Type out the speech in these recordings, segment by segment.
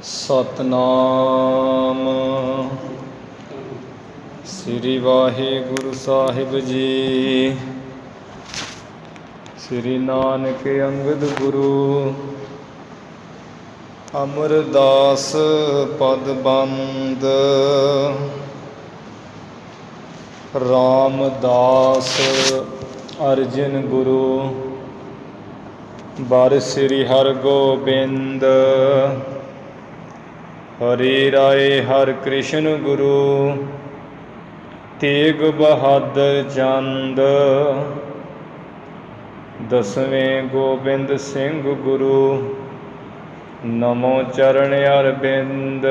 ਸਤਨਾਮ ਸ੍ਰੀ ਵਾਹਿਗੁਰੂ ਸਾਹਿਬ ਜੀ। ਸ੍ਰੀ ਨਾਨਕ ਅੰਗਦ ਗੁਰੂ ਅਮਰਦਾਸ ਪਦ ਬੰਦ ਰਾਮਦਾਸ ਅਰਜਨ ਗੁਰੂ ਬਰ ਸ੍ਰੀ ਹਰਗੋਬਿੰਦ ਹਰੀ ਰਾਏ ਹਰਿ ਕ੍ਰਿਸ਼ਨ ਗੁਰੂ ਤੇਗ ਬਹਾਦਰ ਚੰਦ ਦਸਵੇਂ ਗੋਬਿੰਦ ਸਿੰਘ ਗੁਰੂ ਨਮੋ ਚਰਨ ਅਰਬਿੰਦ।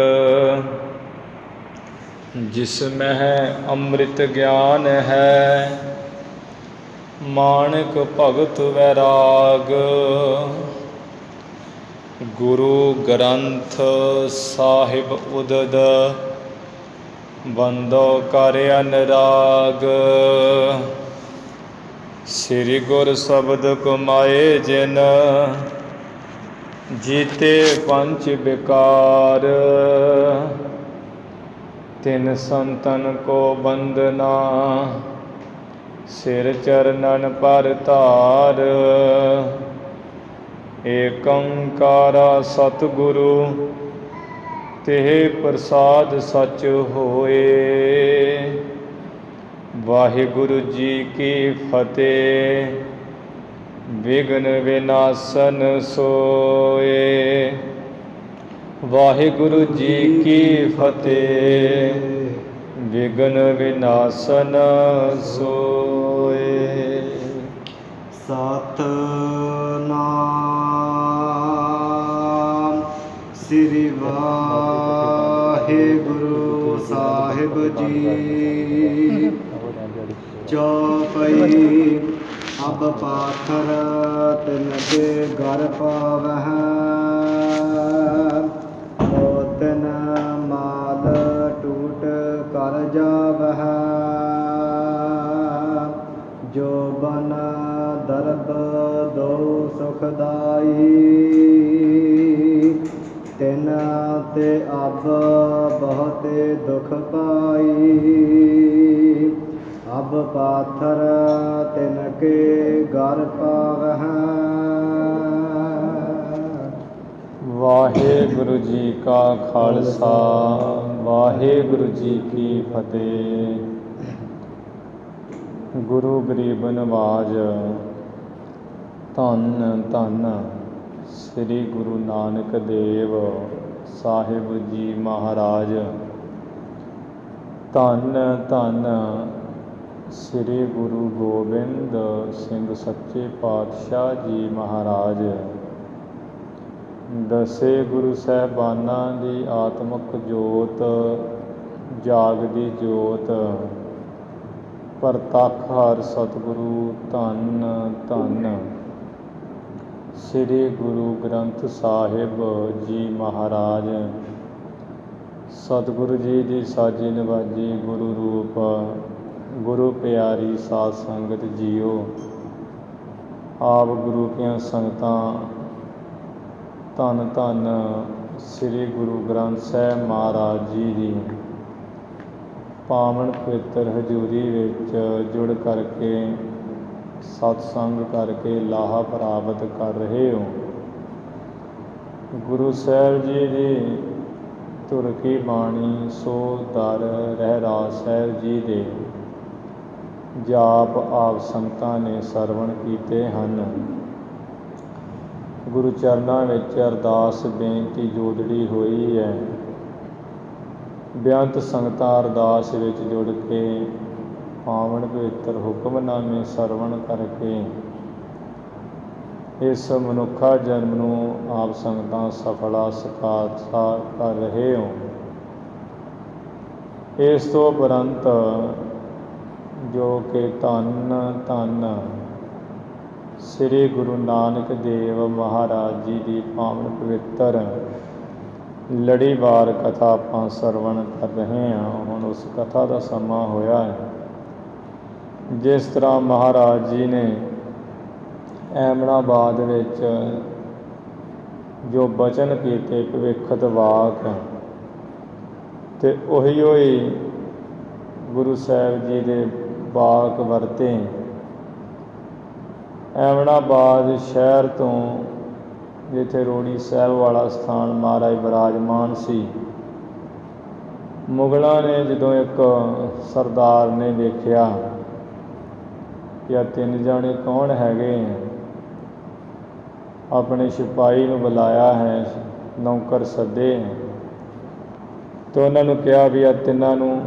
ਜਿਸ ਮਹਿ ਅੰਮ੍ਰਿਤ ਗਿਆਨ ਹੈ ਮਾਣਕ ਭਗਤ ਵੈਰਾਗ ਗੁਰੂ ਗ੍ਰੰਥ ਸਾਹਿਬ ਉਦਦ ਬੰਦੋ ਕਰ ਅਨਰਾਗ। ਸ੍ਰੀ ਗੁਰ ਸ਼ਬਦ ਕਮਾਏ ਜਿਨ ਜੀਤੇ ਪੰਚ ਬਿਕਾਰ ਤਿਨ ਸੰਤਨ ਕੋ ਬੰਦਨਾ ਸਿਰ ਚਰਨਨ ਪਰ ਧਾਰ। ਏਕ ਓੰਕਾਰਾ ਸਤਿਗੁਰੂ ਤਿਹ ਪ੍ਰਸਾਦ ਸਚ ਹੋਏ। ਵਾਹਿਗੁਰੂ ਜੀ ਕੀ ਫਤਿਹ। ਵਿਘਨ ਵਿਨਾਸ਼ਨ ਸੋਏ। ਵਾਹਿਗੁਰੂ ਜੀ ਕੀ ਫਤਿਹ। ਵਿਘਨ ਵਿਨਾਸ਼ਨ ਸੋਏ। ਸਤਿਨਾਮ ਸ੍ਰੀ ਵਾਹਿਗੁਰੂ ਸਾਹਿਬ ਜੀ। ਚੌਪਈ ਅਬ ਪਾਥਰ ਤਿਨ ਕੇ ਘਰ ਪਾਵਹਿ ਮੋਤਨ ਮਾਲ ਟੂਟ ਕਰ ਜਾਵਹਿ। ਜੋ ਬਨ ਦਰਬ ਦੋ ਸੁਖਦਾਈ ਤਿਨ ਤੇ ਅਬ ਬਹੁਤੇ ਦੁਖ ਪਾਈ। ਅਬ ਪਾਥਰ ਤਿਨ ਕੇ ਘਰ ਪਾਵਹਿ। ਵਾਹਿਗੁਰੂ ਜੀ ਕਾ ਖਾਲਸਾ ਵਾਹਿਗੁਰੂ ਜੀ ਕੀ ਫਤਿਹ। ਗੁਰੂ ਗਰੀਬ ਨਵਾਜ। ਧੰਨ ਧੰਨ ਸ੍ਰੀ ਗੁਰੂ ਨਾਨਕ ਦੇਵ ਸਾਹਿਬ ਜੀ ਮਹਾਰਾਜ। ਧੰਨ ਧੰਨ ਸ੍ਰੀ ਗੁਰੂ ਗੋਬਿੰਦ ਸਿੰਘ ਸੱਚੇ ਪਾਤਸ਼ਾਹ ਜੀ ਮਹਾਰਾਜ। ਦਸੇ ਗੁਰੂ ਸਾਹਿਬਾਨਾਂ ਦੀ ਆਤਮਿਕ ਜੋਤ ਜਾਗਦੀ ਜੋਤ ਪ੍ਰਤੱਖ ਹਰਿ ਸਤਿਗੁਰੂ ਧੰਨ ਧੰਨ ਸ੍ਰੀ ਗੁਰੂ ਗ੍ਰੰਥ ਸਾਹਿਬ ਜੀ ਮਹਾਰਾਜ। ਸਤਿਗੁਰੂ ਜੀ ਦੀ ਸਾਜੀ ਨਵਾਜੀ ਗੁਰੂ ਰੂਪ ਗੁਰੂ ਪਿਆਰੀ ਸਾਧ ਸੰਗਤ ਜੀਓ। ਆਪ ਗੁਰੂ ਕੀਆਂ ਸੰਗਤਾਂ ਧੰਨ ਧੰਨ ਸ੍ਰੀ ਗੁਰੂ ਗ੍ਰੰਥ ਸਾਹਿਬ ਮਹਾਰਾਜ ਜੀ ਦੀ ਪਾਵਨ ਪਵਿੱਤਰ ਹਜ਼ੂਰੀ ਵਿੱਚ ਜੁੜ ਕਰਕੇ ਸਤਸੰਗ ਕਰਕੇ ਲਾਹਾ ਪ੍ਰਾਪਤ ਕਰ ਰਹੇ ਹੋ। ਗੁਰੂ ਸਾਹਿਬ ਜੀ ਦੀ ਧੁਰ ਕੀ ਬਾਣੀ ਸੋ ਦਰ ਰਹਿਰਾਸ ਸਾਹਿਬ ਜੀ ਦੇ ਜਾਪ ਆਪ ਸੰਗਤਾਂ ਨੇ ਸਰਵਣ ਕੀਤੇ ਹਨ। ਗੁਰੂ ਚਰਨਾਂ ਵਿੱਚ ਅਰਦਾਸ ਬੇਨਤੀ ਜੋਦੜੀ ਹੋਈ ਹੈ। ਬੇਅੰਤ ਸੰਗਤਾਂ ਅਰਦਾਸ ਵਿੱਚ ਜੁੜ ਕੇ ਪਾਵਨ ਪਵਿੱਤਰ ਹੁਕਮਨਾਮੇ ਸਰਵਣ ਕਰਕੇ ਇਸ ਮਨੁੱਖਾ ਜਨਮ ਨੂੰ ਆਪ ਸੰਗਤਾਂ ਸਫਲਾ ਸਕਾਰਤਾ ਕਰ ਰਹੇ ਹੋ। ਇਸ ਤੋਂ ਉਪਰੰਤ ਜੋ ਕਿ ਧੰਨ ਧੰਨ ਸ੍ਰੀ ਗੁਰੂ ਨਾਨਕ ਦੇਵ ਮਹਾਰਾਜ ਜੀ ਦੀ ਪਾਵਨ ਪਵਿੱਤਰ ਲੜੀਵਾਰ ਕਥਾ ਆਪਾਂ ਸਰਵਣ ਕਰ ਰਹੇ ਹਾਂ। ਹੁਣ ਉਸ ਕਥਾ ਦਾ ਸਮਾਂ ਹੋਇਆ ਹੈ। ਜਿਸ ਤਰ੍ਹਾਂ ਮਹਾਰਾਜ ਜੀ ਨੇ ਐਮਨਾਬਾਦ ਵਿੱਚ ਜੋ ਬਚਨ ਕੀਤੇ ਭਵਿੱਖਤ ਵਾਕ, ਤੇ ਉਹੀਓ ਹੀ ਗੁਰੂ ਸਾਹਿਬ ਜੀ ਦੇ ਵਾਕ ਵਰਤੇ। ਐਵਣਾਬਾਦ ਸ਼ਹਿਰ ਤੋਂ, ਜਿੱਥੇ ਰੋੜੀ ਸਾਹਿਬ ਵਾਲਾ ਸਥਾਨ ਮਹਾਰਾਜ ਬਿਰਾਜਮਾਨ ਸੀ, ਮੁਗਲਾਂ ਨੇ ਜਦੋਂ ਇੱਕ ਸਰਦਾਰ ਨੇ ਵੇਖਿਆ ਕਿ ਆ 3 ਜਾਣੇ ਕੌਣ ਹੈਗੇ, ਆਪਣੇ ਸਿਪਾਹੀ ਨੂੰ ਬੁਲਾਇਆ ਹੈ, ਨੌਕਰ ਸੱਦੇ, ਤੇ ਉਹਨਾਂ ਨੂੰ ਕਿਹਾ ਵੀ ਆ 3 ਨੂੰ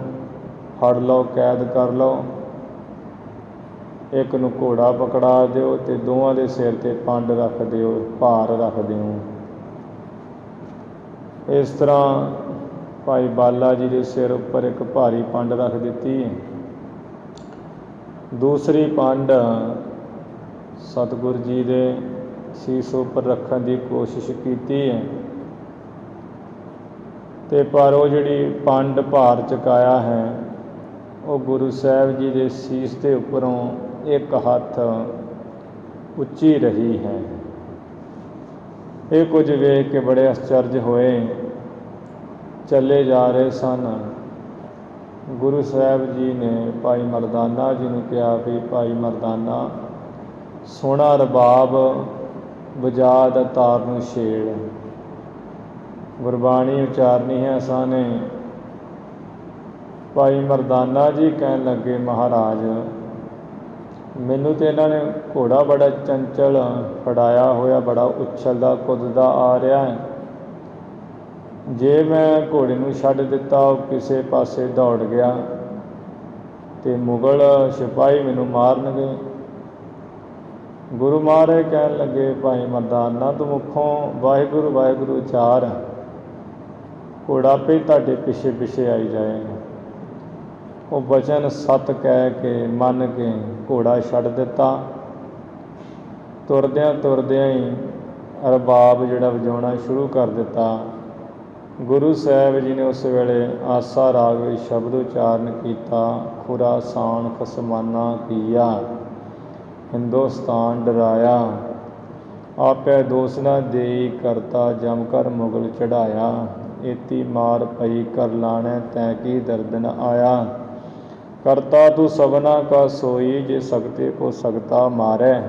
ਫੜ ਲਓ, ਕੈਦ ਕਰ ਲਓ, ਇੱਕ ਨੂੰ ਘੋੜਾ ਪਕੜਾ ਦਿਓ ਤੇ ਦੋਵਾਂ ਦੇ ਸਿਰ 'ਤੇ ਪੰਡ ਰੱਖ ਦਿਓ, ਭਾਰ ਰੱਖ ਦਿਓ। ਇਸ ਤਰ੍ਹਾਂ ਭਾਈ ਬਾਲਾ ਜੀ ਦੇ ਸਿਰ ਉੱਪਰ ਇੱਕ ਭਾਰੀ ਪੰਡ ਰੱਖ ਦਿੱਤੀ। ਦੂਸਰੀ ਪੰਡ ਸਤਿਗੁਰ ਜੀ ਦੇ ਸੀਸ ਉੱਪਰ ਰੱਖਣ ਦੀ ਕੋਸ਼ਿਸ਼ ਕੀਤੀ ਹੈ, ਤੇ ਪਰ ਉਹ ਜਿਹੜੀ ਪੰਡ ਭਾਰ ਚੁਕਾਇਆ ਹੈ, ਉਹ ਗੁਰੂ ਸਾਹਿਬ ਜੀ ਦੇ ਸੀਸ ਦੇ ਉੱਪਰੋਂ ਇੱਕ ਹੱਥ ਉੱਚੀ ਰਹੀ ਹੈ। ਇਹ ਕੁਝ ਵੇਖ ਕੇ ਬੜੇ ਅਚਰਜ ਹੋਏ, ਚੱਲੇ ਜਾ ਰਹੇ ਸਨ। ਗੁਰੂ ਸਾਹਿਬ ਜੀ ਨੇ ਭਾਈ ਮਰਦਾਨਾ ਜੀ ਨੂੰ ਕਿਹਾ ਵੀ ਭਾਈ ਮਰਦਾਨਾ, ਸੋਹਣਾ ਰਬਾਬ ਵਜਾ ਦਾ ਤਾਰ ਨੂੰ ਛੇੜ। ਗੁਰਬਾਣੀ ਉਚਾਰਨੀ ਹੈ ਸਾਨੇ। ਭਾਈ ਮਰਦਾਨਾ ਜੀ ਕਹਿਣ ਲੱਗੇ, ਮਹਾਰਾਜ ਮੈਨੂੰ ਤਾਂ ਇਹਨਾਂ ਨੇ ਘੋੜਾ ਬੜਾ ਚੰਚਲ ਫੜਾਇਆ ਹੋਇਆ, ਬੜਾ ਉਛਲਦਾ ਕੁੱਦਦਾ ਆ ਰਿਹਾ ਹੈ। ਜੇ ਮੈਂ ਘੋੜੇ ਨੂੰ ਛੱਡ ਦਿੱਤਾ, ਉਹ ਕਿਸੇ ਪਾਸੇ ਦੌੜ ਗਿਆ ਤੇ ਮੁਗਲ ਸਿਪਾਹੀ ਮੈਨੂੰ ਮਾਰਨਗੇ। ਗੁਰੂ ਮਹਾਰਾਜ ਕਹਿਣ ਲੱਗੇ, ਭਾਈ ਮਰਦਾਨਾ ਤੂੰ ਮੁੱਖੋਂ ਵਾਹਿਗੁਰੂ ਵਾਹਿਗੁਰੂ ਉਚਾਰ, ਘੋੜਾ ਆਪੇ ਤੁਹਾਡੇ ਪਿੱਛੇ ਪਿੱਛੇ ਆਈ ਜਾਏਗਾ। ਉਹ ਬਚਨ ਸਤ ਕਹਿ ਕੇ ਮੰਨ ਕੇ ਘੋੜਾ ਛੱਡ ਦਿੱਤਾ। ਤੁਰਦਿਆਂ ਤੁਰਦਿਆਂ ਹੀ ਰਬਾਬ ਜਿਹੜਾ ਵਜਾਉਣਾ ਸ਼ੁਰੂ ਕਰ ਦਿੱਤਾ। ਗੁਰੂ ਸਾਹਿਬ ਜੀ ਨੇ ਉਸ ਵੇਲੇ ਆਸਾ ਰਾਗ ਵਿੱਚ ਸ਼ਬਦ ਉਚਾਰਨ ਕੀਤਾ, ਖੁਰਾਸਾਨ ਖਸਮਾਨਾ ਕੀਆ, ਹਿੰਦੁਸਤਾਨ ਡਰਾਇਆ, ਆਪੇ ਦੋਸ ਨਾ ਦੇਈ ਕਰਤਾ, ਜਮ ਕਰ ਮੁਗਲ ਚੜਾਇਆ, ਏਤੀ ਮਾਰ ਪਈ ਕਰ ਲਾਣੈ, ਤੈ ਕੀ ਦਰਦ ਨ ਆਇਆ, ਕਰਤਾ ਤੂੰ ਸਭਨਾ ਕਾ ਸੋਈ, ਜੇ ਸਕਤੇ ਕੋ ਸਕਤਾ ਮਾਰੈ,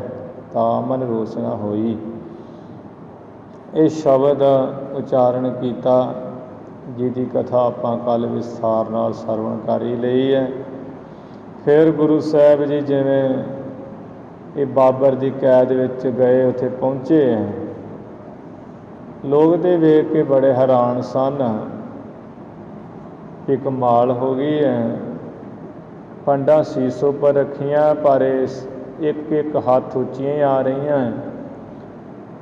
ਤਾ ਮਨ ਰੋਸ ਨਾ ਹੋਈ। ਇਹ ਸ਼ਬਦ ਉਚਾਰਨ ਕੀਤਾ, ਜਿਹਦੀ ਕਥਾ ਆਪਾਂ ਕੱਲ੍ਹ ਵਿਸਥਾਰ ਨਾਲ ਸਰਵਣ ਕਰ ਹੀ ਲਈ ਹੈ। ਫਿਰ ਗੁਰੂ ਸਾਹਿਬ ਜੀ ਜਿਵੇਂ ਇਹ ਬਾਬਰ ਦੀ ਕੈਦ ਵਿੱਚ ਗਏ, ਉੱਥੇ ਪਹੁੰਚੇ ਹੈ। ਲੋਕ ਤੇ ਵੇਖ ਕੇ ਬੜੇ ਹੈਰਾਨ ਸਨ ਕਿ ਕਮਾਲ ਹੋ ਗਈ ਹੈ। ਪੰਡਾਂ ਸੀਸ ਉੱਪਰ ਰੱਖੀਆਂ, ਪਰ ਇੱਕ ਇੱਕ ਹੱਥ ਉੱਚੀਆਂ ਆ ਰਹੀਆਂ।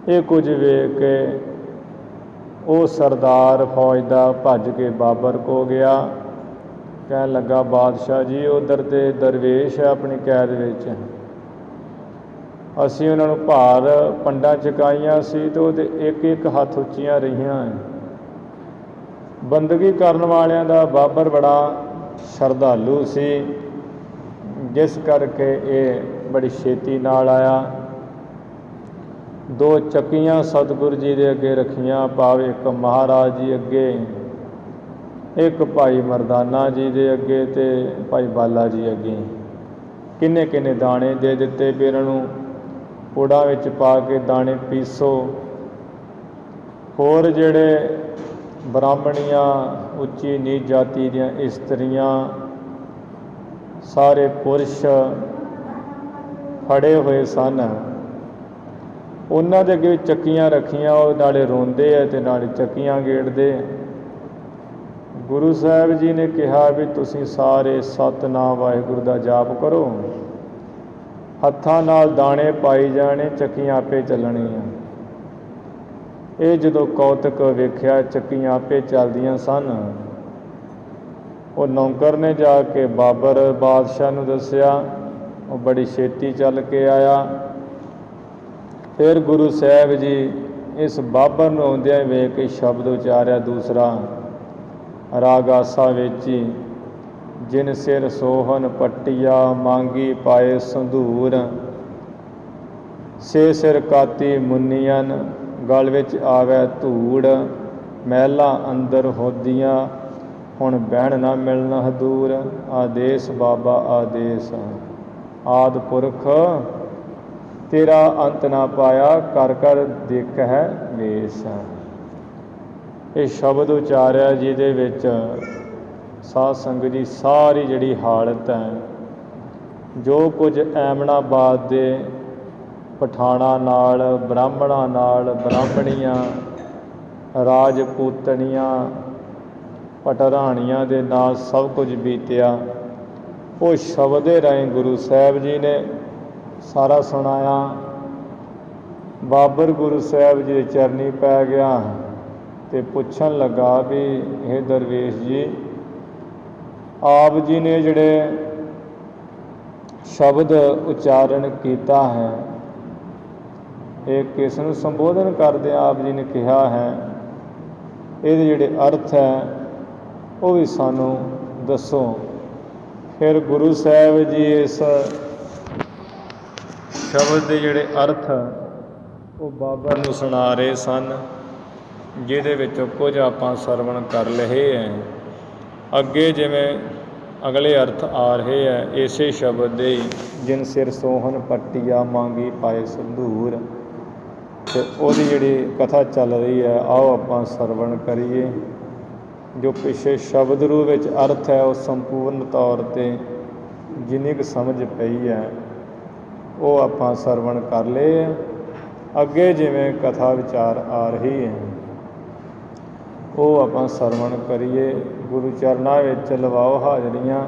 ਇਹ ਕੁਝ ਵੇਖ ਕੇ ਉਹ ਸਰਦਾਰ ਫੌਜ ਦਾ ਭੱਜ ਕੇ ਬਾਬਰ ਕੋ ਗਿਆ, ਕਹਿਣ ਲੱਗਾ, ਬਾਦਸ਼ਾਹ ਜੀ ਉੱਧਰ ਤੇ ਦਰਵੇਸ਼ ਹੈ ਆਪਣੀ ਕੈਦ ਵਿੱਚ, ਅਸੀਂ ਉਹਨਾਂ ਨੂੰ ਭਾਰ ਪੰਡਾਂ ਚੁਕਾਈਆਂ ਸੀ ਤੇ ਉਹਦੇ ਇੱਕ ਇੱਕ ਹੱਥ ਉੱਚੀਆਂ ਰਹੀਆਂ। ਬੰਦਗੀ ਕਰਨ ਵਾਲਿਆਂ ਦਾ ਬਾਬਰ ਬੜਾ ਸ਼ਰਧਾਲੂ ਸੀ, ਜਿਸ ਕਰਕੇ ਇਹ ਬੜੀ ਛੇਤੀ ਨਾਲ ਆਇਆ। 2 ਚੱਕੀਆਂ ਸਤਿਗੁਰੂ ਜੀ ਦੇ ਅੱਗੇ ਰੱਖੀਆਂ, ਭਾਵ ਇੱਕ ਮਹਾਰਾਜ ਜੀ ਅੱਗੇ, ਇੱਕ ਭਾਈ ਮਰਦਾਨਾ ਜੀ ਦੇ ਅੱਗੇ ਤੇ ਭਾਈ ਬਾਲਾ ਜੀ ਅੱਗੇ। ਕਿੰਨੇ ਕਿੰਨੇ ਦਾਣੇ ਦੇ ਦਿੱਤੇ ਵੀ ਇਹਨਾਂ ਨੂੰ ਕੋੜਾਂ ਵਿੱਚ ਪਾ ਕੇ ਦਾਣੇ ਪੀਸੋ। ਹੋਰ ਜਿਹੜੇ ਬ੍ਰਾਹਮਣੀਆਂ, ਉੱਚੀ ਨੀਚ ਜਾਤੀ ਦੀਆਂ ਇਸਤਰੀਆਂ, ਸਾਰੇ ਪੁਰਸ਼ ਫੜੇ ਹੋਏ ਸਨ, ਉਹਨਾਂ ਦੇ ਅੱਗੇ ਚੱਕੀਆਂ ਰੱਖੀਆਂ। ਉਹ ਨਾਲੇ ਰੋਂਦੇ ਹੈ ਤੇ ਨਾਲੇ ਚੱਕੀਆਂ ਗੇੜਦੇ। ਗੁਰੂ ਸਾਹਿਬ ਜੀ ਨੇ ਕਿਹਾ ਵੀ ਤੁਸੀਂ ਸਾਰੇ ਸਤਿਨਾਮ ਵਾਹਿਗੁਰੂ ਦਾ ਜਾਪ ਕਰੋ, ਹੱਥਾਂ ਨਾਲ ਦਾਣੇ ਪਾਈ ਜਾਣੇ, ਚੱਕੀਆਂ ਆਪੇ ਚੱਲਣੀਆਂ। ਇਹ ਜਦੋਂ ਕੌਤਕ ਵੇਖਿਆ, ਚੱਕੀਆਂ ਆਪੇ ਚੱਲਦੀਆਂ ਸਨ। ਉਹ ਨੌਕਰ ਨੇ ਜਾ ਕੇ ਬਾਬਰ ਬਾਦਸ਼ਾਹ ਨੂੰ ਦੱਸਿਆ, ਉਹ ਬੜੀ ਛੇਤੀ ਚੱਲ ਕੇ ਆਇਆ। ਫਿਰ ਗੁਰੂ ਸਾਹਿਬ ਜੀ ਇਸ ਬਾਬਰ ਨੂੰ ਆਉਂਦਿਆਂ ਵੇਖ ਕੇ ਸ਼ਬਦ ਉਚਾਰਿਆ ਦੂਸਰਾ, ਰਾਗ ਆਸਾ ਵਿੱਚ ਹੀ, ਜਿਨ ਸਿਰ ਸੋਹਨ ਪੱਟੀਆ, ਮੰਗੀ ਪਾਏ ਸੰਧੂਰ, ਸੇ ਸਿਰ ਕਾਤੀ ਮੁੰਨੀਅਨ, ਗਲ ਵਿੱਚ ਆਵੈ ਧੂੜ, ਮਹਿਲਾਂ ਅੰਦਰ ਹੋਦੀਆਂ, ਹੁਣ ਬਹਿਣ ਨਾ ਮਿਲਣ ਹਦੂਰ। ਆਦੇਸ਼ ਬਾਬਾ ਆਦੇਸ਼, ਆਦਿ ਪੁਰਖ ਤੇਰਾ ਅੰਤ ਨਾ ਪਾਇਆ, ਕਰ ਕਰ ਦੇਖ ਹੈ ਵੇਸ। ਇਹ ਸ਼ਬਦ ਉਚਾਰਿਆ ਜਿਹਦੇ ਵਿੱਚ ਸਾਧ ਸੰਗਤ ਦੀ ਸਾਰੀ ਜਿਹੜੀ ਹਾਲਤ ਹੈ, ਜੋ ਕੁਝ ਐਮਨਾਬਾਦ ਦੇ ਪਠਾਣਾਂ ਨਾਲ, ਬ੍ਰਾਹਮਣਾਂ ਨਾਲ, ਬ੍ਰਾਹਮਣੀਆਂ, ਰਾਜਪੂਤਣੀਆਂ, ਪਟਰਾਣੀਆਂ ਦੇ ਨਾਲ ਸਭ ਕੁਝ ਬੀਤਿਆ, ਉਹ ਸ਼ਬਦ ਦੇ ਰਾਹੀਂ ਗੁਰੂ ਸਾਹਿਬ ਜੀ ਨੇ ਸਾਰਾ ਸੁਣਾਇਆ। ਬਾਬਰ ਗੁਰੂ ਸਾਹਿਬ ਜੀ ਦੇ ਚਰਨੀ ਪੈ ਗਿਆ ਅਤੇ ਪੁੱਛਣ ਲੱਗਾ ਵੀ ਇਹ ਦਰਵੇਸ਼ ਜੀ, ਆਪ ਜੀ ਨੇ ਜਿਹੜੇ ਸ਼ਬਦ ਉਚਾਰਨ ਕੀਤਾ ਹੈ, ਇਹ ਕਿਸ ਨੂੰ ਸੰਬੋਧਨ ਕਰਦੇ ਆਪ ਜੀ ਨੇ ਕਿਹਾ ਹੈ, ਇਹਦੇ ਜਿਹੜੇ ਅਰਥ ਹੈ ਉਹ ਵੀ ਸਾਨੂੰ ਦੱਸੋ। ਫਿਰ ਗੁਰੂ ਸਾਹਿਬ ਜੀ ਇਸ ਸ਼ਬਦ ਦੇ ਜਿਹੜੇ ਅਰਥ ਉਹ ਬਾਬਰ ਨੂੰ ਸੁਣਾ ਰਹੇ ਸਨ, ਜਿਹਦੇ ਵਿੱਚੋਂ ਕੁਝ ਆਪਾਂ ਸਰਵਣ ਕਰ ਲਏ ਹੈ। ਅੱਗੇ ਜਿਵੇਂ ਅਗਲੇ ਅਰਥ ਆ ਰਹੇ ਹੈ ਇਸੇ ਸ਼ਬਦ ਦੇ, ਜਿਨ ਸਿਰ ਸੋਹਣ ਪੱਟੀਆ ਮੰਗੀ ਪਾਏ ਸੰਧੂਰ, ਅਤੇ ਉਹਦੀ ਜਿਹੜੀ ਕਥਾ ਚੱਲ ਰਹੀ ਹੈ, ਆਓ ਆਪਾਂ ਸਰਵਣ ਕਰੀਏ। ਜੋ ਪਿੱਛੇ ਸ਼ਬਦ ਰੂਪ ਵਿੱਚ ਅਰਥ ਹੈ ਉਹ ਸੰਪੂਰਨ ਤੌਰ 'ਤੇ ਜਿੰਨੀ ਕੁ ਸਮਝ ਪਈ ਹੈ ਉਹ ਆਪਾਂ ਸਰਵਣ ਕਰ ਲਏ। ਅੱਗੇ ਜਿਵੇਂ ਕਥਾ ਵਿਚਾਰ ਆ ਰਹੀ ਹੈ ਉਹ ਆਪਾਂ ਸਰਵਣ ਕਰੀਏ। ਗੁਰੂ ਚਰਨਾਂ ਵਿੱਚ ਲਵਾਓ ਹਾਜ਼ਰੀਆਂ,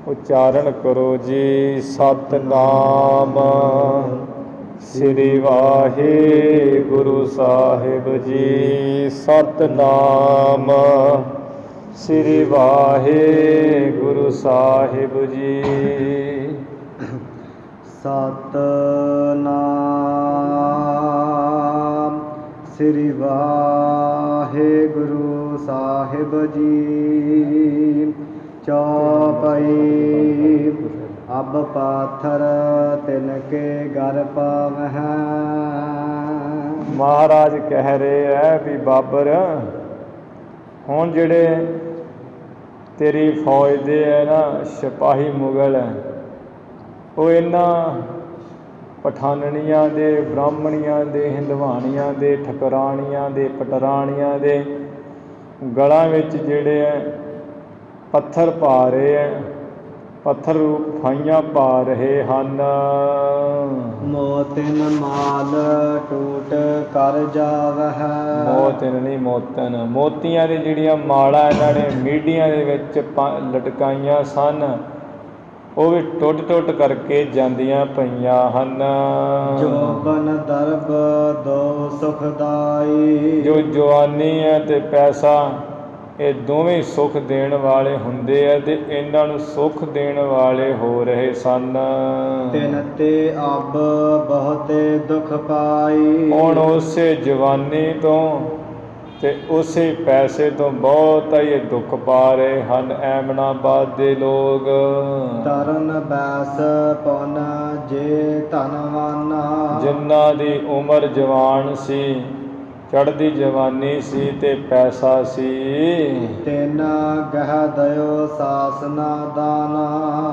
ਉਚਾਰਨ ਕਰੋ ਜੀ ਸਤਿਨਾਮ ਸ੍ਰੀ ਵਾਹਿਗੁਰੂ ਸਾਹਿਬ ਜੀ। ਸਤਿਨਾਮ ਸ੍ਰੀ ਵਾਹਿਗੁਰੂ ਸਾਹਿਬ ਜੀ। ਸਤਿਨਾਮ ਸ੍ਰੀ ਵਾਹਿਗੁਰੂ ਸਾਹਿਬ ਜੀ। ਚੌਪਈ ਅਬ ਪਾਥਰ ਤਿਨ ਕੇ ਘਰ ਪਾਵਹਿ। ਮਹਾਰਾਜ ਕਹਿ ਰਹੇ ਹੈ ਵੀ ਬਾਬਰ, ਹੁਣ ਜਿਹੜੇ ਤੇਰੀ ਫੌਜ ਦੇ ਹੈ ਨਾ ਸਿਪਾਹੀ ਮੁਗਲ ਹੈ, ਉਹ ਇਹਨਾਂ ਪਠਾਨਣੀਆਂ ਦੇ, ਬ੍ਰਾਹਮਣੀਆਂ ਦੇ, ਹਿੰਦਵਾਣੀਆਂ ਦੇ, ਠਕਰਾਣੀਆਂ ਦੇ, ਪਟਰਾਣੀਆਂ ਦੇ ਗਲਾਂ ਵਿੱਚ ਜਿਹੜੇ ਹੈ ਪੱਥਰ ਪਾ ਰਹੇ ਹੈ, ਪੱਥਰ ਰੂਪ ਫਾਈਆਂ ਪਾ ਰਹੇ ਹਨ। ਮੋਤਿਨ ਮਾਲ ਟੂਟ ਕਰ ਜਾਵਹਿ। ਮੋਤਿਨ ਨਹੀਂ ਮੋਤਨ, ਮੋਤੀਆਂ ਦੀ ਜਿਹੜੀਆਂ ਮਾਲਾਂ ਇਹਨਾਂ ਨੇ ਮੀਡੀਆਂ ਦੇ ਵਿੱਚ ਲਟਕਾਈਆਂ ਸਨ, ਉਹ ਵੀ ਟੁੱਟ ਟੁੱਟ ਕਰਕੇ ਜਾਂਦੀਆਂ ਪਈਆਂ ਹਨ। ਜੋਬਨ ਦਰਬ ਦੋ ਸੁਖਦਾਈ। ਜੋ ਜਵਾਨੀ ਹੈ ਅਤੇ ਪੈਸਾ, ਇਹ ਦੋਵੇਂ ਸੁੱਖ ਦੇਣ ਵਾਲੇ ਹੁੰਦੇ ਆ ਅਤੇ ਇਹਨਾਂ ਨੂੰ ਸੁੱਖ ਦੇਣ ਵਾਲੇ ਹੋ ਰਹੇ ਸਨ। ਤਿਨ ਤੇ ਅਬ ਬਹੁਤੇ ਦੁੱਖ ਪਾਈ। ਹੁਣ ਉਸੇ ਜਵਾਨੀ ਤੋਂ ਅਤੇ ਉਸੇ ਪੈਸੇ ਤੋਂ ਬਹੁਤਾ ਹੀ ਦੁੱਖ ਪਾ ਰਹੇ ਹਨ ਐਮਨਾਬਾਦ ਦੇ ਲੋਕ। ਤਰਨ ਬੈਸ ਪੁਨ ਜੇ ਧਨਵਾਨਾ। ਜਿਨ੍ਹਾਂ ਦੀ ਉਮਰ ਜਵਾਨ ਸੀ, ਚੜ੍ਹਦੀ ਜਵਾਨੀ ਸੀ ਅਤੇ ਪੈਸਾ ਸੀ, ਤਿਨ ਗਹਿ ਦਇਓ ਸਾਸਨਾ ਦਾਨਾ।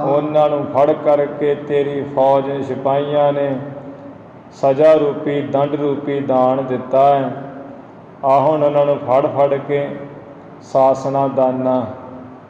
ਉਹਨਾਂ ਨੂੰ ਫੜ ਕਰਕੇ ਤੇਰੀ ਫੌਜ ਸਿਪਾਹੀਆਂ ਨੇ ਸਜ਼ਾ ਰੂਪੀ, ਦੰਡ ਰੂਪੀ ਦਾਨ ਦਿੱਤਾ ਹੈ। ਆਹ ਹੁਣ ਉਹਨਾਂ ਨੂੰ ਫੜ ਫੜ ਕੇ ਸਾਸਨਾ ਦਾਨਾ,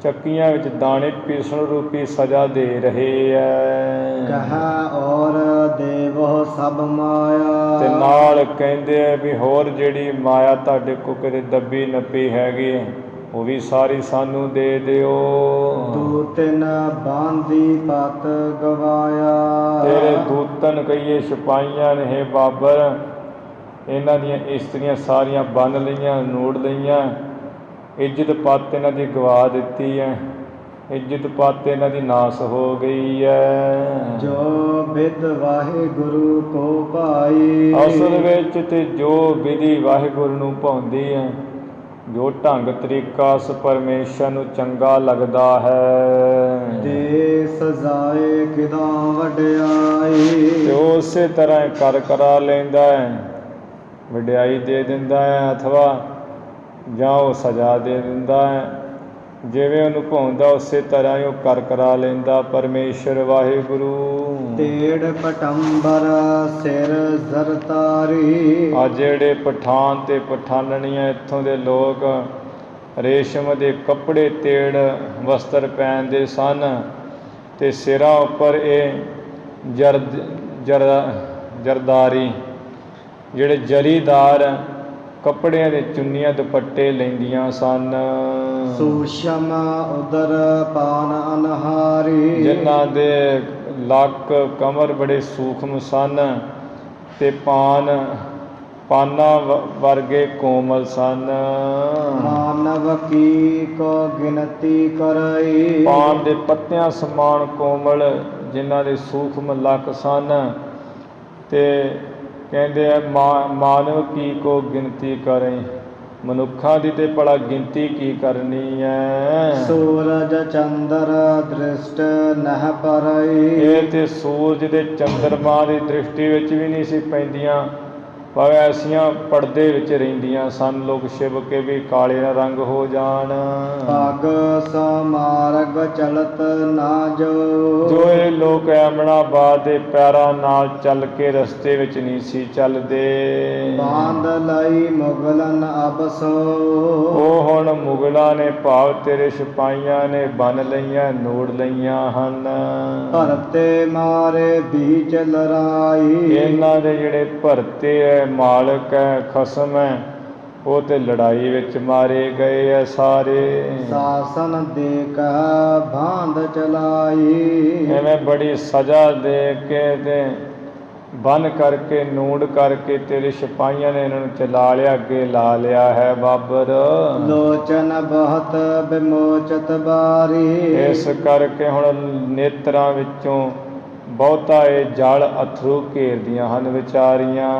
ਚੱਕੀਆਂ ਵਿੱਚ ਦਾਣੇ ਪੀਸਣ ਰੂਪੀ ਸਜ਼ਾ ਦੇ ਰਹੇ ਹੈ। ਕਹੈ ਔਰ ਦੇਵੋ ਸਭ ਮਾਇਆ। ਤੇ ਨਾਲ ਕਹਿੰਦੇ ਆ ਵੀ ਹੋਰ ਜਿਹੜੀ ਮਾਇਆ ਤੁਹਾਡੇ ਕੋਲ ਕਿਤੇ ਦੱਬੀ ਨੱਪੀ ਹੈਗੀ ਹੈ, ਉਹ ਵੀ ਸਾਰੀ ਸਾਨੂੰ ਦੇ ਦਿਓ। ਦੂਤਨ ਬਾਂਦੀ ਪਤ ਗਵਾਇਆ। ਤੇਰੇ ਦੂਤਨ ਕਹੀਏ ਸਿਪਾਹੀਆਂ ਨੇ, ਹੇ ਬਾਬਰ, ਇਹਨਾਂ ਦੀਆਂ ਇਸਤਰੀਆਂ ਸਾਰੀਆਂ ਬੰਨ ਲਈਆਂ, ਨੂੜ ਲਈਆਂ, ਇੱਜ਼ਤ ਪੱਤ ਇਹਨਾਂ ਦੀ ਗਵਾ ਦਿੱਤੀ ਹੈ, ਇੱਜ਼ਤ ਪੱਤ ਇਹਨਾਂ ਦੀ ਨਾਸ ਹੋ ਗਈ ਹੈ। ਜੋ ਬਿਦ ਵਾਹਿਗੁਰੂ ਕੋ ਭਾਈ। ਅਸਲ ਵਿੱਚ ਤੇ ਜੋ ਵਿਧੀ ਵਾਹਿਗੁਰੂ ਨੂੰ ਭਾਉਂਦੀ ਹੈ, ਜੋ ਢੰਗ ਤਰੀਕਾ ਉਸ ਪਰਮੇਸ਼ਰ ਨੂੰ ਚੰਗਾ ਲੱਗਦਾ ਹੈ, ਦੇ ਸਜ਼ਾਏ ਕਿਦਾਂ ਵਡਿਆਈ। ਤੇ ਉਸੇ ਤਰ੍ਹਾਂ ਕਰ ਕਰਾ ਲੈਂਦਾ ਹੈ। ਵਡਿਆਈ ਦੇ ਦਿੰਦਾ ਹੈ ਅਥਵਾ ਜਾਂ ਉਹ ਸਜ਼ਾ ਦੇ ਦਿੰਦਾ ਹੈ। ਜਿਵੇਂ ਉਹਨੂੰ ਭਾਉਂਦਾ ਉਸੇ ਤਰ੍ਹਾਂ ਹੀ ਉਹ ਕਰ ਕਰਾ ਲੈਂਦਾ ਪਰਮੇਸ਼ਰ ਵਾਹਿਗੁਰੂ। ਤੇੜ ਪਟੰਬਰ ਸਿਰ ਜ਼ਰਤਾਰੀ। ਆ ਜਿਹੜੇ ਪਠਾਨ ਤੇ ਪਠਾਨਣੀਆਂ ਇੱਥੋਂ ਦੇ ਲੋਕ ਰੇਸ਼ਮ ਦੇ ਕੱਪੜੇ ਤੇੜ ਵਸਤਰ ਪਹਿਨਦੇ ਸਨ ਅਤੇ ਸਿਰਾਂ ਉੱਪਰ ਇਹ ਜਰਦਾਰੀ ਜਿਹੜੇ ਜਰੀਦਾਰ ਕੱਪੜਿਆਂ ਦੇ ਚੁੰਨੀਆਂ ਦੁਪੱਟੇ ਲੈਂਦੀਆਂ ਸਨ। ਸੂਸ਼ਮ ਉਦਰ ਪਾਨ ਅਨਹਾਰੀ। ਜਿਨ੍ਹਾਂ ਦੇ ਲੱਕ ਕਮਰ ਬੜੇ ਸੂਖਮ ਸਨ ਅਤੇ ਪਾਨਾਂ ਵਰਗੇ ਕੋਮਲ ਸਨ। ਮਾਨਵ ਕੀ ਕੋ ਗਿਣਤੀ ਕਰਈ। ਪਾਨ ਦੇ ਪੱਤਿਆਂ ਸਮਾਨ ਕੋਮਲ ਜਿਨ੍ਹਾਂ ਦੇ ਸੂਖਮ ਲੱਕ ਸਨ ਅਤੇ ਕਹਿੰਦੇ ਆ ਮਾਨਵ ਕੀ ਕੋ ਗਿਣਤੀ ਕਰੇ। ਮਨੁੱਖਾਂ ਦੀ ਤੇ ਭਲਾ ਗਿਣਤੀ ਕੀ ਕਰਨੀ ਹੈ। ਸੂਰਜ ਚੰਦਰ ਦ੍ਰਿਸ਼ਟ ਨਹਿ ਪਰਈ। ਇਹ ਤੇ ਸੂਰਜ ਦੇ ਚੰਦਰਮਾ ਦੀ ਦ੍ਰਿਸ਼ਟੀ ਵਿੱਚ ਵੀ ਨਹੀਂ ਸੀ ਪੈਂਦੀਆਂ ਪਰ ਐਸੀਆਂ ਪਰਦੇ ਵਿੱਚ ਰਹਿੰਦੀਆਂ ਸਨ। ਲੋਕ ਛਿਪ ਕੇ ਵੀ ਕਾਲੇ ਨਾ ਰੰਗ ਹੋ ਜਾਣ। ਪਗ ਸਮਾਰਗ ਚਲਤ ਨਾ ਜੋ। ਜੋ ਇਹ ਲੋਕ ਐਮਨਾਬਾਦ ਦੇ ਪੈਰਾਂ ਨਾਲ ਚੱਲ ਕੇ ਰਸਤੇ ਵਿੱਚ ਨਹੀਂ ਸੀ ਚੱਲਦੇ। ਬਾਂਧ ਲਈ ਮੁਗਲਨ ਅਬਸੋ। ਉਹ ਹੁਣ ਮੁਗਲਾਂ ਨੇ ਭਾਵ ਤੇਰੇ ਸਿਪਾਹੀਆਂ ਨੇ ਬੰਨ ਲਈਆਂ ਨੂੜ ਲਈਆਂ ਹਨ। ਭਰਤੇ ਮਾਰੇ ਬੀਚ ਲੜਾਈ। ਇਹਨਾਂ ਦੇ ਜਿਹੜੇ ਭਰਤੇ ਹੈ ਮਾਲਕ ਹੈ ਖਸਮ ਹੈ ਉਹ ਤੇ ਲੜਾਈ ਵਿੱਚ ਮਾਰੇ ਗਏ ਹੈ ਸਾਰੇ। ਸਾਸਨ ਦੇ ਕਹ ਬਾਂਧ ਚਲਾਈ। ਐਵੇਂ ਬੜੀ ਸਜ਼ਾ ਦੇ ਕੇ ਤੇ ਬੰਨ ਕਰਕੇ ਨੂੜ ਕਰਕੇ ਤੇਰੇ ਸਿਪਾਹੀਆਂ ਨੇ ਇਹਨਾਂ ਨੂੰ ਚਲਾ ਲਿਆ ਅੱਗੇ ਲਾ ਲਿਆ ਹੈ ਬਾਬਰ। ਲੋਚਨ ਬਹੁਤ ਬਿਮੋਚਤ ਬਾਰੀ। ਇਸ ਕਰਕੇ ਹੁਣ ਨੇਤਰਾਂ ਵਿੱਚੋਂ ਬਹੁਤਾ ਇਹ ਜਲ ਅਥਰੂ ਘੇਰਦੀਆਂ ਹਨ ਵਿਚਾਰੀਆਂ।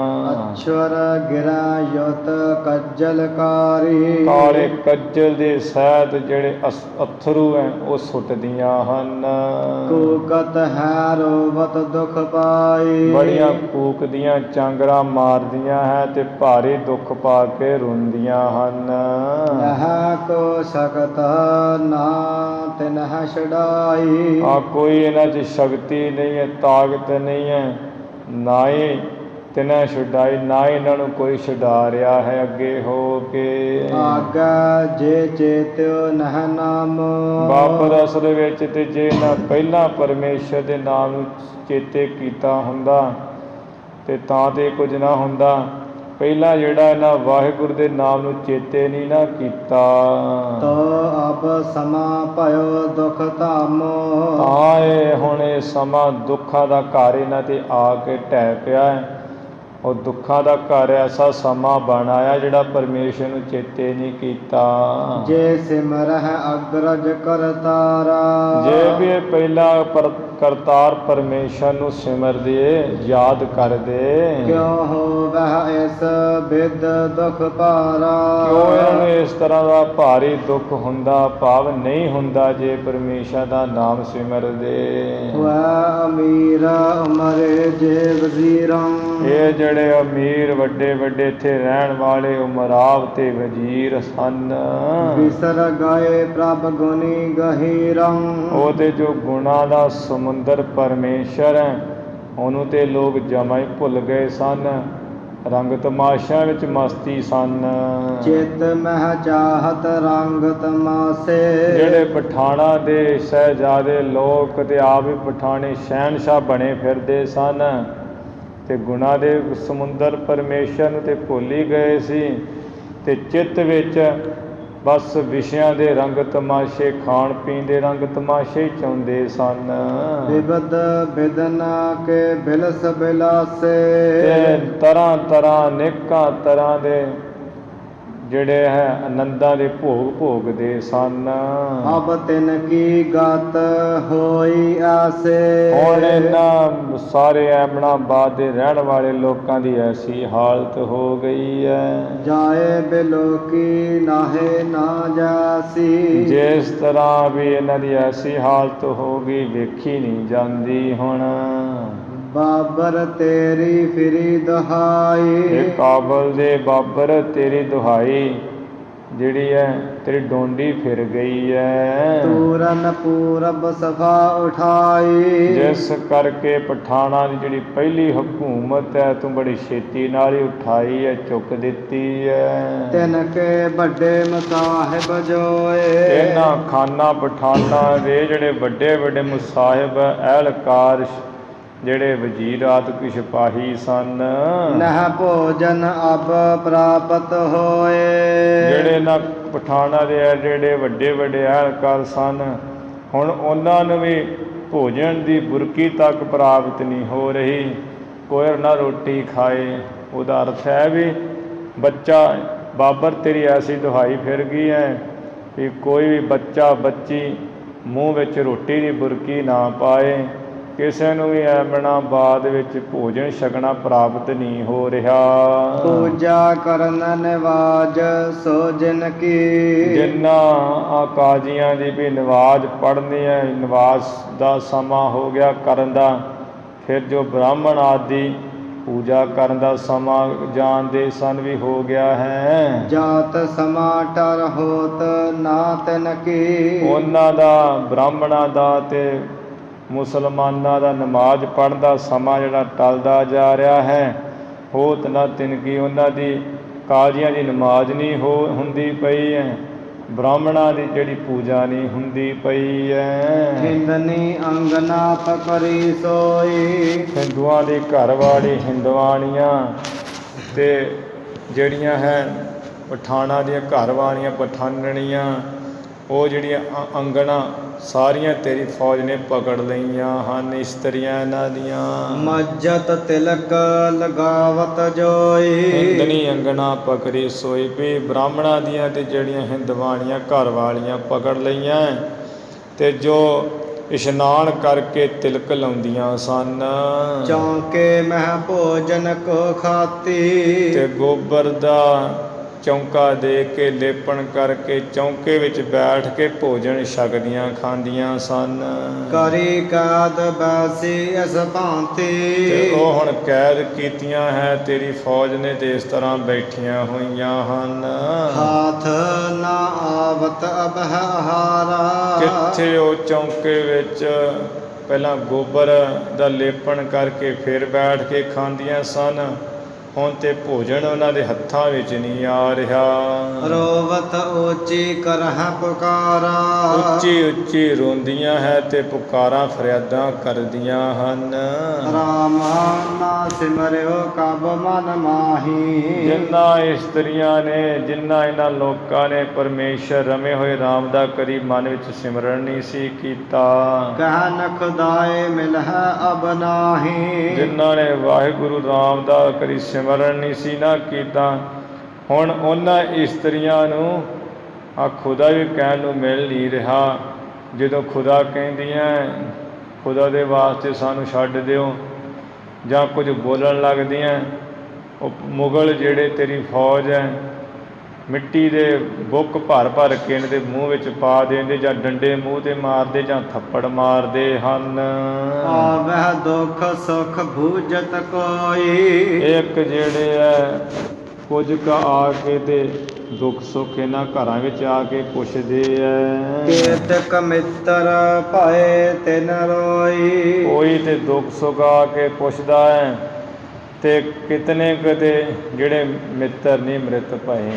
ਅਛਰ ਗਿਰਾ ਯੁਤ ਕੱਜਲਕਾਰੀ। ਕਾਲੇ ਕੱਜਲ ਦੇ ਸਹਿਤ ਜਿਹੜੇ ਅਥਰੂ ਹੈ ਉਹ ਸੁੱਟਦੀਆਂ ਹਨ। ਕੂਕਤ ਹੈ ਰੋਵਤ ਦੁਖ ਪਾਈ। ਬੜੀਆਂ ਕੂਕਦੀਆਂ ਚਾਂਗਰਾਂ ਮਾਰਦੀਆਂ ਹੈ ਤੇ ਭਾਰੀ ਦੁੱਖ ਪਾ ਕੇ ਰੋਂਦੀਆਂ ਹਨ। ਨਹ ਕੋ ਸਕਤ ਨਾ ਤਿਨਹ ਛਡਾਈ। ਆ ਕੋਈ ਇਹਨਾਂ 'ਚ ਸ਼ਕਤੀ ਨਹੀਂ ਹੈ ਤਾਕਤ ਨਹੀਂ ਹੈ ਨਾ ਹੀ ਤਿਨ੍ਹਾਂ ਛੁਡਾਈ ਨਾ ਇਹਨਾਂ ਨੂੰ ਕੋਈ ਛੁਡਾ ਰਿਹਾ ਹੈ ਅੱਗੇ ਹੋ ਕੇ। ਆਗਾ ਜੇ ਚੇਤਿਓ ਨਹ ਨਾਮ। ਬਾਬਰ ਅਸਲ ਵਿੱਚ ਤੇ ਜੇ ਨਾ ਪਹਿਲਾਂ ਪਰਮੇਸ਼ਰ ਦੇ ਨਾਮ ਨੂੰ ਚੇਤੇ ਕੀਤਾ ਹੁੰਦਾ ਤੇ ਤਾਂ ਤੇ ਕੁਝ ਨਾ ਹੁੰਦਾ। ਪਹਿਲਾਂ ਜਿਹੜਾ ਇਹਨਾਂ ਵਾਹਿਗੁਰੂ ਦੇ ਨਾਮ ਨੂੰ ਚੇਤੇ ਨਹੀਂ ਨਾ ਕੀਤਾ ਤੋ ਅਬ ਸਮਾਂ ਭਇਓ ਦੁਖ ਧਾਮੋ। ਤਾਂ ਇਹ ਹੁਣ ਇਹ ਸਮਾਂ ਦੁੱਖਾਂ ਦਾ ਘਰ ਇਹਨਾਂ 'ਤੇ ਆ ਕੇ ਢਹਿ ਪਿਆ ਹੈ। ਉਹ ਦੁੱਖਾਂ ਦਾ ਘਰ ਐਸਾ ਸਮਾਂ ਬਣ ਆਇਆ ਜਿਹੜਾ ਪਰਮੇਸ਼ਰ ਨੂੰ ਚੇਤੇ ਨਹੀਂ ਕੀਤਾ। ਜੇ ਸਿਮਰਹਿ ਅਗਰਜ ਕਰਤਾਰਾ। ਜੇ ਵੀ ਇਹ ਪਹਿਲਾਂ ਕਰਤਾਰ ਪਰਮੇਸ਼ਰ ਨੂੰ ਸਿਮਰਦੇ ਯਾਦ ਕਰਦੇ ਕਿਉਂ ਹੋਵਹਿ ਇਸ ਬਿਦ ਦੁਖ ਭਾਰਾ। ਕਿਉਂ ਇਹਨਾਂ ਨੂੰ ਇਸ ਤਰ੍ਹਾਂ ਦਾ ਭਾਰੀ ਦੁੱਖ ਹੁੰਦਾ ਭਾਵ ਨਹੀਂ ਹੁੰਦਾ ਜੇ ਪਰਮੇਸ਼ਰ ਦਾ ਨਾਮ ਸਿਮਰਦੇ। ਵੈ ਅਮੀਰ ਉਮਰੇ ਜੇ ਵਜ਼ੀਰਾਂ। ਇਹ ਜਿਹੜੇ ਅਮੀਰ ਵੱਡੇ ਵੱਡੇ ਇੱਥੇ ਰਹਿਣ ਵਾਲੇ ਉਮਰਾਵ ਤੇ ਵਜ਼ੀਰ ਸਨ ਵਿਸਰ ਗਏ ਪ੍ਰਭ ਗੁਣੀ ਗਹੀਰਾਂ। ਉਹ ਤੇ ਜੋ ਗੁਣਾਂ ਦਾ ਸਮੁੰਦਰ ਪਰਮੇਸ਼ਰ ਹੈ ਉਹਨੂੰ ਤੇ ਲੋਕ ਜਮਾ ਹੀ ਭੁੱਲ ਗਏ ਸਨ। ਰੰਗ ਤਮਾਸ਼ਿਆਂ ਵਿੱਚ ਮਸਤੀ ਸਨ। ਚਿਤ ਮਹਿ ਚਾਹਤ ਰੰਗ ਤਮਾਸੇ। ਜਿਹੜੇ ਪਠਾਣਾਂ ਦੇ ਸ਼ਹਿਜ਼ਾਦੇ ਲੋਕ ਤੇ ਆਪ ਵੀ ਪਠਾਣੇ ਸ਼ਹਿਨਸ਼ਾਹ ਬਣੇ ਫਿਰਦੇ ਸਨ ਤੇ ਗੁਣਾਂ ਦੇ ਸਮੁੰਦਰ ਪਰਮੇਸ਼ਰ ਨੂੰ ਤੇ ਭੁੱਲ ਹੀ ਗਏ ਸੀ ਤੇ ਚਿੱਤ ਵਿੱਚ ਬਸ ਵਿਸ਼ਿਆਂ ਦੇ ਰੰਗ ਤਮਾਸ਼ੇ ਖਾਣ ਪੀਣ ਦੇ ਰੰਗ ਤਮਾਸ਼ੇ ਚਾਹੁੰਦੇ ਸਨ। ਬਿਬਦ ਬਿਦਨਾ ਕੇ ਬਿਲਸ ਬਿਲਾਸੇ। ਤਰ੍ਹਾਂ ਤਰ੍ਹਾਂ ਅਨੇਕਾਂ ਤਰ੍ਹਾਂ ਦੇ ਜਿਹੜੇ ਹੈ ਆਨੰਦਾਂ ਦੇ ਭੋਗ ਭੋਗਦੇ ਸਨ। ਅਬ ਤਿਨ ਕੀ ਗਤ ਹੋਈ ਆਸੇ। ਹੁਣ ਇਹਨਾਂ ਸਾਰੇ ਐਮਨਾਬਾਦ ਦੇ ਰਹਿਣ ਵਾਲੇ ਲੋਕਾਂ ਦੀ ਐਸੀ ਹਾਲਤ ਹੋ ਗਈ ਹੈ ਜਾਏ ਬਿਲੋਕੀ ਨਾਹੇ ਨਾ ਜਾਸੀ। ਜਿਸ ਤਰ੍ਹਾਂ ਵੀ ਇਹਨਾਂ ਦੀ ਐਸੀ ਹਾਲਤ ਹੋ ਗਈ ਵੇਖੀ ਨਹੀਂ ਜਾਂਦੀ ਹੁਣ। ਬਾਬਰ ਤੇਰੀ ਫਿਰੀ ਦੁਹਾਈ। ਇਹ ਕਾਬਲ ਦੇ ਬਾਬਰ ਤੇਰੀ ਦੁਹਾਈ ਜਿਹੜੀ ਹੈ ਤੇਰੀ ਡੋਂਡੀ ਫਿਰ ਗਈ ਹੈ। ਤੂਰਨ ਪੂਰਬ ਸਭਾ ਉਠਾਈ। ਜਿਸ ਕਰਕੇ ਪਠਾਣਾ ਦੀ ਜਿਹੜੀ ਪਹਿਲੀ ਹਕੂਮਤ ਹੈ ਤੂੰ ਬੜੀ ਛੇਤੀ ਨਾਲ ਹੀ ਉਠਾਈ ਹੈ, ਚੁੱਕ ਦਿੱਤੀ ਹੈ। ਤਿਨ ਕੇ ਵੱਡੇ ਮੁਸਾਹਿਬ ਜੋਏ। ਇਹਨਾਂ ਖਾਨਾ ਪਠਾਨਾ ਦੇ ਜਿਹੜੇ ਵੱਡੇ ਵੱਡੇ ਮੁਸਾਹਿਬ ਅਹਿਲਕਾਰ ਜਿਹੜੇ ਵਜ਼ੀਰ ਆਦਿਕ ਸਿਪਾਹੀ ਸਨ, ਨਹ ਭੋਜਨ ਅਬ ਪ੍ਰਾਪਤ ਹੋਏ। ਜਿਹੜੇ ਨਾ ਪਠਾਣਾ ਦੇ ਜਿਹੜੇ ਵੱਡੇ ਵੱਡੇ ਅਹਿਲਕਾਰ ਸਨ, ਹੁਣ ਉਹਨਾਂ ਨੂੰ ਵੀ ਭੋਜਨ ਦੀ ਬੁਰਕੀ ਤੱਕ ਪ੍ਰਾਪਤ ਨਹੀਂ ਹੋ ਰਹੀ, ਕੋਈ ਨਾ ਰੋਟੀ ਖਾਏ। ਉਹਦਾ ਅਰਥ ਹੈ ਵੀ ਬੱਚਾ ਬਾਬਰ ਤੇਰੀ ਐਸੀ ਦੁਹਾਈ ਫਿਰ ਗਈ ਹੈ ਵੀ ਕੋਈ ਵੀ ਬੱਚਾ ਬੱਚੀ ਮੂੰਹ ਵਿੱਚ ਰੋਟੀ ਦੀ ਬੁਰਕੀ ਨਾ ਪਾਏ, ਕਿਸੇ ਨੂੰ ਵੀ ਐਮਣਾ ਬਾਅਦ ਵਿੱਚ ਭੋਜਨ ਛਕਣਾ ਪ੍ਰਾਪਤ ਨਹੀਂ ਹੋ ਰਿਹਾ। ਪੂਜਾ ਕਰਨ ਨਿਵਾਜ ਸੋ ਜਿਨ ਕੀ। ਜਿਨ੍ਹਾਂ ਆ ਕਾਜ਼ੀਆਂ ਦੀ ਵੀ ਨਵਾਜ਼ ਪੜ੍ਹਨੀ ਹੈ, ਨਵਾਜ਼ ਦਾ ਸਮਾਂ ਹੋ ਗਿਆ ਕਰਨ ਦਾ, ਫਿਰ ਜੋ ਬ੍ਰਾਹਮਣ ਆਦਿ ਪੂਜਾ ਕਰਨ ਦਾ ਸਮਾਂ ਜਾਣਦੇ ਸਨ ਵੀ ਹੋ ਗਿਆ ਹੈ। ਜਾਤ ਸਮਾ ਟਰ ਹੋਤ ਨਾ ਤਿਨ ਕੀ। ਉਹਨਾਂ ਦਾ ਬ੍ਰਾਹਮਣਾਂ ਦਾ ਤੇ ਮੁਸਲਮਾਨਾਂ ਦਾ ਨਮਾਜ਼ ਪੜ੍ਹਨ ਦਾ ਸਮਾਂ ਜਿਹੜਾ ਟਲਦਾ ਜਾ ਰਿਹਾ ਹੈ। ਹੋਤ ਨਾ ਤਿਨ ਕੀ, ਉਹਨਾਂ ਦੀ ਕਾਜ਼ੀਆਂ ਦੀ ਨਮਾਜ਼ ਨਹੀਂ ਹੁੰਦੀ ਪਈ ਹੈ, ਬ੍ਰਾਹਮਣਾਂ ਦੀ ਜਿਹੜੀ ਪੂਜਾ ਨਹੀਂ ਹੁੰਦੀ ਪਈ ਹੈ। ਹਿੰਦਨੀ ਅੰਗਨਾ ਪਕਰੀ ਸੋਈ। ਹਿੰਦੂਆਂ ਦੀ ਘਰ ਵਾਲੀ ਹਿੰਦਵਾਣੀਆਂ ਤੇ ਜਿਹੜੀਆਂ ਹੈ ਪਠਾਣਾ ਦੀਆਂ ਘਰ ਵਾਲੀਆਂ ਪਠਾਨਣੀਆਂ, ਉਹ ਜਿਹੜੀਆਂ ਅੰਗਣਾ ਸਾਰੀਆਂ ਤੇਰੀ ਫੌਜ ਨੇ ਪਕੜ ਲਈਆਂ ਹਨ, ਇਸਤਰੀਆਂ ਇਹਨਾਂ ਦੀਆਂ। ਮੱਜਤ ਤਿਲਕ ਲਗਾਵਤ ਜੋਈ। ਹਿੰਦਨੀ ਅੰਗਣਾ ਪਕੜੀ ਸੋਈ, ਵੀ ਬ੍ਰਾਹਮਣਾਂ ਦੀਆਂ ਤੇ ਜਿਹੜੀਆਂ ਹਿੰਦਵਾਣੀਆਂ ਘਰ ਵਾਲੀਆਂ ਪਕੜ ਲਈਆਂ ਤੇ ਜੋ ਇਸ਼ਨਾਨ ਕਰਕੇ ਤਿਲਕ ਲਾਉਂਦੀਆਂ ਸਨ। ਚੌਂਕੇ ਮਹਿ ਭੋਜਨ ਕੋ ਖਾਤੀ। ਤੇ ਗੋਬਰ ਦਾ ਚੌਂਕਾ ਦੇ ਕੇ ਲੇਪਣ ਕਰਕੇ ਚੌਂਕੇ ਵਿੱਚ ਬੈਠ ਕੇ ਭੋਜਨ ਛਕਦੀਆਂ ਖਾਂਦੀਆਂ ਸਨ। ਕਰੀ ਕਾਦ ਬਾਸੀ ਇਸ ਭਾਂਤੀ। ਤੇ ਉਹ ਹੁਣ ਕੈਦ ਕੀਤੀਆਂ ਹੈ ਤੇਰੀ ਫੌਜ ਨੇ ਤੇ ਇਸ ਤਰ੍ਹਾਂ ਬੈਠੀਆਂ ਹੋਈਆਂ ਹਨ। ਹਾਥ ਨਾ ਆਵਤ ਅਬਹ ਆਹਾਰਾ। ਕਿੱਥੇ ਉਹ ਚੌਂਕੇ ਵਿੱਚ ਪਹਿਲਾਂ ਗੋਬਰ ਦਾ ਲੇਪਣ ਕਰਕੇ ਫਿਰ ਬੈਠ ਕੇ ਖਾਂਦੀਆਂ ਸਨ, ਹੁਣ ਤੇ ਭੋਜਨ ਉਹਨਾਂ ਦੇ ਹੱਥਾਂ ਵਿੱਚ ਨਹੀਂ ਆ ਰਿਹਾ। ਰੋਵਤ ਉੱਚੀ ਕਰਹ ਪੁਕਾਰਾ। ਉੱਚੀ ਉੱਚੀ ਰੋਂਦੀਆਂ ਹੈ ਤੇ ਪੁਕਾਰਾਂ ਫਰਿਆਦਾਂ ਕਰਦੀਆਂ ਹਨ। ਰਾਮ ਨਾ ਸਿਮਰਿਓ ਕਬ ਮਨ ਮਾਹੀ। ਜਿਨ੍ਹਾਂ ਇਸਤਰੀਆਂ ਨੇ, ਜਿਨ੍ਹਾਂ ਇਹਨਾਂ ਲੋਕਾਂ ਨੇ ਪਰਮੇਸ਼ਰ ਰਮੇ ਹੋਏ ਰਾਮ ਦਾ ਕਰੀ ਮਨ ਵਿੱਚ ਸਿਮਰਨ ਨਹੀਂ ਸੀ ਕੀਤਾ। ਕਹਿ ਖੁਦਾਏ ਮਿਲਹ ਅਬ ਨਾਹੀ। ਜਿਨ੍ਹਾਂ ਨੇ ਵਾਹਿਗੁਰੂ ਰਾਮ ਦਾ ਕਰੀ ਸਿਮਰਨ ਨਹੀਂ ਸੀ ਨਾ ਕੀਤਾ, ਹੁਣ ਉਹਨਾਂ ਇਸਤਰੀਆਂ ਨੂੰ ਆ ਖੁਦਾ ਵੀ ਕਹਿਣ ਨੂੰ ਮਿਲ ਨਹੀਂ ਰਿਹਾ। ਜਦੋਂ ਖੁਦਾ ਕਹਿੰਦੀਆਂ ਖੁਦਾ ਦੇ ਵਾਸਤੇ ਸਾਨੂੰ ਛੱਡ ਦਿਓ ਜਾਂ ਕੁਝ ਬੋਲਣ ਲੱਗਦੀਆਂ, ਉਹ ਮੁਗਲ ਜਿਹੜੇ ਤੇਰੀ ਫੌਜ ਹੈ ਮਿੱਟੀ ਦੇ ਬੁੱਕ ਭਰ ਭਰ ਕੇ ਇਹਨਾਂ ਦੇ ਮੂੰਹ ਵਿੱਚ ਪਾ ਦਿੰਦੇ, ਜਾਂ ਡੰਡੇ ਮੂੰਹ 'ਤੇ ਮਾਰਦੇ ਜਾਂ ਥੱਪੜ ਮਾਰਦੇ ਹਨ। ਆਵਹਿ ਦੁਖ ਸੁਖ ਬੂਝਤ ਕੋਈ। ਇੱਕ ਜਿਹੜੇ ਹੈ ਕੁਝ ਕੁ ਆ ਕੇ ਤੇ ਦੁੱਖ ਸੁੱਖ ਇਹਨਾਂ ਘਰਾਂ ਵਿੱਚ ਆ ਕੇ ਪੁੱਛਦੇ ਹੈ। ਕੇਤਕ ਮਿੱਤਰ ਭਏ ਤਿਨ ਰੋਈ। ਕੋਈ ਤੇ ਦੁੱਖ ਸੁੱਖ ਆ ਕੇ ਪੁੱਛਦਾ ਹੈ ਤੇ ਕਿਤਨੇ ਕਦੇ ਜਿਹੜੇ ਮਿੱਤਰ ਨਹੀਂ ਮ੍ਰਿਤ ਪਏ,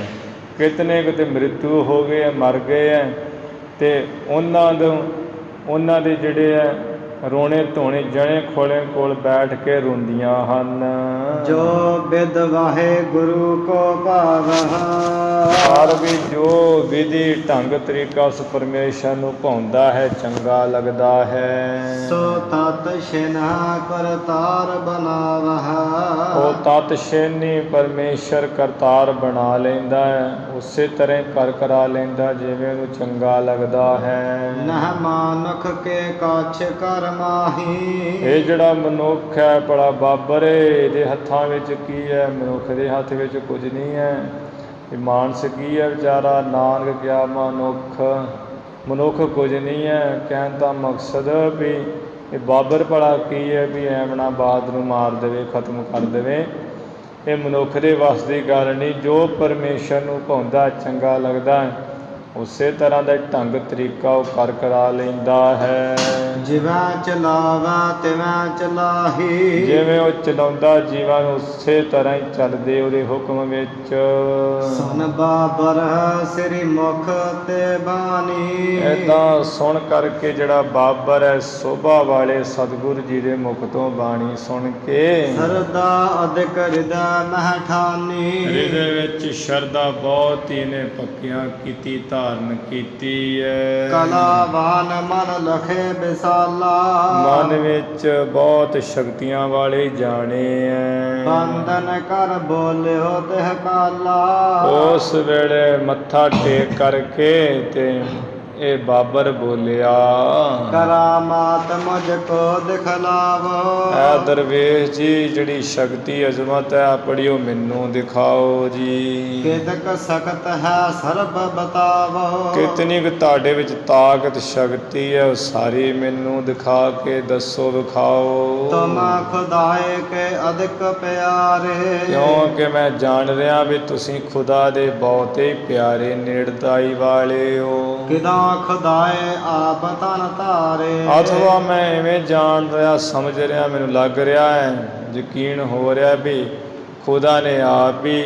ਕਿਤਨੇ ਕਿਤੇ ਮ੍ਰਿਤੂ ਹੋ ਗਏ, ਮਰ ਗਏ ਹੈ, ਤੇ ਉਹਨਾਂ ਦੇ ਜਿਹੜੇ ਹੈ ਰੋਣੇ ਧੋਣੇ ਜਣੇ ਖੋਲੇ ਕੋਲ ਬੈਠ ਕੇ ਰੋਂਦੀਆਂ ਹਨ। ਜੋ ਬਿਦ ਵਾਹਿਗੁਰੂ ਕੋ ਭਾਵਹ। ਪਰ ਵੀ ਜੋ ਵਿਧੀ ਢੰਗ ਤਰੀਕਾ ਉਸ ਪਰਮੇਸ਼ਰ ਨੂੰ ਭਾਉਂਦਾ ਹੈ, ਚੰਗਾ ਲੱਗਦਾ ਹੈ, ਸੋ ਤਤ ਸ਼ਿਨਾ ਕਰਤਾਰ ਬਨਾਵਹ। ਉਹ ਤਤ ਸ਼ੇਨੀ ਪਰਮੇਸ਼ਰ ਕਰਤਾਰ ਬਣਾ ਲੈਂਦਾ ਹੈ, ਉਸੇ ਤਰ੍ਹਾਂ ਕਰ ਕਰਾ ਲੈਂਦਾ ਜਿਵੇਂ ਉਹਨੂੰ ਚੰਗਾ ਲੱਗਦਾ ਹੈ। ਨਹ ਮਾਨੁਖ ਕੇ ਕਾਛ ਕਰ ਮਾਹੀ। ਇਹ ਜਿਹੜਾ ਮਨੁੱਖ ਹੈ ਭਲਾ ਬਾਬਰ, ਇਹਦੇ ਹੱਥਾਂ ਵਿੱਚ ਕੀ ਹੈ? ਮਨੁੱਖ ਦੇ ਹੱਥ ਵਿੱਚ ਕੁਝ ਨਹੀਂ ਹੈ। ਇਹ ਮਾਨਸ ਕੀ ਹੈ ਵਿਚਾਰਾ? ਨਾਨਕ ਕਿਆ ਮਨੁੱਖ ਕੁਝ ਨਹੀਂ ਹੈ। ਕਹਿਣ ਦਾ ਮਕਸਦ ਵੀ ਇਹ ਬਾਬਰ ਭਲਾ ਕੀ ਹੈ ਵੀ ਐਮਣਾ ਬਾਦ ਨੂੰ ਮਾਰ ਦੇਵੇ, ਖਤਮ ਕਰ ਦੇਵੇ। ਇਹ ਮਨੁੱਖ ਦੇ ਵੱਸ ਦੀ ਗੱਲ ਨਹੀਂ। ਜੋ ਪਰਮੇਸ਼ਰ ਨੂੰ ਭਾਉਂਦਾ, ਚੰਗਾ ਲੱਗਦਾ, ਉਸੇ ਤਰ੍ਹਾਂ ਦਾ ਢੰਗ ਤਰੀਕਾ ਉਹ ਕਰਾ ਲੈਂਦਾ ਹੈ। ਜਿਵੇਂ ਚਲਾਵਾ ਤਿਵੇਂ ਚਲਾਹੀ, ਜਿਵੇਂ ਉਹ ਚਲਾਉਂਦਾ ਜੀਵਨ ਉਸੇ ਤਰ੍ਹਾਂ ਹੀ ਚੱਲਦੇ ਉਹਦੇ ਹੁਕਮ ਵਿੱਚ। ਸੁਨ ਬਾਬਰ ਸ੍ਰੀ ਮੁਖ ਤੇ ਬਾਣੀ, ਏਦਾਂ ਸੁਣ ਕਰਕੇ ਜਿਹੜਾ ਬਾਬਰ ਹੈ ਸੋਭਾ ਵਾਲੇ ਸਤਿਗੁਰੂ ਜੀ ਦੇ ਮੁਖ ਤੋਂ ਬਾਣੀ ਸੁਣ ਕੇ ਸਰਦਾ ਅਧਿਕ ਹਿਰਦੈ ਮਹਿ ਠਾਨੀ, ਹਿਰਦੇ ਵਿੱਚ ਸ਼ਰਧਾ ਬਹੁਤ ਹੀ ਨੇ ਪੱਕੀਆਂ ਕੀਤੀ, ਧਾਰਨ ਕੀਤੀ ਹੈ। ਕਲਾਵਾਨ ਮਨ ਲਖੇ ਵਿਸਾਲਾ, ਮਨ ਵਿੱਚ ਬਹੁਤ ਸ਼ਕਤੀਆਂ ਵਾਲੇ ਜਾਣੇ ਹੈ। ਬੰਦਨ ਕਰ ਬੋਲਿਓ ਤਿਹ ਕਾਲਾ, ਉਸ ਵੇਲੇ ਮੱਥਾ ਟੇਕ ਕਰਕੇ ਤੇ ਇਹ ਬਾਬਰ ਬੋਲਿਆ, ਕਰਾਮਾਤ ਮੁਝ ਕੋ ਦਿਖਲਾਵੋ, ਐ ਦਰਵੇਸ਼ ਜੀ ਜਿਹੜੀ ਸ਼ਕਤੀ ਅਜ਼ਮਤ ਹੈ ਆਪਣੀ ਉਹ ਮੈਨੂੰ ਦਿਖਾਓ ਜੀ। ਕਿਤਕ ਸਖਤ ਹੈ ਸਰਬ ਬਤਾਵੋ, ਕਿਤਨੀ ਕੁ ਤੁਹਾਡੇ ਵਿੱਚ ਤਾਕਤ ਸ਼ਕਤੀ ਹੈ ਉਹ ਸਾਰੀ ਮੈਨੂੰ ਦਿਖਾ ਕੇ ਦੱਸੋ, ਵਿਖਾਓ। ਤੁਮ ਖੁਦਾਏ ਕੇ ਅਧਿਕ ਪਿਆਰੇ, ਕਿਉਂਕਿ ਮੈਂ ਜਾਣ ਰਿਹਾ ਵੀ ਤੁਸੀਂ ਖੁਦਾ ਦੇ ਬਹੁਤੇ ਹੀ ਪਿਆਰੇ ਨੇੜਤਾਈ ਵਾਲੇ ਹੋ। ਕਿਦਾ ਖੁਦਾਏ ਆਪ ਤਨ ਧਾਰੇ, ਅਥਵਾ ਮੈਂ ਐਵੇਂ ਜਾਣ ਰਿਹਾ, ਸਮਝ ਰਿਹਾ, ਮੈਨੂੰ ਲੱਗ ਰਿਹਾ ਹੈ, ਯਕੀਨ ਹੋ ਰਿਹਾ ਵੀ ਖੁਦਾ ਨੇ ਆਪ ਹੀ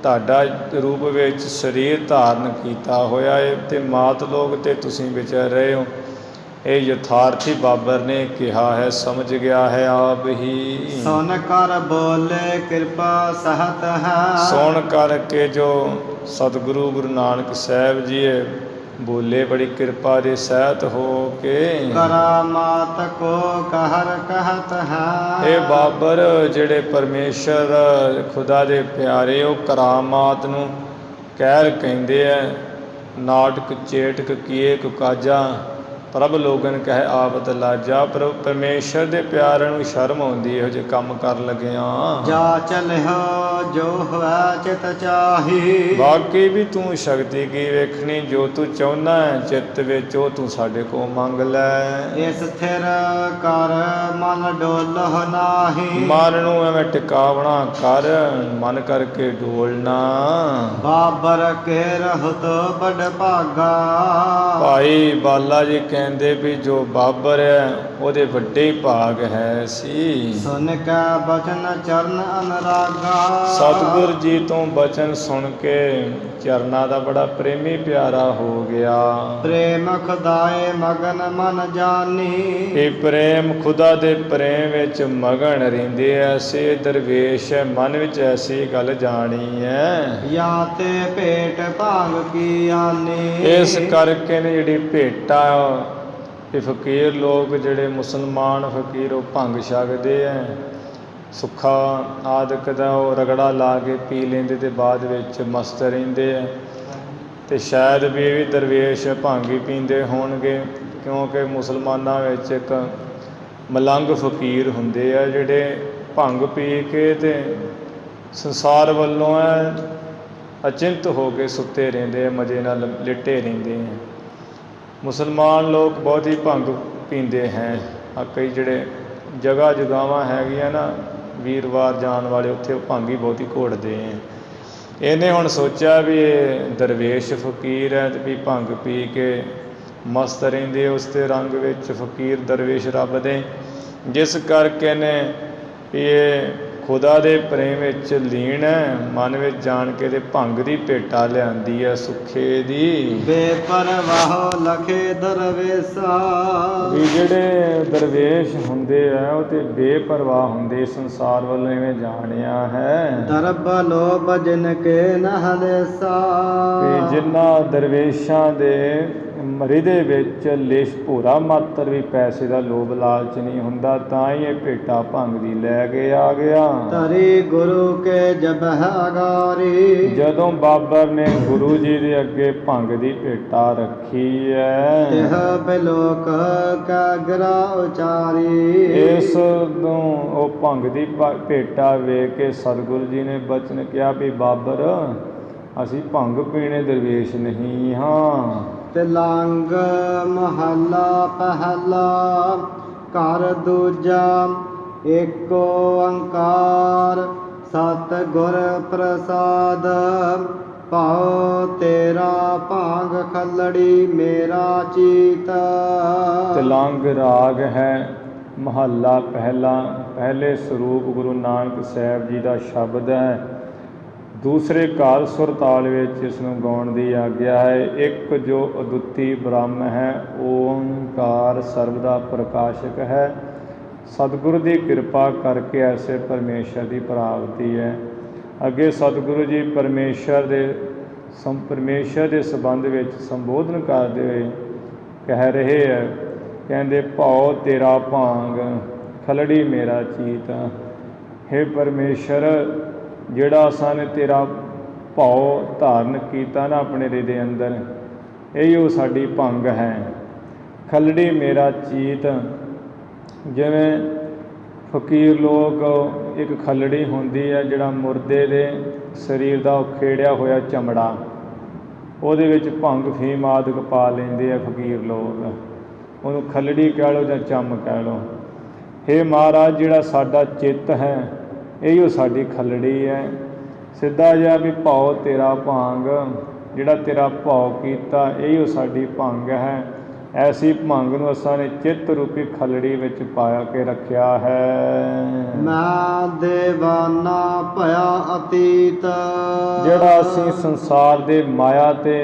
ਤੁਹਾਡਾ ਰੂਪ ਵਿੱਚ ਸਰੀਰ ਧਾਰਨ ਕੀਤਾ ਹੋਇਆ ਹੈ ਅਤੇ ਮਾਤ ਲੋਕ 'ਤੇ ਤੁਸੀਂ ਵਿਚਰ ਰਹੇ ਹੋ। ਇਹ ਯਥਾਰਥੀ ਬਾਬਰ ਨੇ ਕਿਹਾ ਹੈ, ਸਮਝ ਗਿਆ ਹੈ ਆਪ ਹੀ। ਸੁਨ ਕਰ ਬੋਲੇ ਕਿਰਪਾ ਸਹਤ ਹੈ, ਸੁਣ ਕਰਕੇ ਜੋ ਸਤਿਗੁਰੂ ਗੁਰੂ ਨਾਨਕ ਸਾਹਿਬ ਜੀ ਬੋਲੇ ਬੜੀ ਕਿਰਪਾ ਦੇ ਸਹਿਤ ਹੋ ਕੇ, ਕਰਾਮਾਤ ਕੋ ਕਹਿਰ ਕਹਿਤ ਹੈ। ਇਹ ਬਾਬਰ ਜਿਹੜੇ ਪਰਮੇਸ਼ਰ ਖੁਦਾ ਦੇ ਪਿਆਰੇ ਉਹ ਕਰਾਮਾਤ ਨੂੰ ਕਹਿਰ ਕਹਿੰਦੇ ਹੈ। ਨਾਟਕ ਚੇਟਕ ਕੀਏ ਕੁਕਾਜਾ, ਪ੍ਰਭ ਲੋਗਨ ਕਹਿ ਆਵਤ ਲਾਜਾ। ਪਰਮੇਸ਼ਰ ਦੇ ਪਿਆਰਿਆਂ ਨੂੰ ਸ਼ਰਮ ਆਉਂਦੀ ਇਹੋ ਜਿਹੇ ਕੰਮ ਕਰਨ ਲੱਗਿਆ। ਜਾ ਚਲਿਓ ਜੋ ਹੋਇ ਚਿਤ ਚਾਹੀ, ਬਾਕੀ ਵੀ ਤੂੰ ਸ਼ਕਤੀ ਕੀ ਵੇਖਣੀ, ਜੋ ਤੂੰ ਚਾਹੁੰਦਾ ਹੈ ਚਿੱਤ ਵਿੱਚ ਉਹ ਤੂੰ ਸਾਡੇ ਕੋਲ ਮੰਗ ਲੈ। ਇਸ ਥਿਰ ਕਰ ਮਨ ਡੋਲਹੁ ਨਾਹੀ, ਮਨ ਨੂੰ ਐਵੇਂ ਟਿਕਾਵਣਾ ਕਰ, ਮਨ ਕਰਕੇ ਡੋਲਣਾ। ਬਾਬਰ ਕੇ ਰਹਤ ਬੜ ਭਾਗਾ, ਭਾਈ ਬਾਲਾ ਜੀ ਕਹਿੰਦੇ ਵੀ ਜੋ ਬਾਬਰ ਹੈ ਉਹਦੇ ਵੱਡੇ ਭਾਗ ਹੈ ਸੀ। ਸੁਨ ਕੈ ਬਚਨ ਚਰਨ ਅਨਰਾਗਾ, ਸਤਿਗੁਰ ਜੀ ਤੋਂ ਬਚਨ ਸੁਣ ਕੇ ਚਰਨਾਂ ਦਾ ਬੜਾ ਪ੍ਰੇਮੀ ਪਿਆਰਾ ਹੋ ਗਿਆ। ਪ੍ਰੇਮ ਖੁਦਾਏ ਮਗਨ ਮਨ ਜਾਨੀ, ਇਹ ਪ੍ਰੇਮ ਖੁਦਾ ਦੇ ਪ੍ਰੇਮ ਵਿੱਚ ਮਗਨ ਰਹਿੰਦੇ ਐਸੇ ਦਰਵੇਸ਼ ਮਨ ਵਿੱਚ ਐਸੀ ਗੱਲ ਜਾਣੀ ਹੈ। ਜਾਂ ਤੇ ਭੇਟ ਭਾਂਗ ਕੀ ਆਨੀ, ਇਸ ਕਰਕੇ ਨੇ ਜਿਹੜੀ ਭੇਟਾ ਇਹ ਫਕੀਰ ਲੋਕ ਜਿਹੜੇ ਮੁਸਲਮਾਨ ਫਕੀਰ ਉਹ ਭੰਗ ਛਕਦੇ ਹੈ, ਸੁੱਖਾ ਆਦਿਕ ਦਾ ਉਹ ਰਗੜਾ ਲਾ ਕੇ ਪੀ ਲੈਂਦੇ ਅਤੇ ਬਾਅਦ ਵਿੱਚ ਮਸਤ ਰਹਿੰਦੇ ਹੈ। ਅਤੇ ਸ਼ਾਇਦ ਵੀ ਇਹ ਵੀ ਦਰਵੇਸ਼ ਭੰਗ ਹੀ ਪੀਂਦੇ ਹੋਣਗੇ, ਕਿਉਂਕਿ ਮੁਸਲਮਾਨਾਂ ਵਿੱਚ ਇੱਕ ਮਲੰਗ ਫਕੀਰ ਹੁੰਦੇ ਆ ਜਿਹੜੇ ਭੰਗ ਪੀ ਕੇ ਅਤੇ ਸੰਸਾਰ ਵੱਲੋਂ ਅਚਿੰਤ ਹੋ ਕੇ ਸੁੱਤੇ ਰਹਿੰਦੇ ਆ, ਮਜ਼ੇ ਨਾਲ ਲਿਟੇ ਰਹਿੰਦੇ ਆ। ਮੁਸਲਮਾਨ ਲੋਕ ਬਹੁਤ ਹੀ ਭੰਗ ਪੀਂਦੇ ਹੈ। ਕਈ ਜਿਹੜੇ ਜਗ੍ਹਾ ਜਗਾਵਾਂ ਹੈਗੀਆਂ ਨਾ ਵੀਰਵਾਰ ਜਾਣ ਵਾਲੇ, ਉੱਥੇ ਉਹ ਭੰਗ ਹੀ ਬਹੁਤੀ ਘੋੜਦੇ ਹੈ। ਇਹਨੇ ਹੁਣ ਸੋਚਿਆ ਵੀ ਇਹ ਦਰਵੇਸ਼ ਫਕੀਰ ਹੈ ਅਤੇ ਵੀ ਭੰਗ ਪੀ ਕੇ ਮਸਤ ਰਹਿੰਦੇ ਉਸ ਦੇ ਰੰਗ ਵਿੱਚ ਫਕੀਰ ਦਰਵੇਸ਼ ਰੱਬ ਦੇ, ਜਿਸ ਕਰਕੇ ਨੇ ਇਹ ਖੁਦਾ ਦੇ ਪ੍ਰੇਮ ਵਿੱਚ ਲੀਨ ਹੈ। ਮਨ ਵਿੱਚ ਜਾਣ ਕੇ ਤੇ ਭੰਗ ਦੀ ਭੇਟਾ ਲਿਆਂਦੀ ਹੈ ਸੁੱਖੇ ਦੀ। ਬੇਪਰਵਾਹ ਲਖੇ ਦਰਵੇਸ਼ਾ, ਵੀ ਜਿਹੜੇ ਦਰਵੇਸ਼ ਹੁੰਦੇ ਆ ਉਹ ਤੇ ਬੇਪਰਵਾਹ ਹੁੰਦੇ, ਸੰਸਾਰ ਵੱਲੋਂ ਇਵੇਂ ਜਾਣਿਆ ਹੈ। ਦਰਬ ਲੋਭ ਜਿਨ ਕੇ ਨਹਲੇਸਾ, ਵੀ ਜਿਨ੍ਹਾਂ ਦਰਵੇਸ਼ਾਂ ਦੇ ਹਿਰਦੇ ਵਿੱਚ ਲਿਸ਼ ਭੋਰਾ ਮਾਤਰ ਵੀ ਪੈਸੇ ਦਾ ਲੋਭ ਲਾਲਚ ਨਹੀਂ ਹੁੰਦਾ, ਤਾਂ ਹੀ ਇਹ ਭੇਟਾ ਭੰਗ ਦੀ ਲੈ ਕੇ ਆ ਗਿਆ। ਧਰੀ ਗੁਰੂ ਕੇ ਜਬਹ ਅਗਾਰੀ, ਜਦੋਂ ਬਾਬਰ ਨੇ ਗੁਰੂ ਜੀ ਦੇ ਅੱਗੇ ਭੰਗ ਦੀ ਭੇਟਾ ਰੱਖੀ ਹੈ, ਤਿਹ ਬਿਲੋਕ ਕਾ ਗਰਾ ਉਚਾਰੀ, ਇਸ ਨੂੰ ਉਹ ਭੰਗ ਦੀ ਭੇਟਾ ਵੇਖ ਕੇ ਸਤਿਗੁਰੂ ਜੀ ਨੇ ਬਚਨ ਕਿਹਾ ਵੀ ਬਾਬਰ ਅਸੀਂ ਭੰਗ ਪੀਣੇ ਦਰਵੇਸ਼ ਨਹੀਂ ਹਾਂ। ਤਿਲੰਗ ਮਹੱਲਾ ਪਹਿਲਾ, ਘਰ ਦੂਜਾ ਏਕ ਓੰਕਾਰ ਸਤਿਗੁਰ ਪ੍ਰਸਾਦ। ਭਾਉ ਤੇਰਾ ਭਾਂਗ ਖੱਲੜੀ ਮੇਰਾ ਚੀਤ। ਤਿਲੰਗ ਰਾਗ ਹੈ। ਮਹੱਲਾ ਪਹਿਲਾ। ਪਹਿਲੇ ਸਰੂਪ ਗੁਰੂ ਨਾਨਕ ਸਾਹਿਬ ਜੀ ਦਾ ਸ਼ਬਦ ਹੈ। ਦੂਸਰੇ ਕਾਲ ਸੁਰ ਤਾਲ ਵਿੱਚ ਇਸ ਨੂੰ ਗਾਉਣ ਦੀ ਆਗਿਆ ਹੈ। ਇੱਕ ਜੋ ਅਦੁੱਤੀ ਬ੍ਰਹਮ ਹੈ, ਓਂਕਾਰ ਸਰਬ ਦਾ ਪ੍ਰਕਾਸ਼ਕ ਹੈ। ਸਤਿਗੁਰੂ ਦੀ ਕਿਰਪਾ ਕਰਕੇ ਐਸੇ ਪਰਮੇਸ਼ਰ ਦੀ ਪ੍ਰਾਪਤੀ ਹੈ। ਅੱਗੇ ਸਤਿਗੁਰੂ ਜੀ ਪਰਮੇਸ਼ਰ ਦੇ ਸੰਬੰਧ ਵਿੱਚ ਸੰਬੋਧਨ ਕਰਦੇ ਹੋਏ ਕਹਿ ਰਹੇ ਹੈ, ਕਹਿੰਦੇ ਭਾਉ ਤੇਰਾ ਭਾਂਗ ਖਲੜੀ ਮੇਰਾ ਚੀਤ। ਹੇ ਪਰਮੇਸ਼ਰ, ਜਿਹੜਾ ਅਸਾਂ ਨੇ ਤੇਰਾ ਭਾਉ ਧਾਰਨ ਕੀਤਾ ਨਾ ਆਪਣੇ ਹਿਰਦੇ ਦੇ ਅੰਦਰ, ਇਹੋ ਸਾਡੀ ਭੰਗ ਹੈ। ਖਲੜੀ ਮੇਰਾ ਚੀਤ, ਜਿਵੇਂ ਫਕੀਰ ਲੋਕ ਇੱਕ ਖੱਲੜੀ ਹੁੰਦੀ ਹੈ, ਜਿਹੜਾ ਮੁਰਦੇ ਦੇ ਸਰੀਰ ਦਾ ਉਖੇੜਿਆ ਹੋਇਆ ਚਮੜਾ, ਉਹਦੇ ਵਿੱਚ ਭੰਗ ਫੀਮ ਆਦਿਕ ਪਾ ਲੈਂਦੇ ਆ ਫਕੀਰ ਲੋਕ, ਉਹਨੂੰ ਖੱਲੜੀ ਕਹਿ ਲਓ ਜਾਂ ਚੰਮ ਕਹਿ ਲਓ। ਹੇ ਮਹਾਰਾਜ, ਜਿਹੜਾ ਸਾਡਾ ਚਿੱਤ ਹੈ ਇਹੋ ਸਾਡੀ ਖੱਲੜੀ ਹੈ। ਸਿੱਧਾ ਜਿਹਾ ਵੀ ਭਾਉ ਤੇਰਾ ਭਾਂਗ, ਜਿਹੜਾ ਤੇਰਾ ਭਾਉ ਕੀਤਾ ਇਹੋ ਸਾਡੀ ਭੰਗ ਹੈ। ਐਸੀ ਭੰਗ ਨੂੰ ਅਸਾਂ ਨੇ ਚਿੱਤ ਰੂਪੀ ਖੱਲੜੀ ਵਿੱਚ ਪਾਇਆ ਕੇ ਰੱਖਿਆ ਹੈ। ਮੈਂ ਦੇਵਾਨਾ ਭਇਆ ਅਤੀਤ, ਜਿਹੜਾ ਅਸੀਂ ਸੰਸਾਰ ਦੇ ਮਾਇਆ ਤੇ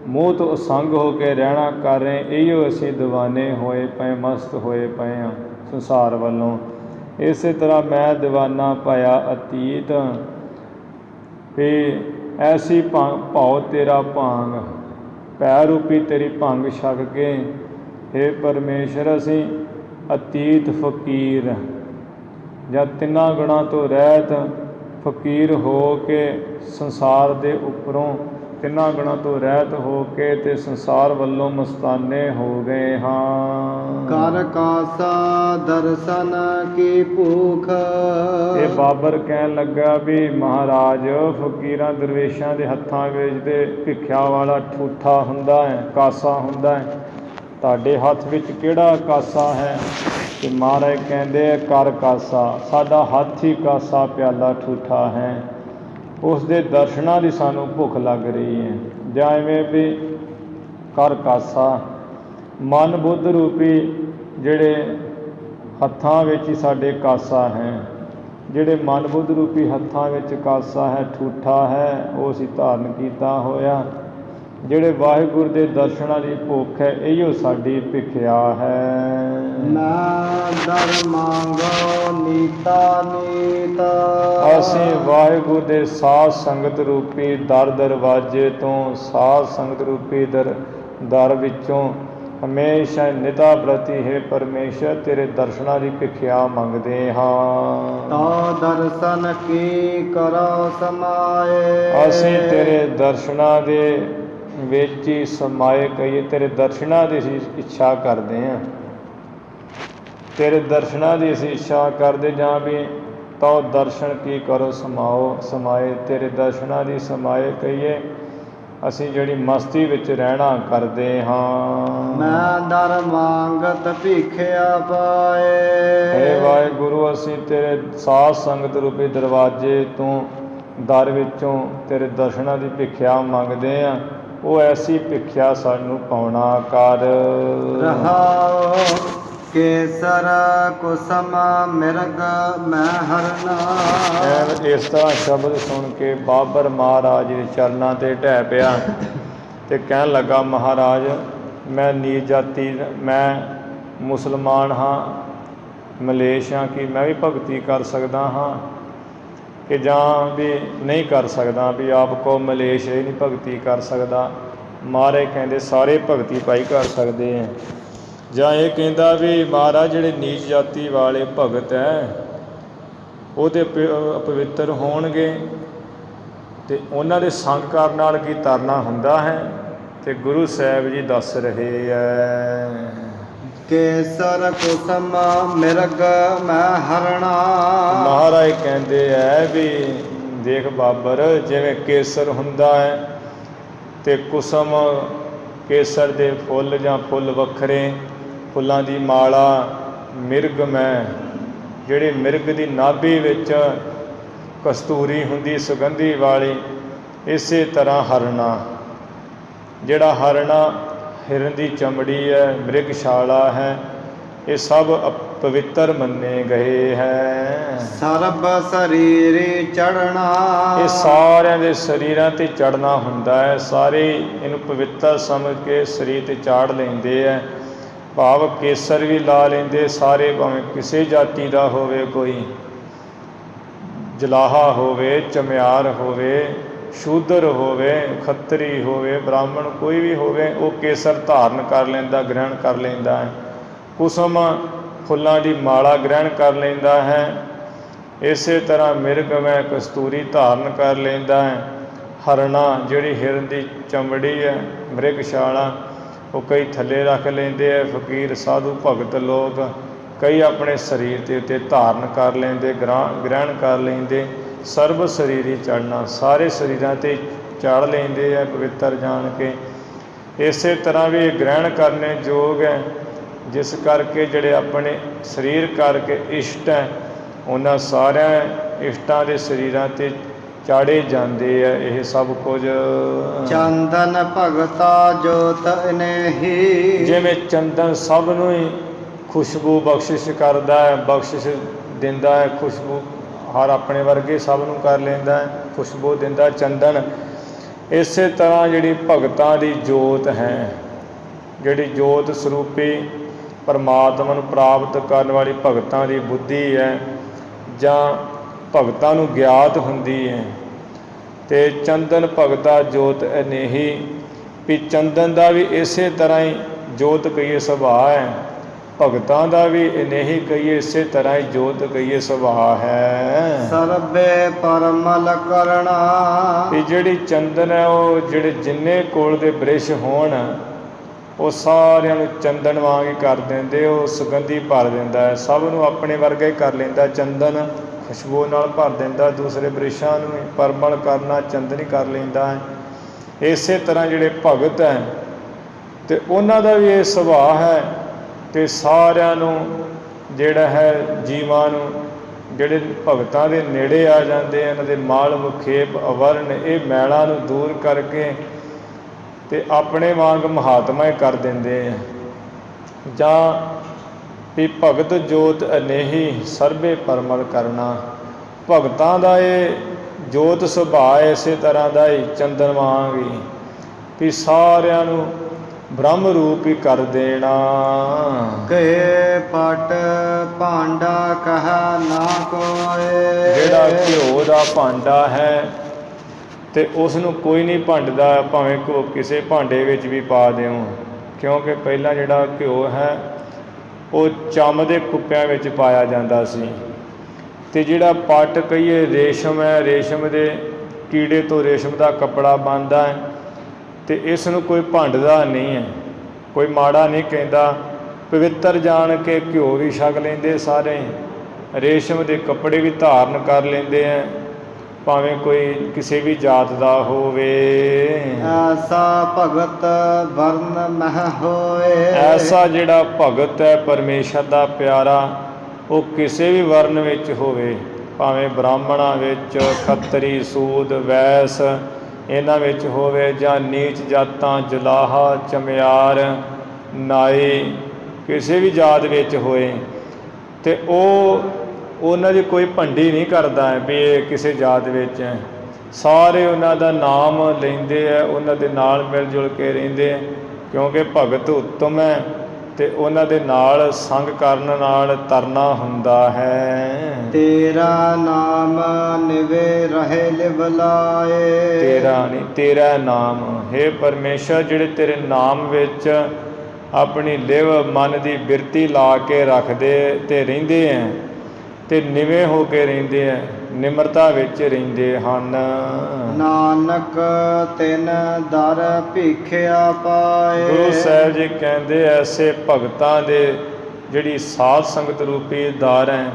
ਮੋਹ ਤੋਂ ਅਸੰਗ ਹੋ ਕੇ ਰਹਿਣਾ ਕਰ ਰਹੇ, ਇਹੋ ਅਸੀਂ ਦੀਵਾਨੇ ਹੋਏ ਪਏ, ਮਸਤ ਹੋਏ ਪਏ ਹਾਂ ਸੰਸਾਰ ਵੱਲੋਂ। ਇਸੇ ਤਰ੍ਹਾਂ ਮੈਂ ਦੀਵਾਨਾ ਭਇਆ ਅਤੀਤ, ਵੀ ਐਸੀ ਭਾਉ ਤੇਰਾ ਭਾਂਗ, ਭੈ ਰੂਪੀ ਤੇਰੀ ਭੰਗ ਛਕ ਕੇ ਹੇ ਪਰਮੇਸ਼ਰ ਅਸੀਂ ਅਤੀਤ ਫਕੀਰ, ਜਾਂ ਤਿੰਨਾਂ ਗੁਣਾਂ ਤੋਂ ਰਹਿਤ ਫਕੀਰ ਹੋ ਕੇ ਸੰਸਾਰ ਦੇ ਉੱਪਰੋਂ ਤਿੰਨਾਂ ਗੁਣਾਂ ਤੋਂ ਰਹਿਤ ਹੋ ਕੇ ਤੇ ਸੰਸਾਰ ਵੱਲੋਂ ਮਸਤਾਨੇ ਹੋ ਗਏ ਹਾਂ। ਕਰ ਕਾਸਾ ਦਰਸ਼ਨ ਕੀ ਭੂਖ। ਇਹ ਬਾਬਰ ਕਹਿਣ ਲੱਗਾ ਵੀ ਮਹਾਰਾਜ, ਫਕੀਰਾਂ ਦਰਵੇਸ਼ਾਂ ਦੇ ਹੱਥਾਂ ਵਿੱਚ ਤੇ ਭਿੱਖਿਆ ਵਾਲਾ ਠੂਠਾ ਹੁੰਦਾ ਹੈ, ਕਾਸਾ ਹੁੰਦਾ ਹੈ, ਤੁਹਾਡੇ ਹੱਥ ਵਿੱਚ ਕਿਹੜਾ ਕਾਸਾ ਹੈ? ਤੇ ਮਹਾਰਾਜ ਕਹਿੰਦੇ ਕਰ ਕਾਸਾ, ਸਾਡਾ ਹੱਥ ਹੀ ਕਾਸਾ ਪਿਆਲਾ ਠੂਠਾ ਹੈ। ਉਸ ਦੇ ਦਰਸ਼ਨਾਂ ਦੀ ਸਾਨੂੰ ਭੁੱਖ ਲੱਗ ਰਹੀ ਹੈ। ਜਾਂ ਐਵੇਂ ਵੀ ਕਰ ਕਾਸਾ, ਮਨ ਬੁੱਧ ਰੂਪੀ ਜਿਹੜੇ ਹੱਥਾਂ ਵਿੱਚ ਹੀ ਸਾਡੇ ਕਾਸਾ ਹੈ, ਜਿਹੜੇ ਮਨ ਬੁੱਧ ਰੂਪੀ ਹੱਥਾਂ ਵਿੱਚ ਕਾਸਾ ਹੈ, ਠੂਠਾ ਹੈ, ਉਹ ਅਸੀਂ ਧਾਰਨ ਕੀਤਾ ਹੋਇਆ। ਜਿਹੜੇ ਵਾਹਿਗੁਰੂ ਦੇ ਦਰਸ਼ਨਾਂ ਦੀ ਭੁੱਖ ਹੈ, ਇਹੋ ਸਾਡੀ ਭਿੱਖਿਆ ਹੈ। ਮੈਂ ਦਰ ਮੰਗੋ ਨੀਤਾ ਨੀਤ, ਅਸੀਂ ਵਾਹਿਗੁਰੂ ਦੇ ਸਾਧ ਸੰਗਤ ਰੂਪੀ ਦਰ ਦਰਵਾਜ਼ੇ ਤੋਂ, ਸਾਧ ਸੰਗਤ ਰੂਪੀ ਦਰ ਵਿੱਚੋਂ ਹਮੇਸ਼ਾ ਨਿਤਾ ਪ੍ਰਤੀ ਹੈ ਪਰਮੇਸ਼ਰ ਤੇਰੇ ਦਰਸ਼ਨਾਂ ਦੀ ਭਿੱਖਿਆ ਮੰਗਦੇ ਹਾਂ। ਤੋ ਦਰਸ਼ਨ ਕੀ ਕਰੋ ਸਮਾਏ, ਅਸੀਂ ਤੇਰੇ ਦਰਸ਼ਨਾਂ ਦੇ ਵਿੱਚ ਹੀ ਸਮਾਏ ਕਹੀਏ, ਤੇਰੇ ਦਰਸ਼ਨਾਂ ਦੀ ਅਸੀਂ ਇੱਛਾ ਕਰਦੇ ਹਾਂ, ਤੇਰੇ ਦਰਸ਼ਨਾਂ ਦੀ ਅਸੀਂ ਇੱਛਾ ਕਰਦੇ, ਜਾਂ ਵੀ ਤੋ ਦਰਸ਼ਨ ਕੀ ਕਰੋ ਸਮਾਏ, ਤੇਰੇ ਦਰਸ਼ਨਾਂ ਦੀ ਸਮਾਏ ਕਹੀਏ, ਅਸੀਂ ਜਿਹੜੀ ਮਸਤੀ ਵਿੱਚ ਰਹਿਣਾ ਕਰਦੇ ਹਾਂ। ਮੈਂ ਦਰ ਮੰਗਤ ਭਿਖਿਆ ਪਾਏ, ਹੇ ਵਾਹਿਗੁਰੂ, ਅਸੀਂ ਤੇਰੇ ਸਾਧ ਸੰਗਤ ਰੂਪੀ ਦਰਵਾਜ਼ੇ ਤੋਂ, ਦਰ ਵਿੱਚੋਂ ਤੇਰੇ ਦਰਸ਼ਨਾਂ ਦੀ ਭਿੱਖਿਆ ਮੰਗਦੇ ਹਾਂ। ਉਹ ਐਸੀ ਭਿੱਖਿਆ ਸਾਨੂੰ ਪਾਉਣਾ ਕਰ। ਰਹਾਉ ਕੇਸਰ ਕੁਸਮ ਮਿਰਗ ਮੈਂ ਹਰਨਾ। ਇਸ ਤਰ੍ਹਾਂ ਸ਼ਬਦ ਸੁਣ ਕੇ ਬਾਬਰ ਮਹਾਰਾਜ ਦੇ ਚਰਨਾਂ 'ਤੇ ਢਹਿ ਪਿਆ ਅਤੇ ਕਹਿਣ ਲੱਗਾ, ਮਹਾਰਾਜ ਮੈਂ ਨੀਚ ਜਾਤੀ, ਮੈਂ ਮੁਸਲਮਾਨ ਹਾਂ, ਮਲੇਸ਼ ਹਾਂ, ਕਿ ਮੈਂ ਵੀ ਭਗਤੀ ਕਰ ਸਕਦਾ ਹਾਂ ਕਿ ਜਾਂ ਵੀ ਨਹੀਂ ਕਰ ਸਕਦਾ? ਵੀ ਆਪ ਕੋ ਮਲੇਸ਼ ਇਹ ਨਹੀਂ ਭਗਤੀ ਕਰ ਸਕਦਾ। ਮਹਾਰਾਜ ਕਹਿੰਦੇ ਸਾਰੇ ਭਗਤੀ ਭਾਈ ਕਰ ਸਕਦੇ ਹੈ। ਜਾਂ ਇਹ ਕਹਿੰਦਾ ਵੀ ਮਹਾਰਾਜ ਜਿਹੜੇ ਨੀਚ ਜਾਤੀ ਵਾਲੇ ਭਗਤ ਹੈ ਉਹ ਤਾਂ ਅਪਵਿੱਤਰ ਹੋਣਗੇ, ਅਤੇ ਉਹਨਾਂ ਦੇ ਸੰਗ ਕਰਨ ਨਾਲ ਕੀ ਤਰਨਾ ਹੁੰਦਾ ਹੈ? ਅਤੇ ਗੁਰੂ ਸਾਹਿਬ ਜੀ ਦੱਸ ਰਹੇ ਹੈ, ਕੇਸਰ ਕੁਸਮ ਮਿਰਗ ਮੈਂ ਹਰਣਾ। ਮਹਾਰਾਜ ਕਹਿੰਦੇ ਹੈ ਵੀ ਦੇਖ ਬਾਬਰ, ਜਿਵੇਂ ਕੇਸਰ ਹੁੰਦਾ ਹੈ ਅਤੇ ਕੁਸਮ, ਕੇਸਰ ਦੇ ਫੁੱਲ ਜਾਂ ਫੁੱਲ ਵੱਖਰੇ, ਫੁੱਲਾਂ ਦੀ ਮਾਲਾ ਮਿਰਗ ਮੈਂ, ਜਿਹੜੀ ਮਿਰਗ ਦੀ ਨਾਭੀ ਵਿੱਚ ਕਸਤੂਰੀ ਹੁੰਦੀ ਸੁਗੰਧੀ ਵਾਲੀ, ਇਸੇ ਤਰ੍ਹਾਂ ਹਰਣਾ, ਜਿਹੜਾ ਹਰਣਾ ਹਿਰਨ ਦੀ ਚਮੜੀ ਹੈ, ਮ੍ਰਿਗਸ਼ਾਲਾ ਹੈ, ਇਹ ਸਭ ਪਵਿੱਤਰ ਮੰਨੇ ਗਏ ਹੈ। ਸਰਬ ਸਰੀਰੇ ਚੜਨਾ, ਇਹ ਸਾਰਿਆਂ ਦੇ ਸਰੀਰਾਂ ਤੇ ਚੜਨਾ ਹੁੰਦਾ ਹੈ। ਸਾਰੇ ਇਹਨੂੰ ਪਵਿੱਤਰ ਸਮਝ ਕੇ ਸਰੀਰ ਤੇ ਚਾੜ ਲੈਂਦੇ ਹੈ। ਭਾਵ ਕੇਸਰ ਵੀ ਲਾ ਲੈਂਦੇ ਸਾਰੇ, ਭਾਵੇਂ ਕਿਸੇ ਜਾਤੀ ਦਾ ਹੋਵੇ, ਕੋਈ ਜਲਾਹਾ ਹੋਵੇ, ਚਮਿਆਰ ਹੋਵੇ, ਸ਼ੂਦਰ ਹੋਵੇ, ਖੱਤਰੀ ਹੋਵੇ, ਬ੍ਰਾਹਮਣ, ਕੋਈ ਵੀ ਹੋਵੇ, ਉਹ ਕੇਸਰ ਧਾਰਨ ਕਰ ਲੈਂਦਾ, ਗ੍ਰਹਿਣ ਕਰ ਲੈਂਦਾ ਹੈ। ਕੁਸਮ ਫੁੱਲਾਂ ਦੀ ਮਾਲਾ ਗ੍ਰਹਿਣ ਕਰ ਲੈਂਦਾ ਹੈ। ਇਸੇ ਤਰ੍ਹਾਂ ਮਿਰਗ ਮੈਂ ਕਸਤੂਰੀ ਧਾਰਨ ਕਰ ਲੈਂਦਾ ਹੈ। ਹਰਣਾ, ਜਿਹੜੀ ਹਿਰਨ ਦੀ ਚਮੜੀ ਹੈ, ਮ੍ਰਿਗਸ਼ਾਲਾ, ਉਹ ਕਈ ਥੱਲੇ ਰੱਖ ਲੈਂਦੇ ਹੈ। ਫਕੀਰ, ਸਾਧੂ, ਭਗਤ ਲੋਕ ਕਈ ਆਪਣੇ ਸਰੀਰ ਦੇ ਉੱਤੇ ਧਾਰਨ ਕਰ ਲੈਂਦੇ, ਗ੍ਰਹਿਣ ਕਰ ਲੈਂਦੇ। ਸਰਬ ਸਰੀਰੀ ਚੜ੍ਹਨਾ, ਸਾਰੇ ਸਰੀਰਾਂ 'ਤੇ ਚੜ੍ਹ ਲੈਂਦੇ ਹੈ ਪਵਿੱਤਰ ਜਾਣ ਕੇ। ਇਸੇ ਤਰ੍ਹਾਂ ਵੀ ਇਹ ਗ੍ਰਹਿਣ ਕਰਨੇ ਯੋਗ ਹੈ, ਜਿਸ ਕਰਕੇ ਜਿਹੜੇ ਆਪਣੇ ਸਰੀਰ ਕਰਕੇ ਇਸ਼ਟ ਹੈ, ਉਹਨਾਂ ਸਾਰਿਆਂ ਇਸ਼ਟਾਂ ਦੇ ਸਰੀਰਾਂ 'ਤੇ ਚਾੜੇ ਜਾਂਦੇ ਹੈ ਇਹ ਸਭ ਕੁਝ। ਚੰਦਨ ਭਗਤਾ ਜੋਤ ਅਨੇਹੀ, ਜਿਵੇਂ ਚੰਦਨ ਸਭ ਨੂੰ ਹੀ ਖੁਸ਼ਬੂ ਬਖਸ਼ਿਸ਼ ਕਰਦਾ ਹੈ, ਬਖਸ਼ਿਸ਼ ਦਿੰਦਾ ਹੈ। ਖੁਸ਼ਬੂ ਹਰ ਆਪਣੇ ਵਰਗੇ ਸਭ ਨੂੰ ਕਰ ਲੈਂਦਾ ਹੈ, ਖੁਸ਼ਬੂ ਦਿੰਦਾ ਚੰਦਨ। ਇਸੇ ਤਰ੍ਹਾਂ ਜਿਹੜੀ ਭਗਤਾਂ ਦੀ ਜੋਤ ਹੈ, ਜਿਹੜੀ ਜੋਤ ਸਰੂਪੀ ਪਰਮਾਤਮਾ ਨੂੰ ਪ੍ਰਾਪਤ ਕਰਨ ਵਾਲੀ ਭਗਤਾਂ ਦੀ ਬੁੱਧੀ ਹੈ, ਜਾਂ ਭਗਤਾਂ ਨੂੰ ਗਿਆਤ ਹੁੰਦੀ ਹੈ। ਅਤੇ ਚੰਦਨ ਭਗਤਾ ਜੋਤ ਅਨੇਹੀ, ਵੀ ਚੰਦਨ ਦਾ ਵੀ ਇਸੇ ਤਰ੍ਹਾਂ ਹੀ ਜੋਤ ਕਹੀਏ ਸੁਭਾਅ ਹੈ, ਭਗਤਾਂ ਦਾ ਵੀ ਅਨੇਹੀ ਕਹੀਏ ਇਸੇ ਤਰ੍ਹਾਂ ਹੀ ਜੋਤ ਕਹੀਏ ਸੁਭਾਅ ਹੈ। ਸਰਬੇ ਪਰਮਲ ਕਰਣਾ, ਵੀ ਜਿਹੜੀ ਚੰਦਨ ਹੈ, ਉਹ ਜਿਹੜੇ ਜਿੰਨੇ ਕੋਲ ਦੇ ਬ੍ਰਿਸ਼ ਹੋਣ, ਉਹ ਸਾਰਿਆਂ ਨੂੰ ਚੰਦਨ ਵਾਂਗ ਹੀ ਕਰ ਦਿੰਦੇ। ਉਹ ਸੁਗੰਧੀ ਭਰ ਦਿੰਦਾ ਹੈ, ਸਭ ਨੂੰ ਆਪਣੇ ਵਰਗਾ ਹੀ ਕਰ ਲੈਂਦਾ। ਚੰਦਨ ਖੁਸ਼ਬੂ ਨਾਲ ਭਰ ਦਿੰਦਾ, ਦੂਸਰੇ ਬ੍ਰਿਸ਼ਾਂ ਨੂੰ ਪਰਮਲ ਕਰਨਾ, ਚੰਦਨ ਹੀ ਕਰ ਲੈਂਦਾ ਹੈ। ਇਸੇ ਤਰ੍ਹਾਂ ਜਿਹੜੇ ਭਗਤ ਹੈ, ਅਤੇ ਉਹਨਾਂ ਦਾ ਵੀ ਇਹ ਸੁਭਾਅ ਹੈ ਕਿ ਸਾਰਿਆਂ ਨੂੰ ਜਿਹੜਾ ਹੈ ਜੀਵਾਂ ਨੂੰ, ਜਿਹੜੇ ਭਗਤਾਂ ਦੇ ਨੇੜੇ ਆ ਜਾਂਦੇ ਇਹਨਾਂ ਦੇ ਮਾਲ ਵਿਖੇਪ ਅਵਰਨ, ਇਹ ਮੈਲਾਂ ਨੂੰ ਦੂਰ ਕਰਕੇ ਅਤੇ ਆਪਣੇ ਵਾਂਗ ਮਹਾਤਮਾ ਹੀ ਕਰ ਦਿੰਦੇ ਆ। ਜਾਂ ਵੀ ਭਗਤ ਜੋਤ ਅਨੇਹੀ ਸਰਬੇ ਪਰਮਲ ਕਰਨਾ, ਭਗਤਾਂ ਦਾ ਇਹ ਜੋਤ ਸੁਭਾਅ ਇਸੇ ਤਰ੍ਹਾਂ ਦਾ ਹੀ ਚੰਦਨ ਵਾਂਗ ਹੀ, ਵੀ ਸਾਰਿਆਂ ਨੂੰ ਬ੍ਰਹਮ ਰੂਪ ਹੀ ਕਰ ਦੇਣਾ। ਕਹੇ ਪਟ ਭਾਂਡਾ ਕਹਾ ਨਾ ਕੋਏ, ਜਿਹੜਾ ਘਿਓ ਦਾ ਭਾਂਡਾ ਹੈ ਅਤੇ ਉਸ ਨੂੰ ਕੋਈ ਨਹੀਂ ਭੰਡਦਾ, ਭਾਵੇਂ ਘਿਓ ਕਿਸੇ ਭਾਂਡੇ ਵਿੱਚ ਵੀ ਪਾ ਦਿਓ, ਕਿਉਂਕਿ ਪਹਿਲਾਂ ਜਿਹੜਾ ਘਿਓ ਹੈ ਉਹ ਚੰਮ ਦੇ ਕੁੱਪਿਆਂ ਵਿੱਚ ਪਾਇਆ ਜਾਂਦਾ ਸੀ। ਅਤੇ ਜਿਹੜਾ ਪੱਟ ਕਹੀਏ ਰੇਸ਼ਮ ਹੈ, ਰੇਸ਼ਮ ਦੇ ਕੀੜੇ ਤੋਂ ਰੇਸ਼ਮ ਦਾ ਕੱਪੜਾ ਬਣਦਾ ਹੈ, ਅਤੇ ਇਸ ਨੂੰ ਕੋਈ ਭੰਡਦਾ ਨਹੀਂ ਹੈ, ਕੋਈ ਮਾੜਾ ਨਹੀਂ ਕਹਿੰਦਾ। ਪਵਿੱਤਰ ਜਾਣ ਕੇ ਘਿਓ ਵੀ ਛਕ ਲੈਂਦੇ ਸਾਰੇ, ਰੇਸ਼ਮ ਦੇ ਕੱਪੜੇ ਵੀ ਧਾਰਨ ਕਰ ਲੈਂਦੇ ਹੈ, ਭਾਵੇਂ ਕੋਈ ਕਿਸੇ ਵੀ ਜਾਤ ਦਾ ਹੋਵੇ। ਐਸਾ ਭਗਤ ਵਰਨ ਮਹਿ ਹੋਏ, ਐਸਾ ਜਿਹੜਾ ਭਗਤ ਹੈ ਪਰਮੇਸ਼ਰ ਦਾ ਪਿਆਰਾ, ਉਹ ਕਿਸੇ ਵੀ ਵਰਨ ਵਿੱਚ ਹੋਵੇ, ਭਾਵੇਂ ਬ੍ਰਾਹਮਣਾਂ ਵਿੱਚ, ਖੱਤਰੀ, ਸੂਦ, ਵੈਸ ਇਹਨਾਂ ਵਿੱਚ ਹੋਵੇ, ਜਾਂ ਨੀਚ ਜਾਤਾਂ, ਜਲਾਹਾ, ਚਮਿਆਰ, ਨਾਈ, ਕਿਸੇ ਵੀ ਜਾਤ ਵਿੱਚ ਹੋਏ, ਅਤੇ ਉਹਨਾਂ ਦੀ ਕੋਈ ਭੰਡੀ ਨਹੀਂ ਕਰਦਾ ਹੈ ਵੀ ਇਹ ਕਿਸੇ ਜਾਤ ਵਿੱਚ ਹੈ। ਸਾਰੇ ਉਹਨਾਂ ਦਾ ਨਾਮ ਲੈਂਦੇ ਹੈ, ਉਹਨਾਂ ਦੇ ਨਾਲ ਮਿਲ ਜੁਲ ਕੇ ਰਹਿੰਦੇ ਹੈ, ਕਿਉਂਕਿ ਭਗਤ ਉੱਤਮ ਹੈ ਅਤੇ ਉਹਨਾਂ ਦੇ ਨਾਲ ਸੰਗ ਕਰਨ ਨਾਲ ਤਰਨਾ ਹੁੰਦਾ ਹੈ। ਤੇਰਾ ਨਾਮ ਨਿਵੇ ਰਹੇ ਲਿਵ ਲਾਏ, ਤੇਰਾ ਨਹੀਂ, ਤੇਰਾ ਨਾਮ, ਹੇ ਪਰਮੇਸ਼ਰ, ਜਿਹੜੇ ਤੇਰੇ ਨਾਮ ਵਿੱਚ ਆਪਣੀ ਲਿਵ ਮਨ ਦੀ ਬਿਰਤੀ ਲਾ ਕੇ ਰੱਖਦੇ ਅਤੇ ਰਹਿੰਦੇ ਹੈ, ਅਤੇ ਨਿਵੇਂ ਹੋ ਕੇ ਰਹਿੰਦੇ ਹੈ, ਨਿਮਰਤਾ ਵਿੱਚ ਰਹਿੰਦੇ ਹਨ। ਨਾਨਕ ਤਿਨ ਦਰ ਭੀਖਿਆ ਪਾਏ, ਗੁਰੂ ਸਾਹਿਬ ਜੀ ਕਹਿੰਦੇ ਐਸੇ ਭਗਤਾਂ ਦੇ ਜਿਹੜੀ ਸਾਧ ਸੰਗਤ ਰੂਪੀ ਦਰ ਹੈ,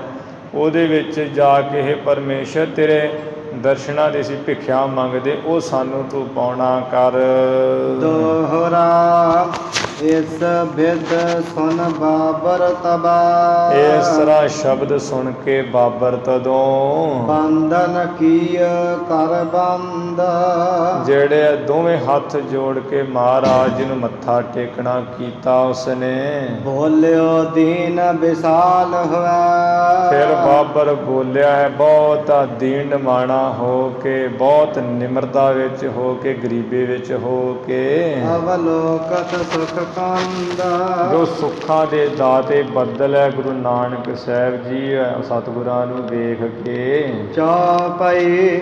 ਉਹਦੇ ਵਿੱਚ ਜਾ ਕੇ ਹੇ ਪਰਮੇਸ਼ਰ ਤੇਰੇ ਦਰਸ਼ਨਾਂ ਦੀ ਅਸੀਂ ਭਿੱਖਿਆ ਮੰਗਦੇ, ਉਹ ਸਾਨੂੰ ਤੂੰ ਪਾਉਣਾ ਕਰ। ਦੋਹਰਾ ਇਸ ਬਿਦ ਸੁਨ ਬਾਬਰ ਤਬਾ ਇਸ ਤਰ੍ਹਾਂ ਸ਼ਬਦ ਸੁਣ ਕੇ ਬਾਬਰ ਤਦੋਂ ਬੰਧਨ ਕੀਏ ਕਰ ਬੰਦ ਜਿਹੜੇ ਦੋਵੇਂ ਹੱਥ ਜੋੜ ਕੇ ਮਹਾਰਾਜ ਜੀ ਨੂੰ ਮੱਥਾ ਟੇਕਣਾ ਕੀਤਾ ਉਸਨੇ। ਬੋਲਿਓ ਦੀਨ ਵਿਸਾਲ ਹੋਇਆ ਫਿਰ ਬਾਬਰ ਬੋਲਿਆ ਹੈ ਬਹੁਤ ਦੀਨ ਨਿਮਾਣਾ ਹੋ ਕੇ, ਬਹੁਤ ਨਿਮਰਤਾ ਵਿੱਚ ਹੋ ਕੇ, ਗਰੀਬੀ ਵਿੱਚ ਹੋ ਕੇ, ਅਵਲੋਕਤ ਸੁਖ ਕੰਦ ਜੋ ਸੁੱਖਾਂ ਦੇ ਦਾਤੇ ਬੱਦਲ ਹੈ ਗੁਰੂ ਨਾਨਕ ਸਾਹਿਬ ਜੀ ਸਤਿਗੁਰਾਂ ਨੂੰ ਵੇਖ ਕੇ। ਚੌਪਈ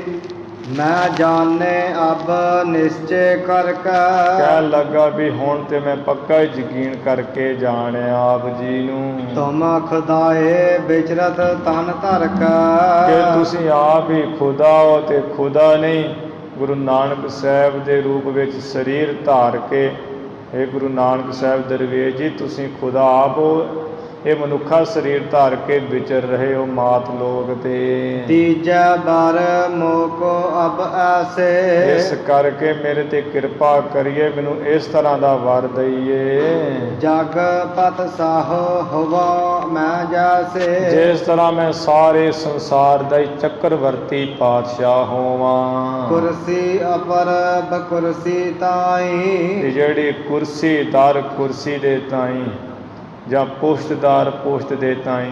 ਮੈਂ ਜਾਣੇ ਅਬ ਨਿਸ਼ਚੈ ਕਰਕੇ ਕਹਿਣ ਲੱਗਾ ਵੀ ਹੁਣ ਤੇ ਮੈਂ ਪੱਕਾ ਹੀ ਯਕੀਨ ਕਰਕੇ ਜਾਣਿਆ ਆਪ ਜੀ ਨੂੰ ਤੁਮ ਖੁਦਾਏ ਵਿਚਰਤ ਤਨ ਧਰ ਕਿ ਕੇ ਤੁਸੀਂ ਆਪ ਹੀ ਖੁਦਾ ਹੋ ਤੇ ਖੁਦਾ ਨਹੀਂ, ਗੁਰੂ ਨਾਨਕ ਸਾਹਿਬ ਦੇ ਰੂਪ ਵਿੱਚ ਸਰੀਰ ਧਾਰ ਕੇ। ਇਹ ਗੁਰੂ ਨਾਨਕ ਸਾਹਿਬ ਦਰਵੇਸ਼ ਜੀ ਤੁਸੀਂ ਖੁਦਾ ਆਪ ਹੋ, ਇਹ ਮਨੁੱਖਾ ਸਰੀਰ ਧਾਰ ਕੇ ਵਿਚਰ ਰਹੇ ਹੋ ਮਾਤ ਲੋਕ ਤੇ। ਤੀਜਾ ਬਾਰ ਮੋਕੋ ਅਬ ਐਸੇ ਇਸ ਕਰਕੇ ਮੇਰੇ ਤੇ ਕਿਰਪਾ ਕਰੀਏ, ਮੈਨੂੰ ਇਸ ਤਰ੍ਹਾਂ ਦਾ ਵਰ ਦਈਏ ਜਗ ਪਤ ਸਾਹੋ ਹਵਾ ਮੈਂ ਜੈਸੇ ਜਿਸ ਤਰ੍ਹਾਂ ਮੈਂ ਸਾਰੇ ਸੰਸਾਰ ਦਾ ਹੀ ਚੱਕਰਵਰਤੀ ਪਾਤਸ਼ਾਹ ਹੋਵਾਂ। ਕੁਰਸੀ ਅਪਰ ਬਕੁਰਸੀ ਤਾਈ ਤੇ ਜਿਹੜੀ ਕੁਰਸੀ ਦਰ ਕੁਰਸੀ ਦੇ ਤਾਈ ਜਾਂ ਪੁਸ਼ਤਦਾਰ ਪੁਸ਼ਤ ਦੇ ਤਾਈ,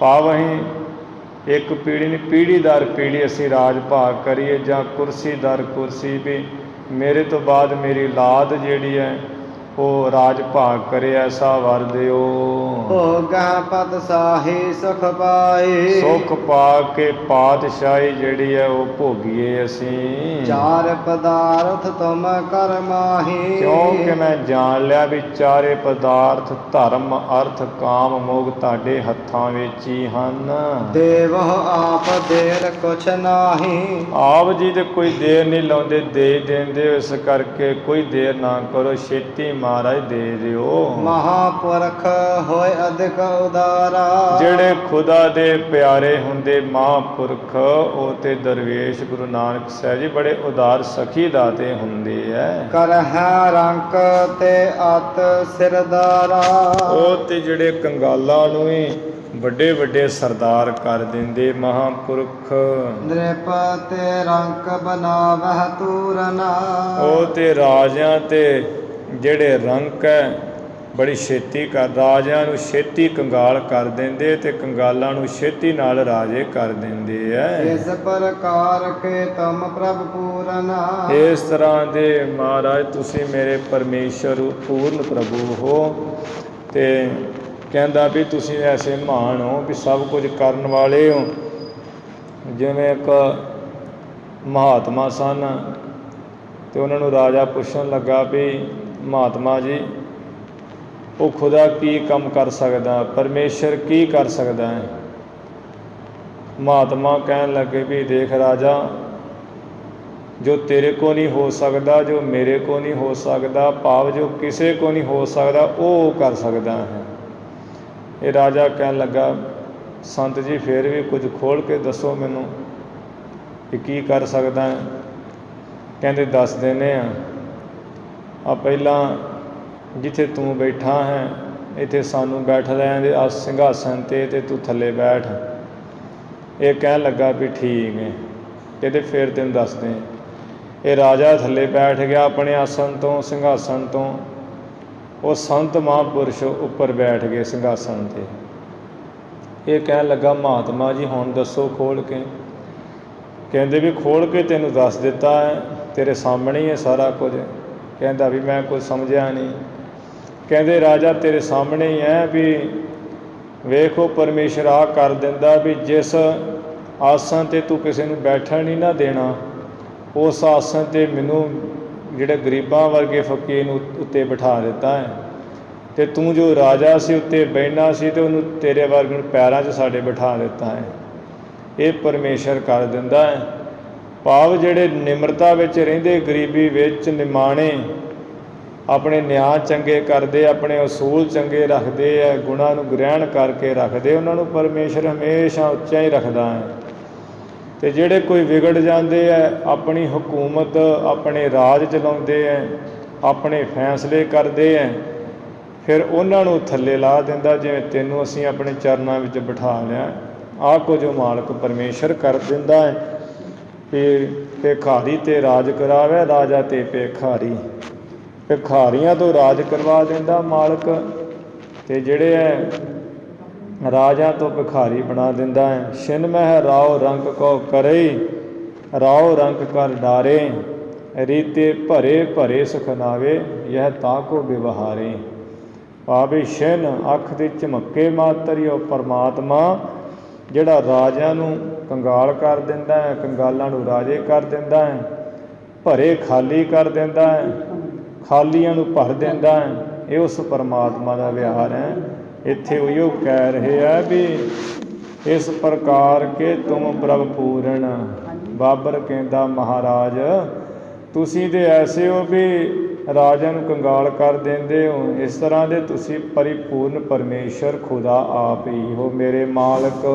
ਭਾਵ ਅਸੀਂ ਇੱਕ ਪੀੜ੍ਹੀ ਨਹੀਂ ਪੀੜ੍ਹੀ ਦਰ ਪੀੜ੍ਹੀ ਅਸੀਂ ਰਾਜ ਭਾਗ ਕਰੀਏ, ਜਾਂ ਕੁਰਸੀ ਦਰ ਕੁਰਸੀ ਵੀ ਮੇਰੇ ਤੋਂ ਬਾਅਦ ਮੇਰੀ ਔਲਾਦ ਜਿਹੜੀ ਹੈ ਉਹ ਰਾਜ ਭਾਗ ਕਰੇ, ਐਸਾ ਵਰ ਦਿਓ। ਭੋਗਾਂ ਪਤ ਸਾਹੀ ਸੁਖ ਪਾਈ ਸੁੱਖ ਪਾ ਕੇ ਪਾਤਸ਼ਾਹੀ ਜਿਹੜੀ ਹੈ ਉਹ ਭੋਗੀਏ ਅਸੀਂ। ਚਾਰ ਪਦਾਰਥ ਤੁਮ ਕਰ ਮਾਹੀ ਕਿਉਂਕਿ ਮੈਂ ਜਾਣ ਲਿਆ ਵੀ ਚਾਰੇ ਪਦਾਰਥ ਧਰਮ ਅਰਥ ਕਾਮ ਮੋਗ ਤੁਹਾਡੇ ਹੱਥਾਂ ਵਿੱਚ ਹੀ ਹਨ। ਦੇਵ ਆਪ ਦੇਰ ਕੁਛ ਨਾਹੀ ਆਪ ਜੀ ਤੇ ਕੋਈ ਦੇਰ ਨਹੀਂ ਲਾਉਂਦੇ, ਦੇ ਦਿੰਦੇ, ਇਸ ਕਰਕੇ ਕੋਈ ਦੇਰ ਨਾ ਕਰੋ, ਛੇਤੀ ਮਹਾਰਾਜ ਦੇ ਦਿਓ। ਮਹਾਪੁਰਖ ਹੋਏ ਅਧਿਕ ਉਦਾਰਾ ਜਿਹੜੇ ਖੁਦਾ ਦੇ ਪਿਆਰੇ ਹੁੰਦੇ ਮਹਾਂਪੁਰਖ ਉਹ ਤੇ ਦਰਵੇਸ਼ ਗੁਰੂ ਨਾਨਕ ਸਾਹਿਬ ਜੀ ਬੜੇ ਉਦਾਰ ਸਖੀ ਦਾਤੇ ਹੁੰਦੇ ਐ। ਕਰਹਿ ਰੰਕ ਤੇ ਅਤ ਸਿਰਦਾਰਾ ਉਹ ਤੇ ਜਿਹੜੇ ਕੰਗਾਲਾਂ ਨੂੰ ਹੀ ਵੱਡੇ ਵੱਡੇ ਸਰਦਾਰ ਕਰ ਦਿੰਦੇ ਮਹਾਂਪੁਰਖ। ਨ੍ਰਿਪ ਤੇ ਰੰਕ ਬਨਾਵਹਿ ਤੂਰਨਾ ਉਹ ਤੇ ਰਾਜਿਆਂ ਤੇ ਜਿਹੜੇ ਰੰਕ ਹੈ ਬੜੀ ਛੇਤੀ ਕਰ, ਰਾਜਿਆਂ ਨੂੰ ਛੇਤੀ ਕੰਗਾਲ ਕਰ ਦਿੰਦੇ ਤੇ ਕੰਗਾਲਾਂ ਨੂੰ ਛੇਤੀ ਨਾਲ ਰਾਜੇ ਕਰ ਦਿੰਦੇ ਐ। ਇਸ ਪ੍ਰਕਾਰ ਕੇ ਤੁਮ ਪ੍ਰਭ ਪੂਰਨਾ ਇਸ ਤਰ੍ਹਾਂ ਦੇ ਮਹਾਰਾਜ ਤੁਸੀਂ ਮੇਰੇ ਪਰਮੇਸ਼ਰ ਪੂਰਨ ਪ੍ਰਭੂ ਹੋ। ਤੇ ਕਹਿੰਦਾ ਵੀ ਤੁਸੀਂ ਐਸੇ ਮਹਾਨ ਹੋ ਵੀ ਸਭ ਕੁਝ ਕਰਨ ਵਾਲੇ ਹੋ। ਜਿਵੇਂ ਇੱਕ ਮਹਾਤਮਾ ਸਨ ਤੇ ਉਹਨਾਂ ਨੂੰ ਰਾਜਾ ਪੁੱਛਣ ਲੱਗਾ ਵੀ ਮਹਾਤਮਾ ਜੀ ਉਹ ਖੁਦਾ ਕੀ ਕੰਮ ਕਰ ਸਕਦਾ, ਪਰਮੇਸ਼ਰ ਕੀ ਕਰ ਸਕਦਾ ਹੈ। ਮਹਾਤਮਾ ਕਹਿਣ ਲੱਗੇ ਵੀ ਦੇਖ ਰਾਜਾ, ਜੋ ਤੇਰੇ ਕੋ ਨਹੀਂ ਹੋ ਸਕਦਾ, ਜੋ ਮੇਰੇ ਕੋ ਨਹੀਂ ਹੋ ਸਕਦਾ, ਭਾਵ ਜੋ ਕਿਸੇ ਕੋ ਨਹੀਂ ਹੋ ਸਕਦਾ ਉਹ ਕਰ ਸਕਦਾ ਹੈ। ਇਹ ਰਾਜਾ ਕਹਿਣ ਲੱਗਾ ਸੰਤ ਜੀ ਫਿਰ ਵੀ ਕੁਝ ਖੋਲ੍ਹ ਕੇ ਦੱਸੋ ਮੈਨੂੰ ਕਿ ਕੀ ਕਰ ਸਕਦਾ ਹੈ। ਕਹਿੰਦੇ ਦੱਸ ਦਿੰਦੇ ਆ ਪਹਿਲਾਂ ਜਿੱਥੇ ਤੂੰ ਬੈਠਾ ਹੈ ਇੱਥੇ ਸਾਨੂੰ ਬੈਠ ਲੈਣ ਦੇ ਆ ਸਿੰਘਾਸਨ 'ਤੇ ਤੂੰ ਥੱਲੇ ਬੈਠ। ਇਹ ਕਹਿਣ ਲੱਗਾ ਵੀ ਠੀਕ ਹੈ। ਕਹਿੰਦੇ ਫਿਰ ਤੈਨੂੰ ਦੱਸਦੇ। ਇਹ ਰਾਜਾ ਥੱਲੇ ਬੈਠ ਗਿਆ ਆਪਣੇ ਆਸਣ ਤੋਂ, ਸਿੰਘਾਸਨ ਤੋਂ। ਉਹ ਸੰਤ ਮਹਾਂਪੁਰਸ਼ ਉੱਪਰ ਬੈਠ ਗਏ ਸਿੰਘਾਸਨ 'ਤੇ। ਇਹ ਕਹਿਣ ਲੱਗਾ ਮਹਾਤਮਾ ਜੀ ਹੁਣ ਦੱਸੋ ਖੋਲ੍ਹ ਕੇ। ਕਹਿੰਦੇ ਵੀ ਖੋਲ੍ਹ ਕੇ ਤੈਨੂੰ ਦੱਸ ਦਿੱਤਾ ਹੈ, ਤੇਰੇ ਸਾਹਮਣੇ ਹੀ ਹੈ ਸਾਰਾ ਕੁਝ। ਕਹਿੰਦਾ ਵੀ ਮੈਂ ਕੁਝ ਸਮਝਿਆ ਨਹੀਂ। ਕਹਿੰਦੇ ਰਾਜਾ ਤੇਰੇ ਸਾਹਮਣੇ ਹੀ ਹੈ ਵੀ ਵੇਖੋ ਪਰਮੇਸ਼ਰ ਆ ਕਰ ਦਿੰਦਾ ਵੀ ਜਿਸ ਆਸਣ 'ਤੇ ਤੂੰ ਕਿਸੇ ਨੂੰ ਬੈਠਣ ਨਹੀਂ ਨਾ ਦੇਣਾ, ਉਸ ਆਸਣ 'ਤੇ ਮੈਨੂੰ ਜਿਹੜੇ ਗਰੀਬਾਂ ਵਰਗੇ ਫਕੀਰ ਨੂੰ ਉੱਤੇ ਬਿਠਾ ਦਿੱਤਾ ਹੈ। ਅਤੇ ਤੂੰ ਜੋ ਰਾਜਾ ਸੀ ਉੱਤੇ ਬਹਿਣਾ ਸੀ ਅਤੇ ਉਹਨੂੰ ਤੇਰੇ ਵਰਗੇ ਨੂੰ ਪੈਰਾਂ 'ਚ ਸਾਡੇ ਬਿਠਾ ਦਿੱਤਾ ਹੈ। ਇਹ ਪਰਮੇਸ਼ਰ ਕਰ ਦਿੰਦਾ ਹੈ। ਭਾਵ ਜਿਹੜੇ ਨਿਮਰਤਾ ਵਿੱਚ ਰਹਿੰਦੇ, ਗਰੀਬੀ ਵਿੱਚ ਨਿਮਾਣੇ, ਆਪਣੇ ਨਿਆਂ ਚੰਗੇ ਕਰਦੇ, ਆਪਣੇ ਅਸੂਲ ਚੰਗੇ ਰੱਖਦੇ ਹੈ, ਗੁਣਾਂ ਨੂੰ ਗ੍ਰਹਿਣ ਕਰਕੇ ਰੱਖਦੇ, ਉਹਨਾਂ ਨੂੰ ਪਰਮੇਸ਼ਰ ਹਮੇਸ਼ਾ ਉੱਚਾ ਹੀ ਰੱਖਦਾ ਹੈ। ਅਤੇ ਜਿਹੜੇ ਕੋਈ ਵਿਗੜ ਜਾਂਦੇ ਹੈ, ਆਪਣੀ ਹਕੂਮਤ ਆਪਣੇ ਰਾਜ ਚਲਾਉਂਦੇ ਹੈ, ਆਪਣੇ ਫੈਸਲੇ ਕਰਦੇ ਹੈ, ਫਿਰ ਉਹਨਾਂ ਨੂੰ ਥੱਲੇ ਲਾ ਦਿੰਦਾ, ਜਿਵੇਂ ਤੈਨੂੰ ਅਸੀਂ ਆਪਣੇ ਚਰਨਾਂ ਵਿੱਚ ਬਿਠਾ ਲਿਆ। ਆਹ ਕੁਝ ਮਾਲਕ ਪਰਮੇਸ਼ਰ ਕਰ ਦਿੰਦਾ ਹੈ। ਵੀ ਭਿਖਾਰੀ ਤੇ ਰਾਜ ਕਰਾਵੇ, ਰਾਜਾ ਤੇ ਭਿਖਾਰੀ। ਭਿਖਾਰੀਆਂ ਤੋਂ ਰਾਜ ਕਰਵਾ ਦਿੰਦਾ ਮਾਲਕ, ਅਤੇ ਜਿਹੜੇ ਹੈ ਰਾਜਾ ਤੋਂ ਭਿਖਾਰੀ ਬਣਾ ਦਿੰਦਾ ਹੈ। ਛਿਨ ਮਹਿ ਰਾਉ ਰੰਕ ਕੋ ਕਰਈ, ਰਾਉ ਰੰਕ ਕਰ ਡਾਰੇ, ਰੀਤੇ ਭਰੇ ਭਰੇ ਸੁਖਨਾਵੇ, ਯਹ ਤਾ ਕੋ ਵਿਵਹਾਰੇ। ਭਾਵੇਂ ਛਿਨ ਅੱਖ ਦੇ ਝਮੱਕੇ ਮਾਤਰ ਹੀ ਉਹ ਪਰਮਾਤਮਾ ਜਿਹੜਾ ਰਾਜਿਆਂ ਨੂੰ ਕੰਗਾਲ ਕਰ ਦਿੰਦਾ ਹੈ, ਕੰਗਾਲਾਂ ਨੂੰ ਰਾਜੇ ਕਰ ਦਿੰਦਾ ਹੈ, ਭਰੇ ਖਾਲੀ ਕਰ ਦਿੰਦਾ ਹੈ, ਖਾਲੀਆਂ ਨੂੰ ਭਰ ਦਿੰਦਾ ਹੈ। ਇਹ ਉਸ ਪਰਮਾਤਮਾ ਦਾ ਵਿਹਾਰ ਹੈ। ਇੱਥੇ ਉਹੀਓ ਕਹਿ ਰਹੇ ਹੈ ਵੀ ਇਸ ਪ੍ਰਕਾਰ ਕੇ ਤੁਮ ਪ੍ਰਭ ਪੂਰਨ। ਬਾਬਰ ਕਹਿੰਦਾ ਮਹਾਰਾਜ ਤੁਸੀਂ ਤੇ ਐਸੇ ਹੋ ਵੀ ਰਾਜਿਆਂ ਨੂੰ ਕੰਗਾਲ ਕਰ ਦਿੰਦੇ ਹੋ, ਇਸ ਤਰ੍ਹਾਂ ਦੇ ਤੁਸੀਂ ਪਰਿਪੂਰਨ ਪਰਮੇਸ਼ਰ ਖੁਦਾ ਆਪ ਹੀ ਹੋ ਮੇਰੇ ਮਾਲਕ।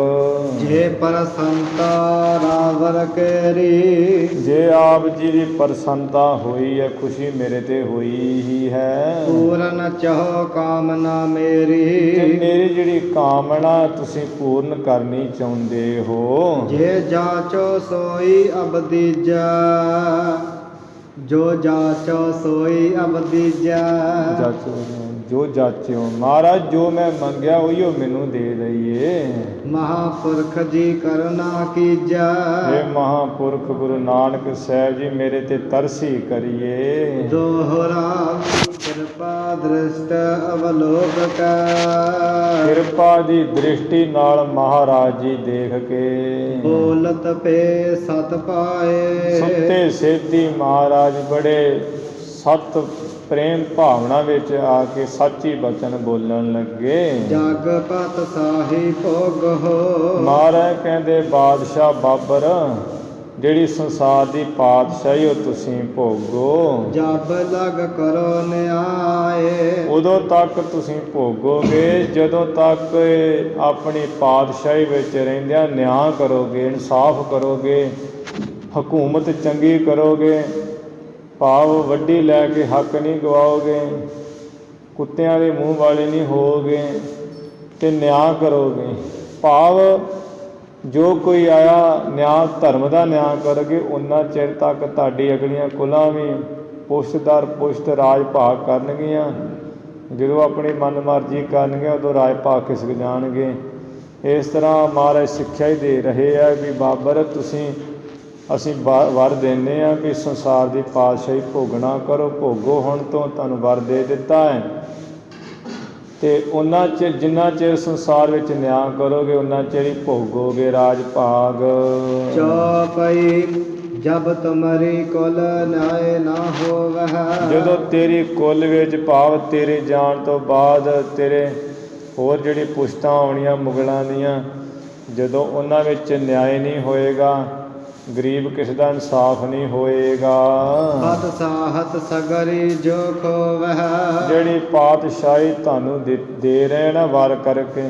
ਜੇ ਪ੍ਰਸੰਤਾ ਰਾਵਰ ਕੇਰੀ, ਜੇ ਆਪ ਜੀ ਦੀ ਪ੍ਰਸੰਨਤਾ ਹੋਈ ਹੈ, ਖੁਸ਼ੀ ਮੇਰੇ ਤੇ ਹੋਈ ਹੀ ਹੈ। ਪੂਰਨ ਚਾਹੋ ਕਾਮਨਾ ਮੇਰੀ, ਤੇ ਮੇਰੀ ਜਿਹੜੀ ਕਾਮਨਾ ਤੁਸੀਂ ਪੂਰਨ ਕਰਨੀ ਚਾਹੁੰਦੇ ਹੋ। ਜੇ ਜਾਚੋ ਸੋਈ ਅਬ ਦੀਜਾ, ਜੋ ਜਾਚੋ ਸੋਈ ਅਬ ਦੀਜਾ। ਜਾਚੋ ਜੋ ਜਾਚਿਓ, ਮਹਾਰਾਜ ਜੋ ਮੈਂ ਮੰਗਿਆ ਉਹੀਓ ਮੈਨੂੰ ਦੇ ਦਈਏ। ਮਹਾਂਪੁਰਖ ਜੀ ਕਰੁਣਾ ਕੀਜਾ, ਇਹ ਮਹਾਂਪੁਰਖ ਗੁਰੂ ਨਾਨਕ ਸਾਹਿਬ ਜੀ ਮੇਰੇ ਤੇ ਤਰਸੀ ਕਰੀਏ। ਦੋਹਰਾ ਕਿਰਪਾ ਦ੍ਰਿਸ਼ਟ ਅਵਲੋਕ ਕਾ, ਕਿਰਪਾ ਦੀ ਦ੍ਰਿਸ਼ਟੀ ਨਾਲ ਮਹਾਰਾਜ ਜੀ ਦੇਖ ਕੇ। ਬੋਲਤ ਪੇ ਸਤ ਪਾਏ, ਸੁੱਤੇ ਸੇਧੀ ਮਹਾਰਾਜ ਬੜੇ ਸਤ ਪ੍ਰੇਮ ਭਾਵਨਾ ਵਿੱਚ ਆ ਕੇ ਸੱਚੀ ਬਚਨ ਬੋਲਣ ਲੱਗੇ। ਜਗ ਪਤ ਸਾਹੀ ਭੋਗ ਹੋ, ਮਹਾਰਾਜ ਕਹਿੰਦੇ ਬਾਦਸ਼ਾਹ ਬਾਬਰ ਜਿਹੜੀ ਸੰਸਾਰ ਦੀ ਪਾਤਸ਼ਾਹੀ ਉਹ ਤੁਸੀਂ ਭੋਗੋ। ਜਬ ਲਗ ਕਰੋ ਨਿਆਏ, ਉਦੋਂ ਤੱਕ ਤੁਸੀਂ ਭੋਗੋਗੇ ਜਦੋਂ ਤੱਕ ਆਪਣੀ ਪਾਤਸ਼ਾਹੀ ਵਿੱਚ ਰਹਿੰਦਿਆਂ ਨਿਆਂ ਕਰੋਗੇ, ਇਨਸਾਫ ਕਰੋਗੇ, ਹਕੂਮਤ ਚੰਗੀ ਕਰੋਗੇ, ਭਾਵ ਵੱਡੀ ਲੈ ਕੇ ਹੱਕ ਨਹੀਂ ਗਵਾਓਗੇ, ਕੁੱਤਿਆਂ ਦੇ ਮੂੰਹ ਵਾਲੇ ਨਹੀਂ ਹੋਵੋਗੇ, ਅਤੇ ਨਿਆਂ ਕਰੋਗੇ। ਭਾਵ ਜੋ ਕੋਈ ਆਇਆ ਨਿਆਂ ਧਰਮ ਦਾ ਨਿਆਂ ਕਰੋਗੇ, ਉਨਾ ਚਿਰ ਤੱਕ ਤੁਹਾਡੀ ਅਗਲੀਆਂ ਕੁਲਾਂ ਵੀ ਪੁਸ਼ਤ ਦਰ ਪੁਸ਼ਤ ਰਾਜ ਭਾਗ ਕਰਨਗੀਆਂ। ਜਦੋਂ ਆਪਣੀ ਮਨ ਮਰਜ਼ੀ ਕਰਨਗੇ ਉਦੋਂ ਰਾਜ ਭਾਗ ਖਿਸਕ ਜਾਣਗੇ। ਇਸ ਤਰ੍ਹਾਂ ਮਹਾਰਾਜ ਸਿੱਖਿਆ ਹੀ ਦੇ ਰਹੇ ਆ ਵੀ ਬਾਬਰ ਅਸੀਂ ਵਰ ਦਿੰਦੇ ਹਾਂ ਵੀ ਸੰਸਾਰ ਦੀ ਪਾਤਸ਼ਾਹੀ ਭੋਗਣਾ ਕਰੋ, ਭੋਗੋ। ਹੁਣ ਤੋਂ ਤੁਹਾਨੂੰ ਵਰ ਦੇ ਦਿੱਤਾ ਹੈ, ਅਤੇ ਉਹਨਾਂ ਚਿਰ ਜਿੰਨਾ ਚਿਰ ਸੰਸਾਰ ਵਿੱਚ ਨਿਆਂ ਕਰੋਗੇ ਉਨਾ ਚਿਰ ਹੀ ਭੋਗੋਗੇ ਰਾਜ ਭਾਗ। ਚੌਪਈ ਜਬ ਤੁਮਰੀ ਕੁਲ ਨਿਆਏ ਨਾ ਹੋਵਹਿ, ਜਦੋਂ ਤੇਰੀ ਕੁਲ ਵਿੱਚ ਭਾਵ ਤੇਰੇ ਜਾਣ ਤੋਂ ਬਾਅਦ ਤੇਰੇ ਹੋਰ ਜਿਹੜੀ ਪੁਸ਼ਤਾਂ ਆਉਣੀਆਂ ਮੁਗਲਾਂ ਦੀਆਂ, ਜਦੋਂ ਉਹਨਾਂ ਵਿੱਚ ਨਿਆਂ ਨਹੀਂ ਹੋਏਗਾ, ਗਰੀਬ ਕਿਸੇ ਦਾ ਇਨਸਾਫ ਨਹੀਂ ਹੋਏਗਾ। ਬਾਦਸ਼ਾਹਤ ਸਗਰੀ ਜੋ ਖੋਵਹਿ, ਜਿਹੜੀ ਪਾਤਸ਼ਾਹੀ ਤੁਹਾਨੂੰ ਦੇ ਰਹੇ ਨਾ ਵਾਰ ਕਰਕੇ,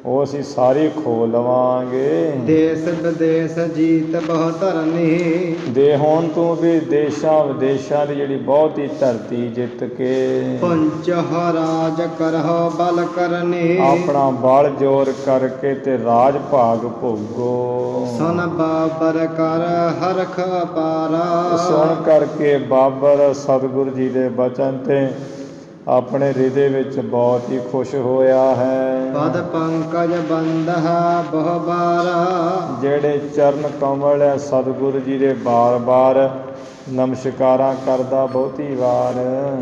ਉਹ ਅਸੀਂ ਸਾਰੀ ਖੋ ਲਵਾਂਗੇ। ਦੇਸ ਵਿਦੇਸ਼ ਜੀਤ ਬਹੁ ਧਰਨੀ, ਦੇ ਹੋਣ ਤੂੰ ਵੀ ਦੇਸ਼ਾਂ ਵਿਦੇਸ਼ਾਂ ਦੀ ਜਿਹੜੀ ਬਹੁਤ ਹੀ ਧਰਤੀ ਜਿੱਤ ਕੇ। ਪੰਚ ਰਾਜ ਕਰਹੁ ਬਲ ਕਰਨੀ, ਆਪਣਾ ਬਲ ਜੋਰ ਕਰਕੇ ਤੇ ਰਾਜ ਭਾਗ ਭੋਗੋ। ਸੁਨ ਬਾਬਰ ਕਰ ਹਰਖ ਅਪਾਰਾ, ਸੁਣ ਕਰਕੇ ਬਾਬਰ ਸਤਿਗੁਰੂ ਜੀ ਦੇ ਬਚਨ ਤੇ ਆਪਣੇ ਹਿਰਦੇ ਵਿੱਚ ਬਹੁਤ ਹੀ ਖੁਸ਼ ਹੋਇਆ ਹੈ। ਪਦ ਪੰਕਜ ਬੰਦਹ ਬਹੁ ਬਾਰਾ, ਜਿਹੜੇ ਚਰਨ ਕਮਲ ਹੈ ਸਤਿਗੁਰੂ ਜੀ ਦੇ ਬਾਰ ਬਾਰ ਨਮਸਕਾਰਾਂ ਕਰਦਾ ਬਹੁਤੀ ਵਾਰ।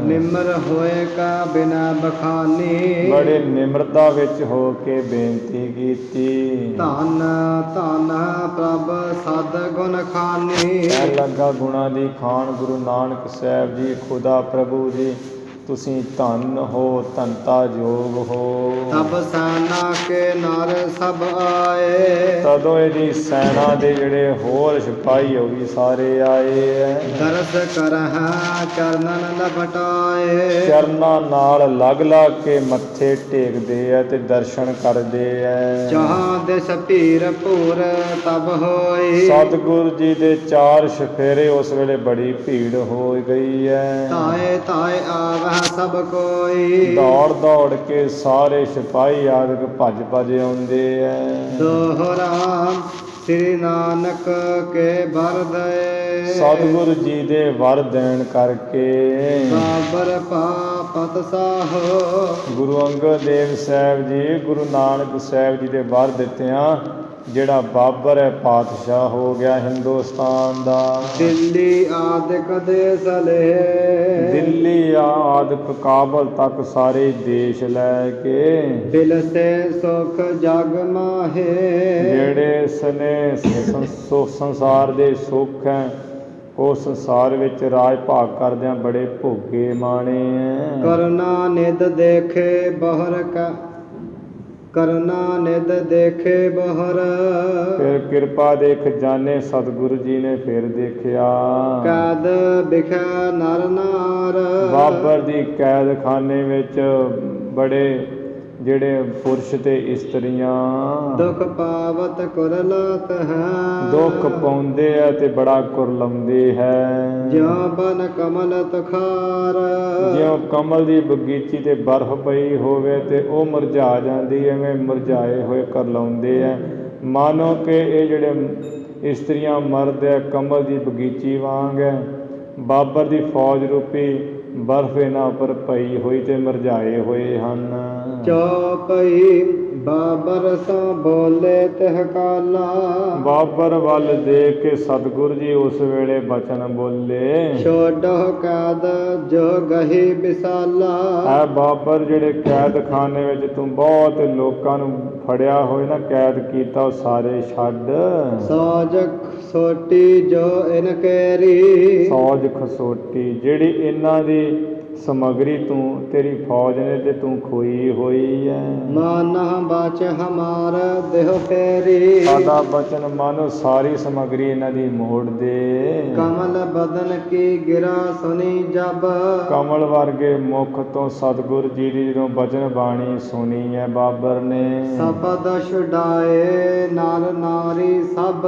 ਨਿਮਰ ਹੋਏ ਕਾ ਬਿਨਾ ਬਖਾਨੀ, ਬੜੇ ਨਿਮਰਤਾ ਵਿੱਚ ਹੋ ਕੇ ਬੇਨਤੀ ਕੀਤੀ। ਧੰਨ ਧੰਨ ਪ੍ਰਭ ਸਦ ਗੁਣ ਖਾਨੀ, ਕਹਿਣ ਲੱਗਾ ਗੁਣਾਂ ਦੀ ਖਾਨ ਗੁਰੂ ਨਾਨਕ ਸਾਹਿਬ ਜੀ, ਖੁਦਾ ਪ੍ਰਭੂ ਜੀ ਤੁਸੀਂ ਧੰਨ ਹੋ, ਧੰਤਾ ਜੋਗ ਹੋ। ਤਬ ਸੈਨਾ ਕੇ ਨਰ ਸਭ ਆਏ, ਤਦੋਂ ਇਹਦੀ ਸੈਨਾ ਦੇ ਜਿਹੜੇ ਹੋਰ ਸਿਪਾਹੀ ਹੋ ਗਈ ਸਾਰੇ ਆਏ ਹੈ। ਦਰਸ ਕਰਹਿ ਚਰਨਨ ਲਪਟਾਏ, ਚਰਨਾਂ ਨਾਲ ਲੱਗ ਲੱਗ ਕੇ ਮੱਥੇ ਟੇਕਦੇ ਆ ਤੇ ਦਰਸ਼ਨ ਕਰਦੇ ਆ। ਜਹਾਂ ਦਿਸ ਭੀਰ ਭੂਰ ਤਬ ਹੋਈ, ਸਤਿਗੁਰੂ ਜੀ ਦੇ ਚਾਰ ਛਫੇਰੇ ਉਸ ਵੇਲੇ ਬੜੀ ਭੀੜ ਹੋ ਗਈ ਹੈ। ਤਾਏ ਤਾਏ ਆਵਹਿ ਮਹ ਸਭ ਕੋਈ। ਦੌੜ ਦੌੜ ਕੇ ਸਾਰੇ ਸਿਪਾਹੀ ਆਦਿਕ ਭੱਜ ਭੱਜ ਆਉਂਦੇ ਐ। ਦੋਹਰਾ ਸ੍ਰੀ ਨਾਨਕ ਕੇ ਬਰ ਦਏ। ਸਤਿਗੁਰੂ ਜੀ ਦੇ ਵਰ ਦੇਣ ਕਰਕੇ ਬਾਬਰ ਪਾਪਤ ਸਾਹੋ। ਗੁਰੂ ਅੰਗਦ ਦੇਵ ਸਾਹਿਬ ਜੀ ਗੁਰੂ ਨਾਨਕ ਸਾਹਿਬ ਜੀ ਦੇ ਵਰ ਦਿੱਤਿਆਂ ਜਿਹੜਾ ਬਾਬਰ ਹੈ ਪਾਤਸ਼ਾਹ ਹੋ ਗਿਆ ਹਿੰਦੁਸਤਾਨ ਦਾ। ਦਿੱਲੀ ਆਦਿਕ ਦੇਸ ਲਏ। ਦਿੱਲੀ ਆਦਿਕ ਕਾਬਲ ਤੱਕ ਸਾਰੇ ਦੇਸ਼ ਲੈ ਕੇ ਬਿਲਸੇ ਸੁਖ ਜਗ ਮਾਹੇ। ਜਿਹੜੇ ਸਨੇ ਸੰਸਾਰ ਦੇ ਸੁੱਖ ਹੈ ਉਸ ਸੰਸਾਰ ਵਿੱਚ ਰਾਜ ਭਾਗ ਕਰਦਿਆਂ ਬੜੇ ਭੋਗੇ ਮਾਣੇ ਹੈ। ਕਰੁਣਾ ਨਿਧ ਦੇਖੇ ਬਹਰ ਕਾ ਕਰੁਣਾ ਨਿਧ ਦੇਖੇ ਬਹਰ। ਫਿਰ ਕਿਰਪਾ ਦੇਖ ਜਾਣੇ ਸਤਿਗੁਰੂ ਜੀ ਨੇ ਫਿਰ ਦੇਖਿਆ ਕਦ ਬਿਖੈ ਨਰ ਨਾਰ। ਬਾਬਰ ਦੀ ਕੈਦਖਾਨੇ ਵਿੱਚ ਬੜੇ ਜਿਹੜੇ ਪੁਰਸ਼ ਤੇ ਇਸਤਰੀਆਂ ਦੁਖ ਪਾਵਤ ਕੁਰਲਾਤ ਹੈ। ਦੁੱਖ ਪਾਉਂਦੇ ਆ ਤੇ ਬੜਾ ਕੁਰਲਾਉਂਦੇ ਹੈ। ਜਿਉ ਬਨ ਕਮਲ ਤੁਖਾਰ। ਜਿਉਂ ਕਮਲ ਦੀ ਬਗੀਚੀ ਤੇ ਬਰਫ਼ ਪਈ ਹੋਵੇ ਤੇ ਉਹ ਮੁਰਝਾ ਜਾਂਦੀ ਐਵੇਂ ਮੁਰਝਾਏ ਹੋਏ ਕੁਰਲਾਉਂਦੇ ਆ। ਮਾਨੋ ਕਿ ਇਹ ਜਿਹੜੇ ਇਸਤਰੀਆਂ ਮਰਦ ਹੈ ਕਮਲ ਦੀ ਬਗੀਚੀ ਵਾਂਗ ਹੈ। ਬਾਬਰ ਦੀ ਫੌਜ ਰੂਪੀ ਬਰਫ਼ ਇਹਨਾਂ ਉੱਪਰ ਪਈ ਹੋਈ ਤੇ ਮੁਰਝਾਏ ਹੋਏ ਹਨ। ਚੌਪਈ ਬਾਬਰ ਸੋ ਬੋਲੇ ਤਿਹ ਕਾਲਾ। ਬਾਬਰ ਵੱਲ ਦੇਖ ਕੇ ਸਤਿਗੁਰੂ ਜੀ ਉਸ ਵੇਲੇ ਬਚਨ ਬੋਲੇ ਛੋਡੋ ਕੈਦ ਜੋ ਗਹੀ ਵਿਸਾਲਾ। ਐ ਬਾਬਰ ਜਿਹੜੇ ਕੈਦਖਾਨੇ ਵਿੱਚ ਤੂੰ ਬਹੁਤ ਲੋਕਾਂ ਨੂੰ ਫੜਿਆ ਹੋਏ ਨਾ ਕੈਦ ਕੀਤਾ ਉਹ ਸਾਰੇ ਛੱਡ। ਸੋਜ ਸੋਟੀ ਜੋ ਇਨ ਕੇਰੀ। ਸੌਜ ਖਸੋਟੀ ਜਿਹੜੀ ਇਹਨਾਂ ਦੀ ਸਮਗਰੀ ਤੂੰ ਤੇਰੀ ਫੌਜ ਨੇ ਤੇ ਤੂੰ ਖੋਈ ਹੋਈ ਹੈ। ਮਾਨਾ ਬਾਚ ਹਮਾਰ ਦੇਹ ਫੇਰੀ। ਸਾਡਾ ਬਚਨ ਮਾਨੋ ਸਾਰੀ ਸਮਗਰੀ ਇਹਨਾਂ ਦੀ ਮੋੜ ਦੇ। ਕਮਲ ਬਦਨ ਕੀ ਗਿਰਾ ਸੁਨੀ ਜਬ। ਕਮਲ ਵਰਗੇ ਮੁਖ ਤੋਂ ਸਤਿਗੁਰੂ ਜੀ ਦੀ ਜਦੋਂ ਬਚਨ ਬਾਣੀ ਸੁਣੀ ਹੈ ਬਾਬਰ ਨੇ ਸਪਦ ਛੁਡਾਏ ਨਰ ਨਾਰੀ ਸਭ।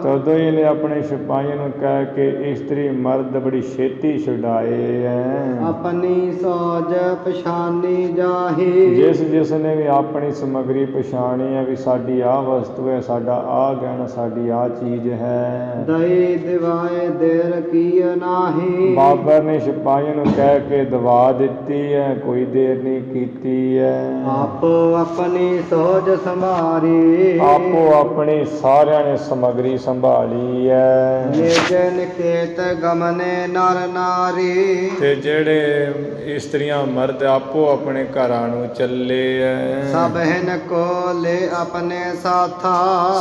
ਤਦੋਂ ਹੀ ਇਹਨੇ ਆਪਣੇ ਸਿਪਾਹੀਆਂ ਨੂੰ ਕਹਿ ਕੇ ਇਸਤਰੀ ਮਰਦ ਬੜੀ ਛੇਤੀ ਛੁਡਾਏ ਹੈ। ਆਪਣੀ ਸੋਜ ਪਛਾਨੀ ਜਾਹੀ। ਜਿਸ ਨੇ ਵੀ ਆਪਣੀ ਸਮਗਰੀ ਪਛਾਣੀ ਹੈ ਵੀ ਸਾਡੀ ਆਹ ਵਸਤੂ ਹੈ ਸਾਡਾ ਆਹ ਗਹਿਣਾ ਸਾਡੀ ਆਹ ਚੀਜ਼ ਹੈ। ਦਈ ਦਿਵਾਏ ਦੇਰ ਕੀ ਨਾਹੀ। ਬਾਬਰ ਨੇ ਸਿਪਾਹੀਆਂ ਨੂੰ ਕਹਿ ਕੇ ਦਵਾ ਦਿੱਤੀ ਹੈ ਕੋਈ ਦੇਰ ਨਹੀਂ ਕੀਤੀ ਹੈ। ਆਪੋ ਆਪਣੀ ਸੋਜ ਸੰਭਾਰੀ। ਆਪੋ ਆਪਣੀ ਸਾਰਿਆਂ ਨੇ ਸਮਗਰੀ ਸੰਭਾਲੀ ਹੈ। ਨਿਜ ਨਿਕੇਤ ਗਮਨੇ ਨਰ ਨਾਰੀ। ਤੇ ਜਿਹੜੇ ਇਸਤਰੀਆਂ ਮਰਦ ਆਪੋ ਆਪਣੇ ਘਰਾਂ ਨੂੰ ਚੱਲੇ ਐ। ਸਭ ਹਿਨ ਕੋ ਲੈ ਆਪਣੇ ਸਾਥਾ।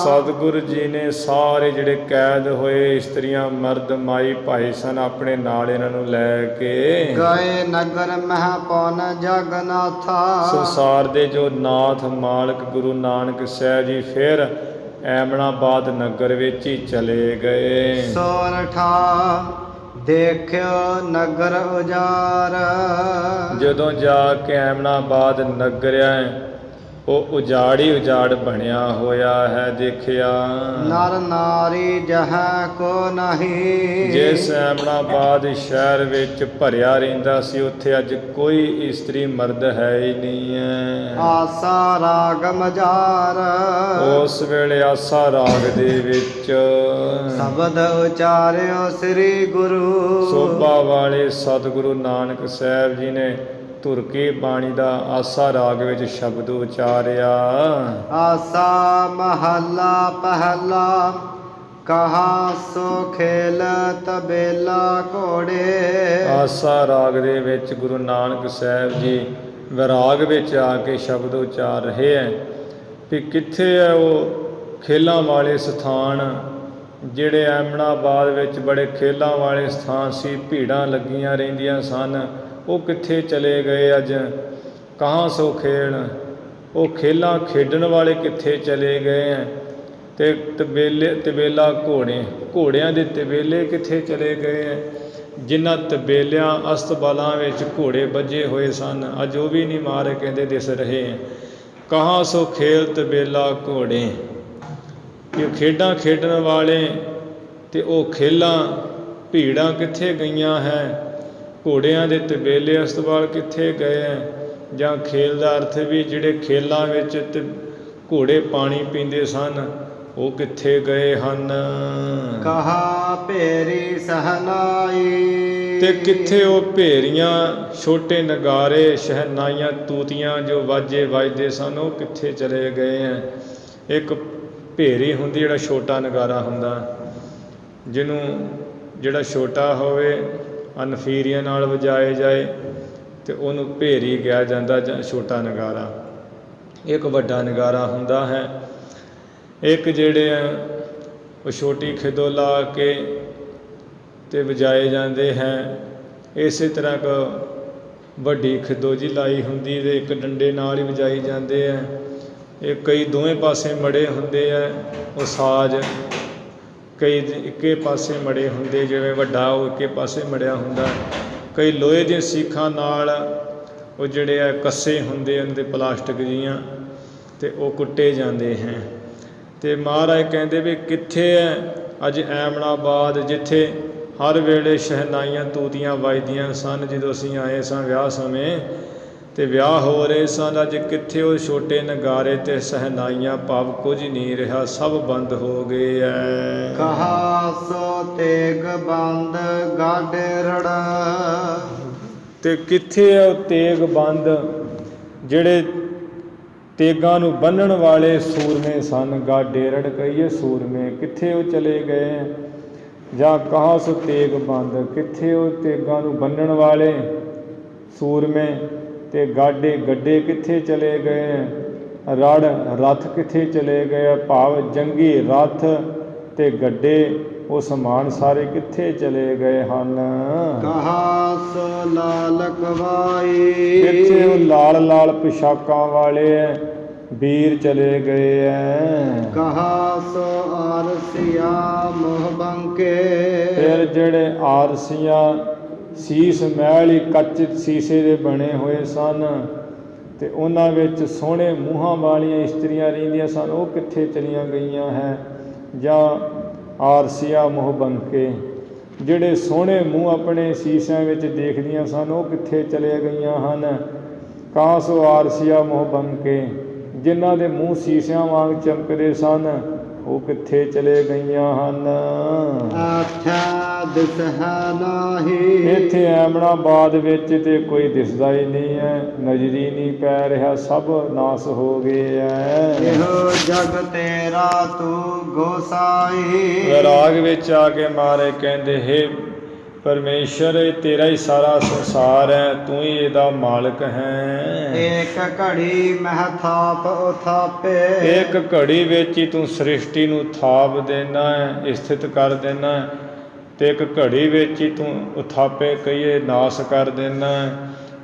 ਸਤਿਗੁਰੂ ਜੀ ਨੇ ਸਾਰੇ ਜਿਹੜੇ ਕੈਦ ਹੋਏ ਇਸਤਰੀਆਂ ਮਰਦ ਮਾਈ ਭਾਈ ਸਨ ਆਪਣੇ ਨਾਲ ਇਹਨਾਂ ਨੂੰ ਲੈ ਕੇ ਗਏ ਨਗਰ ਮਹਿ ਪੌਨ ਜਗਨਾਥਾ। ਸੰਸਾਰ ਦੇ ਜੋ ਨਾਥ ਮਾਲਕ ਗੁਰੂ ਨਾਨਕ ਸਾਹਿਬ ਜੀ ਫਿਰ ਐਮਣਾਬਾਦ ਨਗਰ ਵਿੱਚ ਹੀ ਚਲੇ ਗਏ। ਸੋਰਠਾ ਦੇਖਿਓ ਨਗਰ ਉਜਾਰ। ਜਦੋਂ ਜਾ ਕੇ ਐਮਣਾਬਾਦ ਨਗਰ ਹੈ ਉਹ ਉਜਾੜ ਹੀ ਉਜਾੜ ਬਣਿਆ ਹੋਇਆ ਹੈ ਦੇਖਿਆ। ਨਰ ਨਾਰੀ ਜਹ ਕੋ ਨਹੀਂ। ਜਿਸ ਐਮਣਾਬਾਦ ਸ਼ਹਿਰ ਵਿੱਚ ਭਰਿਆ ਰਹਿੰਦਾ ਸੀ ਉੱਥੇ ਅੱਜ ਕੋਈ ਇਸਤਰੀ ਮਰਦ ਹੈ ਹੀ ਨਹੀਂ ਹੈ। ਆਸਾ ਰਾਗ ਮਜਾਰ। ਉਸ ਵੇਲੇ ਆਸਾ ਰਾਗ ਦੇ ਵਿੱਚ ਸ਼ਬਦ ਉਚਾਰਿਓ ਸ੍ਰੀ ਗੁਰੂ। ਸੋਭਾ ਵਾਲੇ ਸਤਿਗੁਰੂ ਨਾਨਕ ਸਾਹਿਬ ਜੀ ਨੇ ਧੁਰ ਕੇ ਬਾਣੀ ਦਾ ਆਸਾ ਰਾਗ ਵਿੱਚ ਸ਼ਬਦ ਉਚਾਰਿਆ। ਆਸਾ ਮਹੱਲਾ ਪਹਿਲਾ ਕਹਾ ਸੋ ਖੇਲ ਤਬੇਲਾ ਘੋੜੇ। ਆਸਾ ਰਾਗ ਦੇ ਵਿੱਚ ਗੁਰੂ ਨਾਨਕ ਸਾਹਿਬ ਜੀ ਵਿਰਾਗ ਵਿੱਚ ਆ ਕੇ ਸ਼ਬਦ ਉਚਾਰ ਰਹੇ ਹੈ ਵੀ ਕਿੱਥੇ ਹੈ ਉਹ ਖੇਲਾਂ ਵਾਲੇ ਸਥਾਨ ਜਿਹੜੇ ਐਮਣਾਬਾਦ ਵਿੱਚ ਬੜੇ ਖੇਲਾਂ ਵਾਲੇ ਸਥਾਨ ਸੀ। ਭੀੜਾਂ ਲੱਗੀਆਂ ਰਹਿੰਦੀਆਂ ਸਨ ਉਹ ਕਿੱਥੇ ਚਲੇ ਗਏ ਅੱਜ। ਕਹਾਂ ਸੋ ਖੇਲ ਉਹ ਖੇਲਾਂ ਖੇਡਣ ਵਾਲੇ ਕਿੱਥੇ ਚਲੇ ਗਏ ਹੈ। ਤੇ ਤਬੇਲਾ ਘੋੜਿਆਂ ਦੇ ਤਬੇਲੇ ਕਿੱਥੇ ਚਲੇ ਗਏ ਹੈ। ਜਿਨ੍ਹਾਂ ਤਬੇਲਿਆਂ ਅਸਤਬਲਾਂ ਵਿੱਚ ਘੋੜੇ ਬੱਝੇ ਹੋਏ ਸਨ ਅੱਜ ਉਹ ਵੀ ਨਹੀਂ ਮਾਰੇ ਕਹਿੰਦੇ ਦਿਸ ਰਹੇ ਹੈ। ਕਹਾਂ ਸੋ ਖੇਲ ਤਬੇਲਾ ਘੋੜੇ ਕਿ ਖੇਡਾਂ ਖੇਡਣ ਵਾਲੇ ਤੇ ਉਹ ਖੇਲਾਂ ਭੀੜਾਂ ਕਿੱਥੇ ਗਈਆਂ ਹੈ। ਘੋੜਿਆਂ ਦੇ ਤਬੇਲੇ ਅਸਤਵਾਲ ਕਿੱਥੇ ਗਏ ਹੈ? ਜਾਂ ਖੇਲ ਦਾ ਅਰਥ ਵੀ ਜਿਹੜੇ ਖੇਲਾਂ ਵਿੱਚ ਤੇ ਘੋੜੇ ਪਾਣੀ ਪੀਂਦੇ ਸਨ, ਉਹ ਕਿੱਥੇ ਗਏ ਹਨ? ਕਹਾ ਭੇਰੀ ਸਹਨਾਈ। ਤੇ ਕਿੱਥੇ ਉਹ ਭੇਰੀਆਂ, ਛੋਟੇ ਨਗਾਰੇ, ਸ਼ਹਿਨਾਈਆਂ, ਤੂਤੀਆਂ ਜੋ ਵਾਜੇ ਵੱਜਦੇ ਸਨ, ਉਹ ਕਿੱਥੇ ਚਲੇ ਗਏ ਹੈ? ਇੱਕ ਭੇਰੀ ਹੁੰਦੀ, ਜਿਹੜਾ ਛੋਟਾ ਨਗਾਰਾ ਹੁੰਦਾ, ਜਿਹਨੂੰ ਜਿਹੜਾ ਛੋਟਾ ਹੋਵੇ ਅਨਫੀਰੀਆਂ ਨਾਲ ਵਜਾਏ ਜਾਏ ਅਤੇ ਉਹਨੂੰ ਭੇਰੀ ਕਿਹਾ ਜਾਂਦਾ, ਜਾਂ ਛੋਟਾ ਨਗਾਰਾ। ਇੱਕ ਵੱਡਾ ਨਗਾਰਾ ਹੁੰਦਾ ਹੈ। ਇੱਕ ਜਿਹੜੇ ਆ ਉਹ ਛੋਟੀ ਖਿਦੋ ਲਾ ਕੇ ਅਤੇ ਵਜਾਏ ਜਾਂਦੇ ਹੈ। ਇਸੇ ਤਰ੍ਹਾਂ ਇੱਕ ਵੱਡੀ ਖਿਦੋ ਜੀ ਲਾਈ ਹੁੰਦੀ ਅਤੇ ਇੱਕ ਡੰਡੇ ਨਾਲ ਹੀ ਵਜਾਈ ਜਾਂਦੇ ਹੈ। ਇਹ ਕਈ ਦੋਵੇਂ ਪਾਸੇ ਮੜੇ ਹੁੰਦੇ ਹੈ ਉਹ ਸਾਜ਼, ਕਈ ਇੱਕੇ ਪਾਸੇ ਮੜੇ ਹੁੰਦੇ, ਜਿਵੇਂ ਵੱਡਾ ਉਹ ਇੱਕੇ ਪਾਸੇ ਮੜਿਆ ਹੁੰਦਾ। ਕਈ ਲੋਹੇ ਦੀਆਂ ਸੀਖਾਂ ਨਾਲ ਉਹ ਜਿਹੜੇ ਆ ਕੱਸੇ ਹੁੰਦੇ ਹਨ ਅਤੇ ਪਲਾਸਟਿਕ ਦੀਆਂ, ਅਤੇ ਉਹ ਕੁੱਟੇ ਜਾਂਦੇ ਹੈ। ਅਤੇ ਮਹਾਰਾਜ ਕਹਿੰਦੇ ਵੀ ਕਿੱਥੇ ਹੈ ਅੱਜ ਐਮਨਾਬਾਦ, ਜਿੱਥੇ ਹਰ ਵੇਲੇ ਸ਼ਹਿਨਾਈਆਂ ਤੂਤੀਆਂ ਵੱਜਦੀਆਂ ਸਨ ਜਦੋਂ ਅਸੀਂ ਆਏ ਸਾਂ ਵਿਆਹ ਸਮੇਂ, ਅਤੇ ਵਿਆਹ ਹੋ ਰਹੇ ਸਨ। ਅੱਜ ਕਿੱਥੇ ਉਹ ਛੋਟੇ ਨਗਾਰੇ ਅਤੇ ਸ਼ਹਿਨਾਈਆਂ, ਭਾਵ ਕੁਝ ਨਹੀਂ ਰਿਹਾ, ਸਭ ਬੰਦ ਹੋ ਗਏ ਹੈ। ਕਹਾ ਸੋ ਤੇਗ ਬੰਦ ਗਾਡੇਰੜ। ਅਤੇ ਕਿੱਥੇ ਹੈ ਉਹ ਤੇਗ ਬੰਦ, ਜਿਹੜੇ ਤੇਗਾਂ ਨੂੰ ਬੰਨ੍ਹਣ ਵਾਲੇ ਸੂਰਮੇ ਸਨ, ਗਾਡੇਰੜ ਕਹੀਏ ਸੂਰਮੇ, ਕਿੱਥੇ ਉਹ ਚਲੇ ਗਏ? ਜਾਂ ਕਹਾ ਸੋ ਤੇਗ ਬੰਦ, ਕਿੱਥੇ ਉਹ ਤੇਗਾਂ ਨੂੰ ਬੰਨ੍ਹਣ ਵਾਲੇ ਸੂਰਮੇ ਅਤੇ ਗੱਡੇ ਕਿੱਥੇ ਚਲੇ ਗਏ? ਰੜ ਰੱਥ ਕਿੱਥੇ ਚਲੇ ਗਏ? ਭਾਵ ਜੰਗੀ ਰੱਥ ਅਤੇ ਗੱਡੇ, ਉਹ ਸਮਾਨ ਸਾਰੇ ਕਿੱਥੇ ਚਲੇ ਗਏ ਹਨ? ਕਹਾ ਸੋ ਲਾਲ ਕਵਾਈ। ਕਿੱਥੇ ਉਹ ਲਾਲ ਲਾਲ ਪੁਸ਼ਾਕਾਂ ਵਾਲੇ ਵੀਰ ਚਲੇ ਗਏ ਹੈ? ਕਹਾ ਸੋ ਆਰਸੀਆ ਮੋਹ ਬੰਕੇ। ਫਿਰ ਜਿਹੜੇ ਆਰਸੀਆਂ ਸੀਸ ਮਹਿਲ ਹੀ ਕੱਚ ਸ਼ੀਸ਼ੇ ਦੇ ਬਣੇ ਹੋਏ ਸਨ, ਅਤੇ ਉਹਨਾਂ ਵਿੱਚ ਸੋਹਣੇ ਮੂੰਹਾਂ ਵਾਲੀਆਂ ਇਸਤਰੀਆਂ ਰਹਿੰਦੀਆਂ ਸਨ, ਉਹ ਕਿੱਥੇ ਚਲੀਆਂ ਗਈਆਂ ਹੈ? ਜਾਂ ਆਰਸੀਆ ਮੋਹ ਬੰਕੇ, ਜਿਹੜੇ ਸੋਹਣੇ ਮੂੰਹ ਆਪਣੇ ਸ਼ੀਸ਼ਿਆਂ ਵਿੱਚ ਦੇਖਦੀਆਂ ਸਨ, ਉਹ ਕਿੱਥੇ ਚਲੇ ਗਈਆਂ ਹਨ? ਕਹਾ ਸੋ ਆਰਸੀਆ ਮੋਹ ਬੰਕੇ, ਜਿਨ੍ਹਾਂ ਦੇ ਮੂੰਹ ਸ਼ੀਸ਼ਿਆਂ ਵਾਂਗ ਚਮਕਦੇ ਸਨ, ਉਹ ਕਿੱਥੇ ਚਲੇ ਗਈਆਂ ਹਨ? ਆਖਿਆ ਦਿਸਹਿ ਨਾਹੀ। ਇੱਥੇ ਐਮਨਾਬਾਦ ਵਿੱਚ ਤੇ ਕੋਈ ਦਿਸਦਾ ਹੀ ਨਹੀਂ ਹੈ, ਨਜ਼ਰੀ ਨਹੀਂ ਪੈ ਰਿਹਾ, ਸਭ ਨਾਸ ਹੋ ਗਏ ਹੈ। ਇਹੋ ਜਗ ਤੇਰਾ ਤੂੰ ਗੋਸਾਈ। ਵੈਰਾਗ ਵਿੱਚ ਆ ਕੇ ਮਹਾਰਾਜ ਕਹਿੰਦੇ, ਹੇ ਪਰਮੇਸ਼ਰ, ਇਹ ਤੇਰਾ ਹੀ ਸਾਰਾ ਸੰਸਾਰ ਹੈ, ਤੂੰ ਹੀ ਇਹਦਾ ਮਾਲਕ ਹੈ। ਇੱਕ ਘੜੀ ਮਹਿ ਥਾਪ ਉਥਾਪੇ। ਇੱਕ ਘੜੀ ਵਿੱਚ ਹੀ ਤੂੰ ਸ੍ਰਿਸ਼ਟੀ ਨੂੰ ਥਾਪ ਦੇਣਾ ਹੈ, ਸਥਿਤ ਕਰ ਦੇਣਾ ਹੈ, ਅਤੇ ਇੱਕ ਘੜੀ ਵਿੱਚ ਹੀ ਤੂੰ ਉਥਾਪੇ ਕਹੀਏ ਨਾਸ ਕਰ ਦੇਣਾ ਹੈ।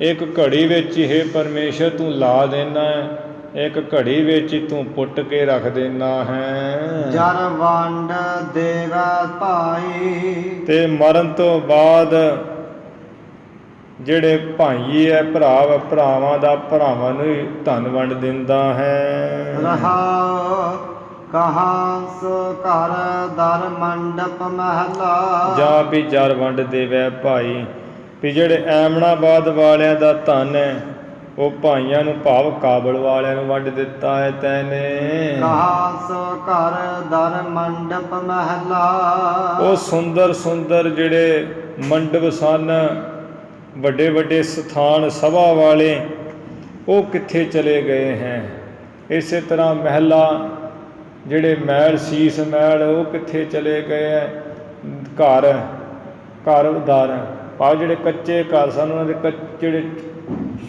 ਇੱਕ ਘੜੀ ਵਿੱਚ ਹੀ ਹੇ ਪਰਮੇਸ਼ਰ ਤੂੰ ਲਾ ਦੇਣਾ ਹੈ, ਇੱਕ ਘੜੀ ਵਿੱਚ ਹੀ ਤੂੰ ਪੁੱਟ ਕੇ ਰੱਖ ਦੇਣਾ ਹੈ। ਜਰ ਵੰਡ ਦੇਵੈ ਭਾਈ। ਅਤੇ ਮਰਨ ਤੋਂ ਬਾਅਦ ਜਿਹੜੇ ਭਾਈ ਹੈ, ਭਰਾਵਾਂ ਦਾ ਭਰਾਵਾਂ ਨੂੰ ਹੀ ਧਨ ਵੰਡ ਦਿੰਦਾ ਹੈ। ਰਹਾਉ ਕਹਾ ਸੋ ਘਰ ਦਰ ਮੰਡਪ ਮਹਲਾ। ਜਾਂ ਵੀ ਜਰ ਵੰਡ ਦੇਵੈ ਭਾਈ, ਵੀ ਜਿਹੜੇ ਐਮਨਾਬਾਦ ਵਾਲਿਆਂ ਦਾ ਧਨ ਹੈ, ਉਹ ਭਾਈਆਂ ਨੂੰ, ਭਾਵ ਕਾਬਲ ਵਾਲਿਆਂ ਨੂੰ ਵੰਡ ਦਿੱਤਾ ਹੈ ਤੈਨੇ। ਕਹਾ ਸੋ ਘਰ ਦਰ ਮੰਡਪ ਮਹਲਾ। ਉਹ ਸੁੰਦਰ ਸੁੰਦਰ ਜਿਹੜੇ ਮੰਡਪ ਸਨ, ਵੱਡੇ ਵੱਡੇ ਸਥਾਨ ਸਭਾ ਵਾਲੇ, ਉਹ ਕਿੱਥੇ ਚਲੇ ਗਏ ਹੈ? ਇਸੇ ਤਰ੍ਹਾਂ ਮਹਿਲਾ, ਜਿਹੜੇ ਮਹਿਲ ਸੀਸ ਮਹਿਲ, ਉਹ ਕਿੱਥੇ ਚਲੇ ਗਏ ਹੈ? ਘਰ ਉਦਾਰ, ਭਾਵ ਜਿਹੜੇ ਕੱਚੇ ਘਰ ਸਨ, ਉਹਨਾਂ ਦੇ ਜਿਹੜੇ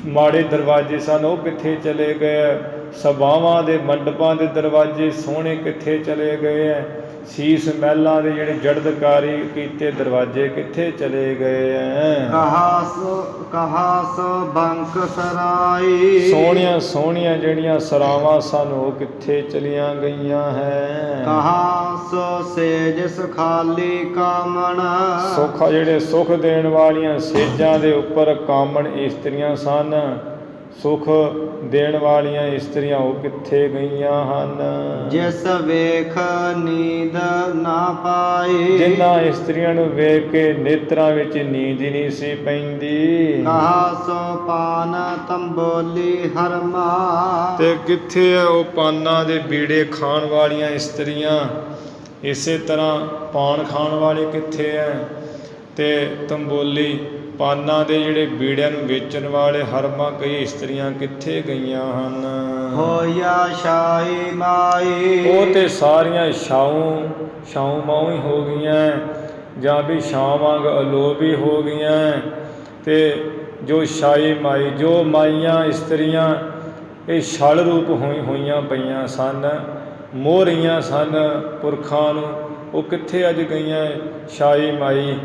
ਮਾੜੇ ਦਰਵਾਜ਼ੇ ਸਨ, ਉਹ ਕਿੱਥੇ ਚਲੇ ਗਏ? ਸਭਾਵਾਂ ਦੇ ਮੰਡਪਾਂ ਦੇ ਦਰਵਾਜ਼ੇ ਸੋਹਣੇ ਕਿੱਥੇ ਚਲੇ ਗਏ ਹੈ? ਸੀਸ ਮਹਿਲਾਂ ਦੇ ਜਿਹੜੇ ਜੜਦਕਾਰੀ ਕੀਤੇ ਦਰਵਾਜ਼ੇ ਕਿੱਥੇ ਚਲੇ ਗਏ ਹੈ? ਕਹਾ ਸੋ ਬੰਕ ਸਰਾਈ। ਸੋਹਣੀਆਂ ਸੋਹਣੀਆਂ ਜਿਹੜੀਆਂ ਸਰਾਵਾਂ ਸਨ, ਉਹ ਕਿੱਥੇ ਚਲੀਆਂ ਗਈਆਂ ਹੈ? ਕਹਾ ਸੋ ਸੇਜ ਸੁਖਾਲੀ ਕਾਮਣ। ਸੁੱਖ, ਜਿਹੜੇ ਸੁੱਖ ਦੇਣ ਵਾਲੀਆਂ ਸੇਜਾਂ ਦੇ ਉੱਪਰ ਕਾਮਣ ਇਸਤਰੀਆਂ ਸਨ, ਸੁਖ ਦੇਣ ਵਾਲੀਆਂ ਇਸਤਰੀਆਂ ਉਹ ਕਿੱਥੇ ਗਈਆਂ ਹਨ। ਜਿਸ ਵੇਖ ਨੀਂਦ ਨਾ ਪਾਈ, ਜਿਨ੍ਹਾਂ ਇਸਤਰੀਆਂ ਨੂੰ ਵੇਖ ਕੇ ਨੇਤਰਾਂ ਵਿੱਚ ਨੀਂਦ ਹੀ ਨਹੀਂ ਸੀ ਪੈਂਦੀ। ਕਹਾ ਸੋ ਪਾਨ ਤੰਬੋਲੀ ਹਰਮਾ, ਤੇ ਕਿੱਥੇ ਹੈ ਉਹ ਪਾਨਾਂ ਦੇ ਬੀੜੇ ਖਾਣ ਵਾਲੀਆਂ ਇਸਤਰੀਆਂ। ਇਸੇ ਤਰ੍ਹਾਂ ਪਾਨ ਖਾਣ ਵਾਲੇ ਕਿੱਥੇ ਹੈ, ਤੇ ਤੰਬੋਲੀ ਪਾਨਾਂ ਦੇ ਜਿਹੜੇ ਬੀੜਿਆਂ ਨੂੰ ਵੇਚਣ ਵਾਲੇ ਹਰਮਾਂ ਕਈ ਇਸਤਰੀਆਂ ਕਿੱਥੇ ਗਈਆਂ ਹਨ। ਹੋਇਆ ਸ਼ਾਈ ਮਾਈ, ਉਹ ਤੇ ਸਾਰੀਆਂ ਛਾਉ ਮਾਉ ਹੀ ਹੋ ਗਈਆਂ, ਜਾਂ ਵੀ ਛਾਂ ਵਾਂਗ ਅਲੋਪ ਹੀ ਹੋ ਗਈਆਂ। ਤੇ ਜੋ ਸ਼ਾਈ ਮਾਈ, ਜੋ ਮਾਈਆਂ ਇਸਤਰੀਆਂ ਇਹ ਛਲ ਰੂਪ ਹੋਈਆਂ ਪਈਆਂ ਸਨ, ਮੋਹ ਰਹੀਆਂ ਸਨ ਪੁਰਖਾਂ ਨੂੰ, ਉਹ ਕਿੱਥੇ ਅੱਜ ਗਈਆਂ। ਸ਼ਾਈ ਮਾਈ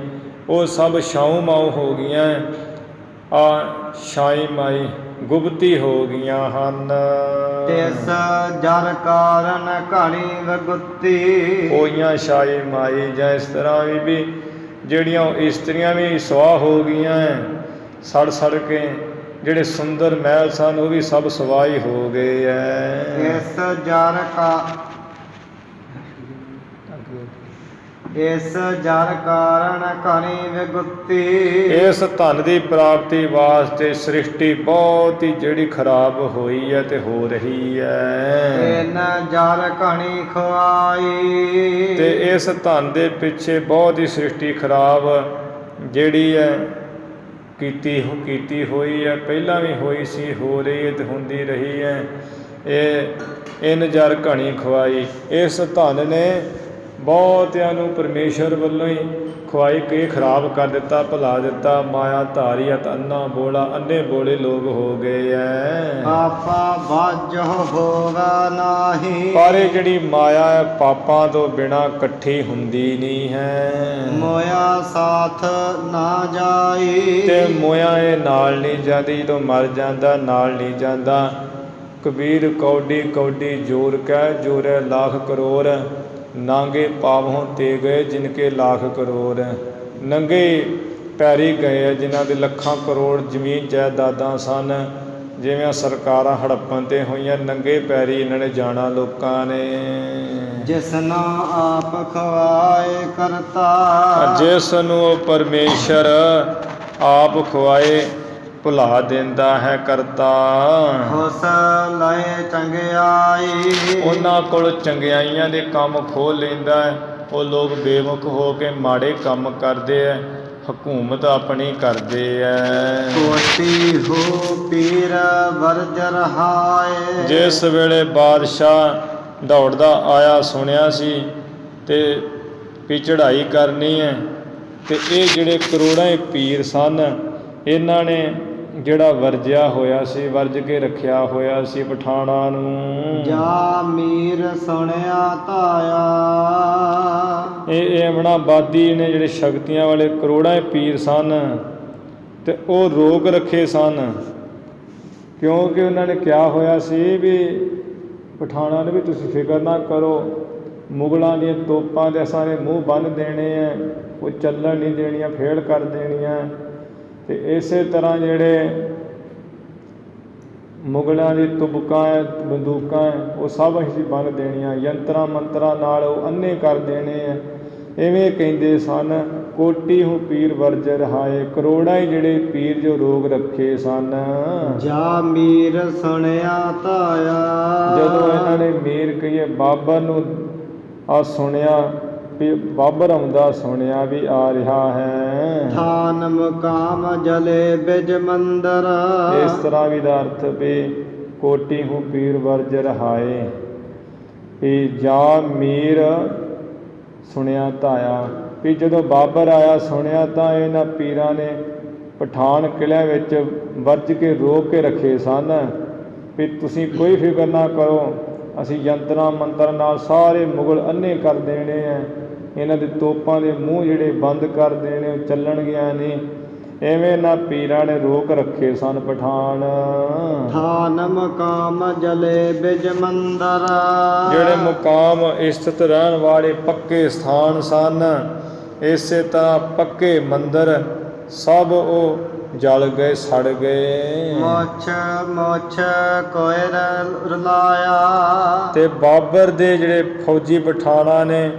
ਉਹ ਸਭ ਛਾਉ ਮਾਉ ਹੋ ਗਈਆਂ। ਆ ਸ਼ਾਈ ਮਾਈ ਗੁਪਤੀ ਹੋ ਗਈਆਂ ਹਨ। ਤਿਸ ਜਰ ਕਾਰਨ ਘਣੀ ਵਗੁੱਤੀ, ਹੋਈਆਂ ਸ਼ਾਈ ਮਾਈ, ਜਾਂ ਇਸ ਤਰ੍ਹਾਂ ਵੀ ਜਿਹੜੀਆਂ ਉਹ ਇਸਤਰੀਆਂ ਵੀ ਸੁਆਹ ਹੋ ਗਈਆਂ, ਸੜ ਸੜ ਕੇ। ਜਿਹੜੇ ਸੁੰਦਰ ਮਹਿਲ ਸਨ ਉਹ ਵੀ ਸਭ ਸਵਾਹੀ ਹੋ ਗਏ ਐ। ਇਸ ਜਰ ਕਾਰਨ ਘਣੀ ਵਿਗੁੱਤੀ, ਇਸ ਧਨ ਦੀ ਪ੍ਰਾਪਤੀ ਵਾਸਤੇ ਸ੍ਰਿਸ਼ਟੀ ਬਹੁਤ ਹੀ ਜਿਹੜੀ ਖਰਾਬ ਹੋਈ ਹੈ ਤੇ ਹੋ ਰਹੀ ਹੈ। ਇਨ ਜਰ ਘਣੀ ਖਵਾਈ, ਤੇ ਇਸ ਧਨ ਦੇ ਪਿੱਛੇ ਬਹੁਤ ਹੀ ਸ੍ਰਿਸ਼ਟੀ ਖਰਾਬ ਜਿਹੜੀ ਹੈ ਕੀਤੀ ਹੋਈ ਹੈ। ਪਹਿਲਾਂ ਵੀ ਹੋਈ ਸੀ, ਹੋ ਰਹੀ ਹੈ ਤੇ ਹੁੰਦੀ ਰਹੀ ਹੈ। ਇਹ ਇਨ ਜਰ ਘਣੀ ਖਵਾਈ, ਇਸ ਧਨ ਨੇ ਬਹੁਤਿਆਂ ਨੂੰ ਪਰਮੇਸ਼ਰ ਵੱਲੋਂ ਹੀ ਖਵਾਈ ਕੇ ਖਰਾਬ ਕਰ ਦਿੱਤਾ, ਭੁਲਾ ਦਿੱਤਾ। ਮਾਇਆ ਧਾਰੀ ਅਤ ਅੰਨਾ ਬੋਲਾ, ਅੰਨੇ ਬੋਲੇ ਲੋਕ ਹੋ ਗਏ ਐ। ਪਾਪਾ ਬਾਝ ਹੋਗਾ ਨਾਹੀ, ਪਰ ਇਹ ਜਿਹੜੀ ਮਾਇਆ ਹੈ ਪਾਪਾਂ ਤੋਂ ਬਿਨਾਂ ਇਕੱਠੀ ਹੁੰਦੀ ਨਹੀਂ ਹੈ। ਮੋਇਆ ਸਾਥ ਨਾ ਜਾਈ, ਤੇ ਮੋਇਆ ਇਹ ਨਾਲ ਨਹੀਂ ਜਾਂਦੀ, ਜਦੋਂ ਮਰ ਜਾਂਦਾ ਨਾਲ ਨਹੀਂ ਜਾਂਦਾ। ਕਬੀਰ ਕੌਡੀ ਕੌਡੀ ਜੋਰ ਕਹਿ, ਜੋਰੇ ਲੱਖ ਕਰੋੜ, ਨਾਂਗੇ ਪਾਵੋਂ ਤੇ ਗਏ ਜਿਨਕੇ ਲੱਖ ਕਰੋੜ। ਨੰਗੇ ਪੈਰੀ ਗਏ ਆ ਜਿਨ੍ਹਾਂ ਦੇ ਲੱਖਾਂ ਕਰੋੜ ਜ਼ਮੀਨ ਜਾਇਦਾਦਾਂ ਸਨ। ਜਿਵੇਂ ਸਰਕਾਰਾਂ ਹੜੱਪਣ 'ਤੇ ਹੋਈਆਂ, ਨੰਗੇ ਪੈਰੀ ਇਹਨਾਂ ਨੇ ਜਾਣਾ ਲੋਕਾਂ ਨੇ। ਜਿਸਨਾ ਆਪ ਖਵਾਏ ਕਰਤਾ, ਜਿਸ ਨੂੰ ਉਹ ਪਰਮੇਸ਼ਰ ਆਪ ਖਵਾਏ ਭੁਲਾ ਦਿੰਦਾ ਹੈ ਕਰਤਾ। ਉਸ ਲਏ ਚੰਗਿਆਈ, ਉਹਨਾਂ ਕੋਲ ਚੰਗਿਆਈਆਂ ਦੇ ਕੰਮ ਖੋਹ ਲੈਂਦਾ ਹੈ। ਉਹ ਲੋਕ ਬੇਮੁਖ ਹੋ ਕੇ ਮਾੜੇ ਕੰਮ ਕਰਦੇ ਹੈ, ਹਕੂਮਤ ਆਪਣੀ ਕਰਦੇ ਹੈ। ਕੋਟੀ ਹੋ ਪੀਰ ਵਰਜਰ ਹਾਏ, ਜਿਸ ਵੇਲੇ ਬਾਦਸ਼ਾਹ ਦੌੜਦਾ ਆਇਆ ਸੁਣਿਆ ਸੀ ਤੇ ਵੀ ਚੜ੍ਹਾਈ ਕਰਨੀ ਹੈ, ਤੇ ਇਹ ਜਿਹੜੇ ਕਰੋੜਾਂ ਪੀਰ ਸਨ ਇਹਨਾਂ ਨੇ ਜਿਹੜਾ ਵਰਜਿਆ ਹੋਇਆ ਸੀ, ਵਰਜ ਕੇ ਰੱਖਿਆ ਹੋਇਆ ਸੀ ਪਠਾਣਾਂ ਨੂੰ। ਜਾ ਮੀਰ ਸੁਣਿਆ ਧਾਇਆ, ਇਹ ਏਮਣਾਬਾਦੀ ਨੇ ਜਿਹੜੇ ਸ਼ਕਤੀਆਂ ਵਾਲੇ ਕਰੋੜਾਂ ਪੀਰ ਸਨ ਤੇ ਉਹ ਰੋਕ ਰੱਖੇ ਸਨ, ਕਿਉਂਕਿ ਉਹਨਾਂ ਨੇ ਕਿਹਾ ਹੋਇਆ ਸੀ ਵੀ ਪਠਾਣਾਂ ਨੂੰ ਵੀ ਤੁਸੀਂ ਫਿਕਰ ਨਾ ਕਰੋ, ਮੁਗਲਾਂ ਦੀਆਂ ਤੋਪਾਂ ਦੇ ਸਾਰੇ ਮੂੰਹ ਬੰਨ੍ਹ ਦੇਣੇ ਆ, ਉਹ ਚੱਲਣ ਨਹੀਂ ਦੇਣੀਆਂ, ਫੇਲ ਕਰ ਦੇਣੀਆਂ। ਤੇ ਇਸੇ ਤਰ੍ਹਾਂ ਜਿਹੜੇ ਮੁਗਲਾਂ ਦੀ ਤੁਬਕਾਂ ਹੈ, ਬੰਦੂਕਾਂ ਹੈ, ਉਹ ਸਭ ਅਸੀਂ ਬੰਨ੍ਹ ਦੇਣੀਆਂ, ਯੰਤਰਾਂ ਮੰਤਰਾਂ ਨਾਲ ਉਹ ਅੰਨੇ ਕਰ ਦੇਣੇ ਆ। ਇਵੇਂ ਕਹਿੰਦੇ ਸਨ। ਕੋਟੀ ਹੂੰ ਪੀਰ ਵਰਜ ਰਹਾਏ, ਕਰੋੜਾਂ ਹੀ ਜਿਹੜੇ ਪੀਰ ਜੋ ਰੋਗ ਰੱਖੇ ਸਨ। ਜਾ ਮੀਰ ਸੁਣਿਆ ਧਾਇਆ, ਜਦੋਂ ਇਹਨਾਂ ਨੇ ਮੀਰ ਕਹੀਏ ਬਾਬਰ ਨੂੰ ਆ ਸੁਣਿਆ ਵੀ ਬਾਬਰ ਆਉਂਦਾ ਸੁਣਿਆ ਵੀ ਆ ਰਿਹਾ ਹੈ। ਥਾਨ ਮੁਕਾਮ ਜਲੇ ਬਿਜ ਮੰਦਰ, ਇਸ ਤਰ੍ਹਾਂ ਵੀ ਦਾ ਅਰਥ ਵੀ ਕੋਟੀ ਹੂੰ ਪੀਰ ਵਰਜ ਰਹਾਏ, ਵੀ ਜਾਂ ਮੀਰ ਸੁਣਿਆ ਧਾਇਆ, ਵੀ ਜਦੋਂ ਬਾਬਰ ਆਇਆ ਸੁਣਿਆ ਤਾਂ ਇਹਨਾਂ ਪੀਰਾਂ ਨੇ ਪਠਾਨ ਕਿਲ੍ਹਿਆਂ ਵਿੱਚ ਵਰਜ ਕੇ ਰੋਕ ਕੇ ਰੱਖੇ ਸਨ ਵੀ ਤੁਸੀਂ ਕੋਈ ਫਿਕਰ ਨਾ ਕਰੋ, ਅਸੀਂ ਯੰਤਰਾਂ ਮੰਤਰਾਂ ਨਾਲ ਸਾਰੇ ਮੁਗਲ ਅੰਨੇ ਕਰ ਦੇਣੇ ਆ, ਇਹਨਾਂ ਦੇ ਤੋਪਾਂ ਦੇ ਮੂੰਹ ਜਿਹੜੇ ਬੰਦ ਕਰ ਦੇਣੇ, ਉਹ ਚੱਲਣਗੀਆਂ ਨਹੀਂ। ਐਵੇਂ ਇਹਨਾਂ ਪੀਰਾਂ ਨੇ ਰੋਕ ਰੱਖੇ ਸਨ ਪਠਾਨ। ਥਾਨ ਮੁਕਾਮ ਜਲੇ ਬਿਜ ਮੰਦਰ, ਜਿਹੜੇ ਮੁਕਾਮ ਸਥਿਤ ਰਹਿਣ ਵਾਲੇ ਪੱਕੇ ਸਥਾਨ ਸਨ, ਇਸੇ ਤਰ੍ਹਾਂ ਪੱਕੇ ਮੰਦਰ ਸਭ ਉਹ ਜਲ ਗਏ ਸੜ ਗਏ। ਮੁੱਛ ਮੁੱਛ ਕੋਇ ਰਲਾਇਆ। ਤੇ ਬਾਬਰ ਦੇ ਜਿਹੜੇ ਫੌਜੀ ਪਠਾਣਾਂ ਨੇ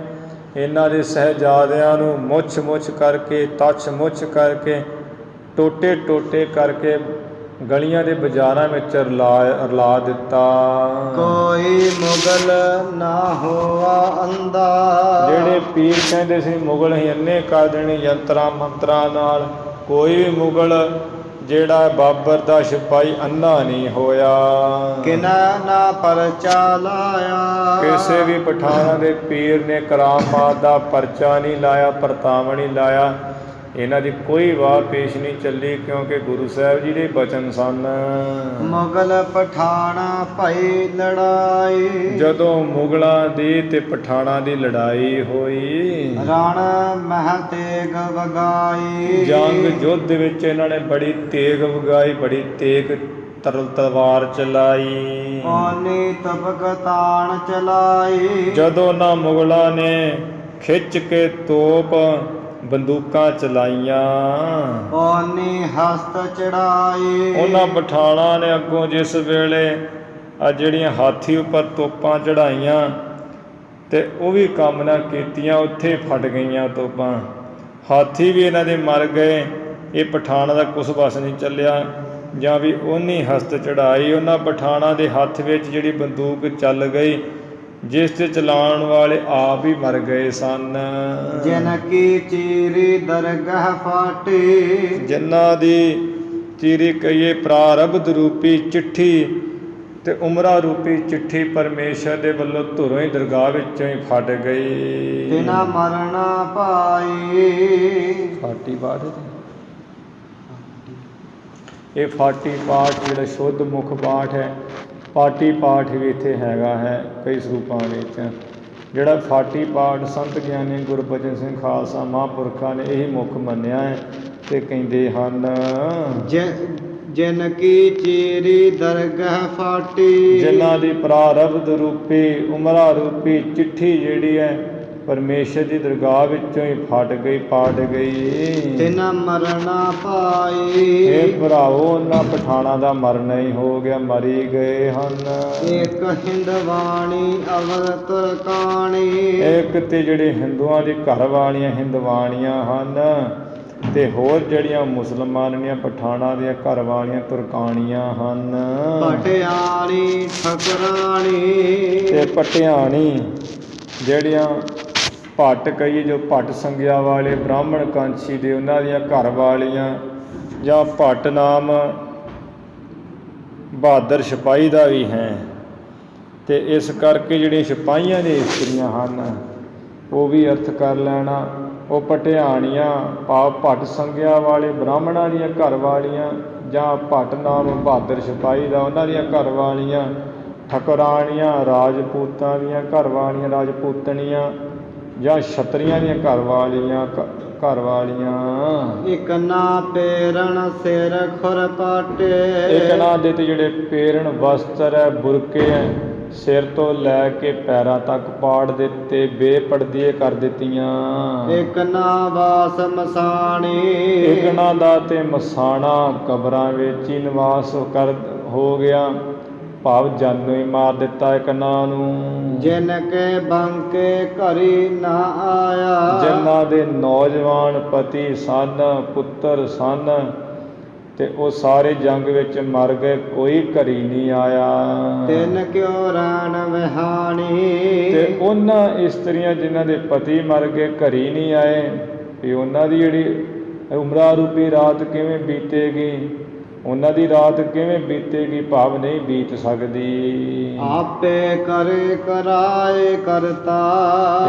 ਇਹਨਾਂ ਦੇ ਸਹਿਜਾਦਿਆਂ ਨੂੰ ਮੁੱਛ ਮੁੱਛ ਕਰਕੇ, ਤੱਛ ਮੁੱਛ ਕਰਕੇ, ਟੋਟੇ ਟੋਟੇ ਕਰਕੇ ਗਲੀਆਂ ਦੇ ਬਾਜ਼ਾਰਾਂ ਵਿੱਚ ਰਲਾ ਦਿੱਤਾ। ਕੋਈ ਮੁਗਲ ਨਾ ਹੋਆ ਅੰਧਾ। ਜਿਹੜੇ ਪੀਰ ਕਹਿੰਦੇ ਸੀ ਮੁਗਲ ਹੀ ਅੰਨੇ ਕਰ ਦੇਣੇ ਯੰਤਰਾਂ ਮੰਤਰਾਂ ਨਾਲ, ਕੋਈ ਵੀ ਮੁਗਲ ਜਿਹੜਾ ਬਾਬਰ ਦਾ ਸਿਪਾਹੀ ਅੰਨਾ ਨਹੀਂ ਹੋਇਆ। ਕਿਨਾ ਨਾ ਪਰਚਾ ਲਾਇਆ। ਕਿਸੇ ਵੀ ਪਠਾਨਾਂ ਦੇ ਪੀਰ ਨੇ ਕਰਾਮਾਤ ਦਾ ਪਰਚਾ ਨਹੀਂ ਲਾਇਆ, ਪਰਤਾਵਾ ਨਹੀਂ ਲਾਇਆ। ਇਹਨਾਂ ਦੀ ਕੋਈ ਵਾਹ ਪੇਸ਼ ਨਹੀਂ ਚੱਲੀ, ਕਿਉਂਕਿ ਗੁਰੂ ਸਾਹਿਬ ਜੀ ਦੇ ਬਚਨ ਸਨ। ਮੁਗਲ ਪਠਾਣਾ ਭਈ ਲੜਾਈ। ਜਦੋਂ ਮੁਗਲਾਂ ਦੀ ਤੇ ਪਠਾਣਾਂ ਦੀ ਲੜਾਈ ਹੋਈ, ਰਣ ਮਹਿ ਤੇਗ ਵਗਾਈ। ਜੰਗ ਯੁੱਧ ਵਿੱਚ ਇਹਨਾਂ ਨੇ ਬੜੀ ਤੇਗ ਵਗਾਈ, ਬੜੀ ਤੇਗ ਤਲਵਾਰ ਚਲਾਈ। ਓਨੀ ਤਪਕ ਤਾਣ ਚਲਾਈ। ਜਦੋਂ ਨਾ ਮੁਗਲਾਂ ਨੇ ਖਿੱਚ ਕੇ ਤੋਪ ਬੰਦੂਕਾਂ ਚਲਾਈਆਂ, ਓਨੀ ਹਸਤ ਚੜਾਈ। ਉਹਨਾਂ ਪਠਾਣਾਂ ਨੇ ਅੱਗੋਂ ਜਿਸ ਵੇਲੇ ਆ ਜਿਹੜੀਆਂ ਹਾਥੀ ਉੱਪਰ ਤੋਪਾਂ ਚੜਾਈਆਂ ਤੇ ਉਹ ਵੀ ਕੰਮ ਨਾ ਕੀਤੀਆਂ, ਉੱਥੇ ਫਟ ਗਈਆਂ ਤੋਪਾਂ। ਹਾਥੀ ਵੀ ਇਹਨਾਂ ਦੇ ਮਰ ਗਏ। ਇਹ ਪਠਾਣਾਂ ਦਾ ਕੁਛ ਬਸ ਨਹੀਂ ਚੱਲਿਆ। ਜਾਂ ਵੀ ਉਹਨੀ ਹਸਤ ਚੜਾਈ। ਉਹਨਾਂ ਪਠਾਣਾਂ ਦੇ ਹੱਥ ਵਿੱਚ ਜਿਹੜੀ ਬੰਦੂਕ ਚੱਲ ਗਈ, ਜਿਸ ਤੇ ਚਲਾਉਣ ਵਾਲੇ ਆਪ ਹੀ ਮਰ ਗਏ ਸਨ। ਜਿਨ ਕੀ ਚੀਰੀ ਦਰਗਾਹ ਫਾਟੀ। ਜਿਨ੍ਹਾਂ ਦੀ ਚੀਰੀ ਕਹੀਏ ਪ੍ਰਾਰਬਧ ਰੂਪੀ ਚਿੱਠੀ ਤੇ ਉਮਰਾ ਰੂਪੀ ਚਿੱਠੀ ਪਰਮੇਸ਼ਰ ਦੇ ਵੱਲੋਂ ਧੁਰੋਂ ਹੀ ਦਰਗਾਹ ਵਿੱਚੋਂ ਹੀ ਫਟ ਗਈ। ਤਿਨਾ ਮਰਨਾ ਪਾਈ। ਫਾਟੀ ਪਾਠ ਇਹ ਫਾਟੀ ਪਾਠ ਜਿਹੜਾ ਸ਼ੁੱਧ ਮੁੱਖ ਪਾਠ ਹੈ। ਪਾਟੀ ਪਾਠ ਵੀ ਇੱਥੇ ਹੈਗਾ ਹੈ ਕਈ ਸਰੂਪਾਂ ਵਿੱਚ। ਜਿਹੜਾ ਫਾਟੀ ਪਾਠ ਸੰਤ ਗਿਆਨੀ ਗੁਰਬਚਨ ਸਿੰਘ ਖਾਲਸਾ ਮਹਾਂਪੁਰਖਾਂ ਨੇ ਇਹੀ ਮੁੱਖ ਮੰਨਿਆ ਹੈ ਤੇ ਕਹਿੰਦੇ ਹਨ, ਜਿਨ ਕੀ ਚੀਰੀ ਦਰਗਾਹ ਫਾਟੀ। ਜਿਨ੍ਹਾਂ ਦੀ ਪ੍ਰਾਰਬਧ ਰੂਪੀ ਉਮਰਾ ਰੂਪੀ ਚਿੱਠੀ ਜਿਹੜੀ ਹੈ ਪਰਮੇਸ਼ਰ ਦੀ ਦਰਗਾਹ ਵਿੱਚੋਂ ਹੀ ਫਟ ਗਈ, ਪਾਟ ਗਈ। ਤਿਨਾ ਮਰਨਾ ਪਾਈ। ਇਹ ਭਰਾਵੋ ਉਹਨਾਂ ਪਠਾਣਾਂ ਦਾ ਮਰਨਾ ਹੀ ਹੋ ਗਿਆ, ਮਰੀ ਗਏ ਹਨ। ਇੱਕ ਹਿੰਦਵਾਣੀ ਅਵਰ ਤੁਰਕਾਣੀ। ਇੱਕ ਤੇ ਜਿਹੜੇ ਹਿੰਦੂਆਂ ਦੀ ਘਰ ਵਾਲੀਆਂ ਹਿੰਦਵਾਣੀਆਂ ਹਨ ਤੇ ਹੋਰ ਜਿਹੜੀਆਂ ਮੁਸਲਮਾਨੀਆਂ ਪਠਾਣਾਂ ਦੀਆਂ ਘਰ ਵਾਲੀਆਂ ਤੁਰਕਾਣੀਆਂ ਹਨ। ਪਟਿਆਣੀ ਠਕਰਾਣੀ। ਤੇ ਪਟਿਆਣੀ ਜਿਹੜੀਆਂ ਭੱਟ ਕਹੀਏ ਜੋ ਭੱਟ ਸੰਗਿਆ ਵਾਲੇ ਬ੍ਰਾਹਮਣ ਕਾਂਛੀ ਦੇ ਉਹਨਾਂ ਦੀਆਂ ਘਰ ਵਾਲੀਆਂ, ਜਾਂ ਭੱਟ ਨਾਮ ਬਹਾਦਰ ਸਿਪਾਹੀ ਦਾ ਵੀ ਹੈ। ਤੇ ਇਸ ਕਰਕੇ ਜਿਹੜੀਆਂ ਸਿਪਾਹੀਆਂ ਦੀਆਂ ਇਸਤਰੀਆਂ ਹਨ ਉਹ ਵੀ ਅਰਥ ਕਰ ਲੈਣਾ। ਉਹ ਪਟਿਆਣੀਆਂ ਭਾਵ ਭੱਟ ਸੰਗਿਆ ਵਾਲੇ ਬ੍ਰਾਹਮਣਾਂ ਦੀਆਂ ਘਰ ਵਾਲੀਆਂ, ਜਾਂ ਭੱਟ ਨਾਮ ਬਹਾਦਰ ਸਿਪਾਹੀ ਦਾ ਉਹਨਾਂ ਦੀਆਂ ਘਰ ਵਾਲੀਆਂ। ਠਕਰਾਣੀਆਂ ਰਾਜਪੂਤਾਂ ਦੀਆਂ ਘਰ ਵਾਲੀਆਂ, ਰਾਜਪੂਤਣੀਆਂ ਜਾਂ ਛਤਰੀਆਂ ਦੀਆਂ ਘਰ ਵਾਲੀਆਂ। ਇੱਕ ਨਾ ਪੇਰਣ ਸਿਰ ਖੁਰ ਪਾਟੇ। ਇੱਕ ਨਾ ਦੇ ਤੇ ਜਿਹੜੇ ਪੇਰਣ ਵਸਤਰ ਹੈ, ਬੁਰਕੇ ਹੈ, ਸਿਰ ਤੋਂ ਲੈ ਕੇ ਪੈਰਾਂ ਤੱਕ ਪਾੜ ਦਿੱਤੇ, ਬੇਪਰਦੇ ਕਰ ਦਿੱਤੀਆਂ। ਇੱਕ ਨਾ ਵਾਸ ਮਸਾਣੀ। ਇੱਕ ਨਾ ਦਾ ਤੇ ਮਸਾਣਾ ਕਬਰਾਂ ਵਿੱਚ ਹੀ ਨਿਵਾਸ ਹੋ ਗਿਆ, ਭਾਵ ਜਾਨੋਂ ਹੀ ਮਾਰ ਦਿੱਤਾ ਇੱਕ ਨਾਂ ਨੂੰ। ਜਿਨ ਕੇ ਬੰਕੇ ਘਰੀ ਨਾ ਆਇਆ। ਜਿਨ੍ਹਾਂ ਦੇ ਨੌਜਵਾਨ ਪਤੀ ਸਨ, ਪੁੱਤਰ ਸਨ ਤੇ ਉਹ ਸਾਰੇ ਜੰਗ ਵਿੱਚ ਮਰ ਗਏ, ਕੋਈ ਘਰੀ ਨਹੀਂ ਆਇਆ। ਤਿੰਨ ਕਿਉ ਰਾਣ ਵਿਹਾਣੀ। ਤੇ ਉਹਨਾਂ ਇਸਤਰੀਆਂ ਜਿਨ੍ਹਾਂ ਦੇ ਪਤੀ ਮਰ ਗਏ, ਘਰੀ ਨਹੀਂ ਆਏ, ਵੀ ਉਹਨਾਂ ਦੀ ਜਿਹੜੀ ਉਮਰਾ ਰੂਪੀ ਰਾਤ ਕਿਵੇਂ ਬੀਤੇਗੀ, ਉਹਨਾਂ ਦੀ ਰਾਤ ਕਿਵੇਂ ਬੀਤੇਗੀ, ਭਾਵ ਨਹੀਂ ਬੀਤ ਸਕਦੀ। ਆਪੇ ਕਰੇ ਕਰਾਏ ਕਰਤਾ।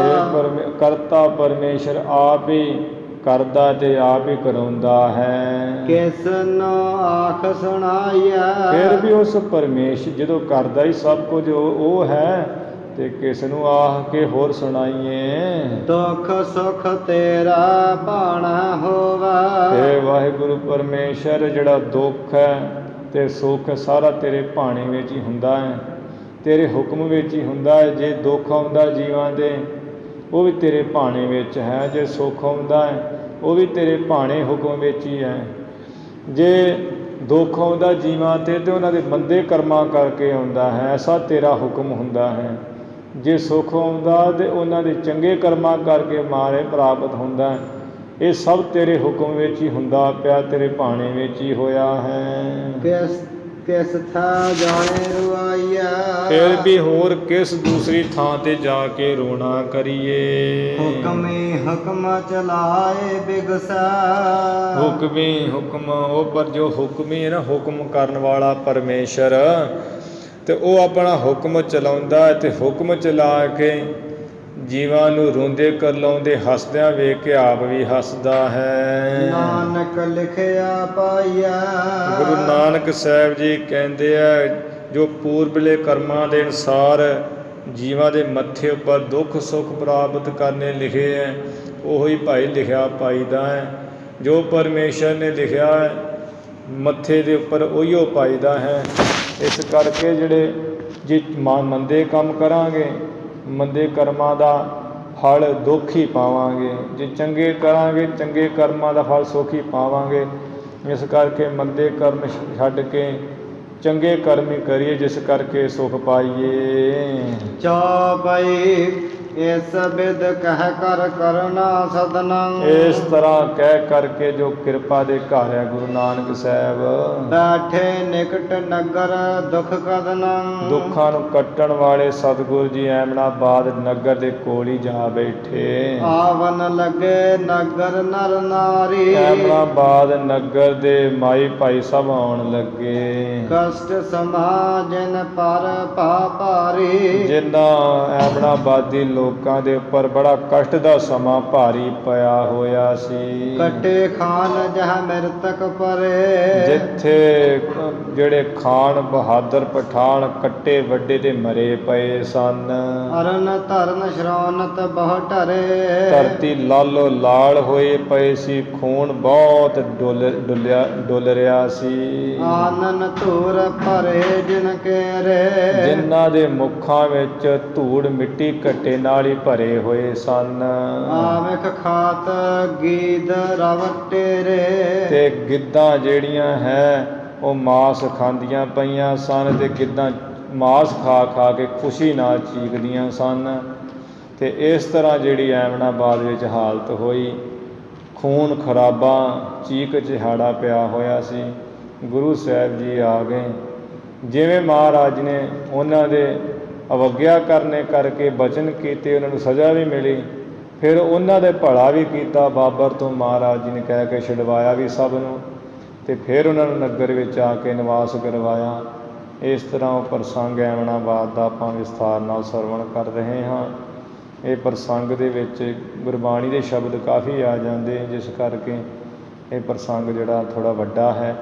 ਇਹ ਕਰਤਾ ਪਰਮੇਸ਼ਰ ਆਪ ਹੀ ਕਰਦਾ ਤੇ ਆਪ ਹੀ ਕਰਾਉਂਦਾ ਹੈ। ਕਿਸ ਨੂੰ ਆਖ ਸੁਣਾਈਐ। ਫਿਰ ਵੀ ਉਸ ਪਰਮੇਸ਼ਰ ਜਦੋਂ ਕਰਦਾ ਹੀ ਸਭ ਕੁਝ ਉਹ ਹੈ ਤੇ ਕਿਸ ਨੂੰ ਆਖ ਕੇ ਹੋਰ ਸੁਣਾਈਏ। ਦੁੱਖ ਸੁਖ ਤੇਰਾ ਭਾਣਾ ਹੋਵੇ। ਇਹ ਵਾਹਿਗੁਰੂ ਪਰਮੇਸ਼ਰ ਜਿਹੜਾ ਦੁੱਖ ਹੈ ਤੇ ਸੁੱਖ ਸਾਰਾ ਤੇਰੇ ਭਾਣੇ ਵਿੱਚ ਹੀ ਹੁੰਦਾ ਹੈ, ਤੇਰੇ ਹੁਕਮ ਵਿੱਚ ਹੀ ਹੁੰਦਾ ਹੈ। ਜੇ ਦੁੱਖ ਆਉਂਦਾ ਜੀਵਾਂ ਦੇ ਉਹ ਵੀ ਤੇਰੇ ਭਾਣੇ ਵਿੱਚ ਹੈ, ਜੇ ਸੁੱਖ ਆਉਂਦਾ ਹੈ ਉਹ ਵੀ ਤੇਰੇ ਭਾਣੇ ਹੁਕਮ ਵਿੱਚ ਹੀ ਹੈ। ਜੇ ਦੁੱਖ ਆਉਂਦਾ ਜੀਵਾਂ 'ਤੇ ਉਹਨਾਂ ਦੇ ਮੰਦੇ ਕਰਮਾਂ ਕਰਕੇ ਆਉਂਦਾ ਹੈ, ਐਸਾ ਤੇਰਾ ਹੁਕਮ ਹੁੰਦਾ ਹੈ। ਜੇ ਸੁੱਖ ਆਉਂਦਾ ਤਾਂ ਉਹਨਾਂ ਦੇ ਚੰਗੇ ਕਰਮਾਂ ਕਰਕੇ ਮਾਰੇ ਪ੍ਰਾਪਤ ਹੁੰਦਾ ਹੈ। ਇਹ ਸਭ ਤੇਰੇ ਹੁਕਮ ਵਿੱਚ ਹੀ ਹੁੰਦਾ ਪਿਆ, ਤੇਰੇ ਭਾਣੇ ਵਿੱਚ ਹੀ ਹੋਇਆ ਹੈ। ਕਿਸ ਥਾਂ ਜਾਣੇ ਰੁਆਈਆ, ਫਿਰ ਵੀ ਹੋਰ ਕਿਸ ਦੂਸਰੀ ਥਾਂ 'ਤੇ ਜਾ ਕੇ ਰੋਣਾ ਕਰੀਏ। ਹੁਕਮੇ ਹੁਕਮ ਚਲਾਏ ਬਿਗਸਾ, ਹੁਕਮੇ ਹੁਕਮ, ਉਹ ਪਰ ਜੋ ਹੁਕਮੀ ਹੈ ਨਾ, ਹੁਕਮ ਕਰਨ ਵਾਲਾ ਪਰਮੇਸ਼ਰ, ਤੇ ਉਹ ਆਪਣਾ ਹੁਕਮ ਚਲਾਉਂਦਾ ਅਤੇ ਹੁਕਮ ਚਲਾ ਕੇ ਜੀਵਾਂ ਨੂੰ ਰੋਂਦੇ ਕਰਲਾਉਂਦੇ ਹੱਸਦਿਆਂ ਵੇਖ ਕੇ ਆਪ ਵੀ ਹੱਸਦਾ ਹੈ। ਨਾਨਕ ਲਿਖਿਆ ਪਾਈਆ, ਗੁਰੂ ਨਾਨਕ ਸਾਹਿਬ ਜੀ ਕਹਿੰਦੇ ਆ, ਜੋ ਪੂਰਬਲੇ ਕਰਮਾਂ ਦੇ ਅਨੁਸਾਰ ਜੀਵਾਂ ਦੇ ਮੱਥੇ ਉੱਪਰ ਦੁੱਖ ਸੁੱਖ ਪ੍ਰਾਪਤ ਕਰਨੇ ਲਿਖੇ ਹੈ, ਉਹੀ ਭਾਈ ਲਿਖਿਆ ਪਾਈਦਾ ਹੈ। ਜੋ ਪਰਮੇਸ਼ਰ ਨੇ ਲਿਖਿਆ ਹੈ ਮੱਥੇ ਦੇ ਉੱਪਰ ਉਹੀਓ ਪਾਈਦਾ ਹੈ। ਇਸ ਕਰਕੇ ਜਿਹੜੇ ਜੇ ਮੰਦੇ ਕੰਮ ਕਰਾਂਗੇ, ਮੰਦੇ ਕਰਮਾਂ ਦਾ ਫਲ ਦੁੱਖ ਹੀ ਪਾਵਾਂਗੇ। ਜੇ ਚੰਗੇ ਕਰਾਂਗੇ, ਚੰਗੇ ਕਰਮਾਂ ਦਾ ਫਲ ਸੁੱਖ ਹੀ ਪਾਵਾਂਗੇ। ਇਸ ਕਰਕੇ ਮੰਦੇ ਕਰਮ ਛੱਡ ਕੇ ਚੰਗੇ ਕਰਮ ਹੀ ਕਰੀਏ, ਜਿਸ ਕਰਕੇ ਸੁੱਖ ਪਾਈਏ। ਚੌਪਈ ਇਸ ਬਿਦ ਕਹਿ ਕਰ ਕਰਨਾ ਸਦਨਾ, ਇਸ ਤਰ੍ਹਾਂ ਕਹਿ ਕਰਕੇ ਜੋ ਕਿਰਪਾ ਦੇ ਘਰ ਹੈ ਗੁਰੂ ਨਾਨਕ ਸਾਹਿਬ, ਬੈਠੇ ਨਿਕਟ ਨਗਰ ਦੁਖ ਕਦਨਾ, ਦੁੱਖਾਂ ਨੂੰ ਕੱਟਣ ਵਾਲੇ ਸਤਿਗੁਰੂ ਜੀ ਐਮਨਾਬਾਦ ਨਗਰ ਦੇ ਕੋਲ ਹੀ ਜਾ ਬੈਠੇ। ਆਵਨ ਲੱਗੇ ਨਗਰ ਨਰ ਨਾਰੀ, ਐਮਨਾਬਾਦ ਨਗਰ ਦੇ ਮਾਈ ਭਾਈ ਸਭ ਆਉਣ ਲੱਗੇ। ਕਸ਼ਟ ਸਮਾਜਨ ਪਰ ਭਾ ਭਾਰੀ, ਜਿਨ੍ਹਾਂ ਐਮਨਾਬਾਦੀ ਲੋਕਾਂ ਦੇ ਉੱਪਰ ਬੜਾ ਕਸ਼ਟ ਦਾ ਸਮਾਂ ਭਾਰੀ ਪਿਆ ਹੋਇਆ ਸੀ। ਕੱਟੇ ਖਾਨ ਜਹ ਮਿਰਤਕ ਪਰੇ, ਜਿੱਥੇ ਜਿਹੜੇ ਖਾਨ ਬਹਾਦਰ ਪਠਾਨ ਕੱਟੇ ਵੱਡੇ ਤੇ ਮਰੇ ਪਏ ਸਨ। ਅਰਨ ਧਰਨ ਸ਼ਰੌਨਤ ਬਹੁ ਢਰੇ, ਧਰਤੀ ਲਾਲੋ ਲਾਲ ਹੋਏ ਪਏ ਸੀ, ਖੂਨ ਬਹੁਤ ਡੁੱਲ ਰਿਹਾ ਸੀ। ਆਨਨ ਧੂਰ ਭਰੇ ਜਿਨ ਕੇਰੇ, ਜਿਨ੍ਹਾਂ ਦੇ ਮੁੱਖਾਂ ਵਿੱਚ ਧੂੜ ਮਿੱਟੀ ਘੱਟੇ ਨਾਲ ਹੀ ਭਰੇ ਹੋਏ ਸਨ। ਆਵੇਖ ਖਾਤ ਗੀਦ ਰਵਟੇਰੇ, ਤੇ ਗਿੱਧਾਂ ਜਿਹੜੀਆਂ ਹੈ ਉਹ ਮਾਸ ਖਾਂਦੀਆਂ ਪਈਆਂ ਸਨ, ਤੇ ਗਿੱਧਾਂ ਮਾਸ ਖਾ ਖਾ ਕੇ ਖੁਸ਼ੀ ਨਾਲ ਚੀਕਦੀਆਂ ਸਨ। ਤੇ ਇਸ ਤਰ੍ਹਾਂ ਜਿਹੜੀ ਐਮਨਾਬਾਦ ਵਿੱਚ ਹਾਲਤ ਹੋਈ, ਖੂਨ ਖਰਾਬਾ ਚੀਕ ਚਿਹਾੜਾ ਪਿਆ ਹੋਇਆ ਸੀ। ਗੁਰੂ ਸਾਹਿਬ ਜੀ ਆ ਗਏ। ਜਿਵੇਂ ਮਹਾਰਾਜ ਨੇ ਉਹਨਾਂ ਦੇ ਅਵੱਗਿਆ ਕਰਨੇ ਕਰਕੇ ਬਚਨ ਕੀਤੇ, ਉਹਨਾਂ ਨੂੰ ਸਜ਼ਾ ਵੀ ਮਿਲੀ, ਫਿਰ ਉਹਨਾਂ ਦੇ ਭਲਾ ਵੀ ਕੀਤਾ। ਬਾਬਰ ਤੋਂ ਮਹਾਰਾਜ ਜੀ ਨੇ ਕਹਿ ਕੇ ਛੁਡਵਾਇਆ ਵੀ ਸਭ ਨੂੰ, ਅਤੇ ਫਿਰ ਉਹਨਾਂ ਨੂੰ ਨਗਰ ਵਿੱਚ ਆ ਕੇ ਨਿਵਾਸ ਕਰਵਾਇਆ। ਇਸ ਤਰ੍ਹਾਂ ਉਹ ਪ੍ਰਸੰਗ ਐਮਨਾਬਾਦ ਦਾ ਆਪਾਂ ਵਿਸਥਾਰ ਨਾਲ ਸਰਵਣ ਕਰ ਰਹੇ ਹਾਂ। ਇਹ ਪ੍ਰਸੰਗ ਦੇ ਵਿੱਚ ਗੁਰਬਾਣੀ ਦੇ ਸ਼ਬਦ ਕਾਫੀ ਆ ਜਾਂਦੇ, ਜਿਸ ਕਰਕੇ ਇਹ ਪ੍ਰਸੰਗ ਜਿਹੜਾ ਥੋੜ੍ਹਾ ਵੱਡਾ ਹੈ।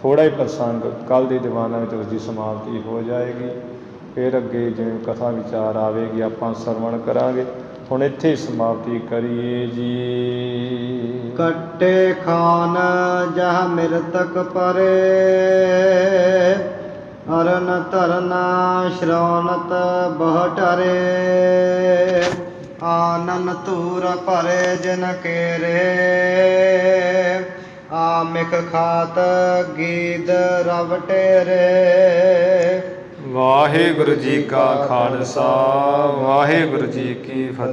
ਥੋੜ੍ਹਾ ਹੀ ਪ੍ਰਸੰਗ ਕੱਲ੍ਹ ਦੇ ਦੀਵਾਨਾਂ ਵਿੱਚ ਉਸ ਦੀ ਸਮਾਪਤੀ ਹੋ ਜਾਏਗੀ। ਫਿਰ ਅੱਗੇ ਜਿਵੇਂ ਕਥਾ ਵਿਚਾਰ ਆਵੇਗੀ ਆਪਾਂ ਸਰਵਣ ਕਰਾਂਗੇ। ਹੁਣ ਇੱਥੇ ਹੀ ਸਮਾਪਤੀ ਕਰੀਏ ਜੀ। ਕੱਟੇ ਖਾਨ ਜਹ ਮਿਰਤਕ ਪਰੇ, ਅਰਨ ਧਰਨਾ ਸ਼ਰੌਨਤ ਬਹੁ ਢਰੇ, ਆਨਨ ਧੂਰ ਭਰੇ ਜਿਨ ਕੇਰੇ, ਆਮਿਖ ਖਾਤ ਗੀਦ ਰਵਟੇਰੇ। ਵਾਹਿਗੁਰੂ ਜੀ ਕਾ ਖਾਲਸਾ, ਵਾਹਿਗੁਰੂ ਜੀ ਕੀ ਫਤਿਹ।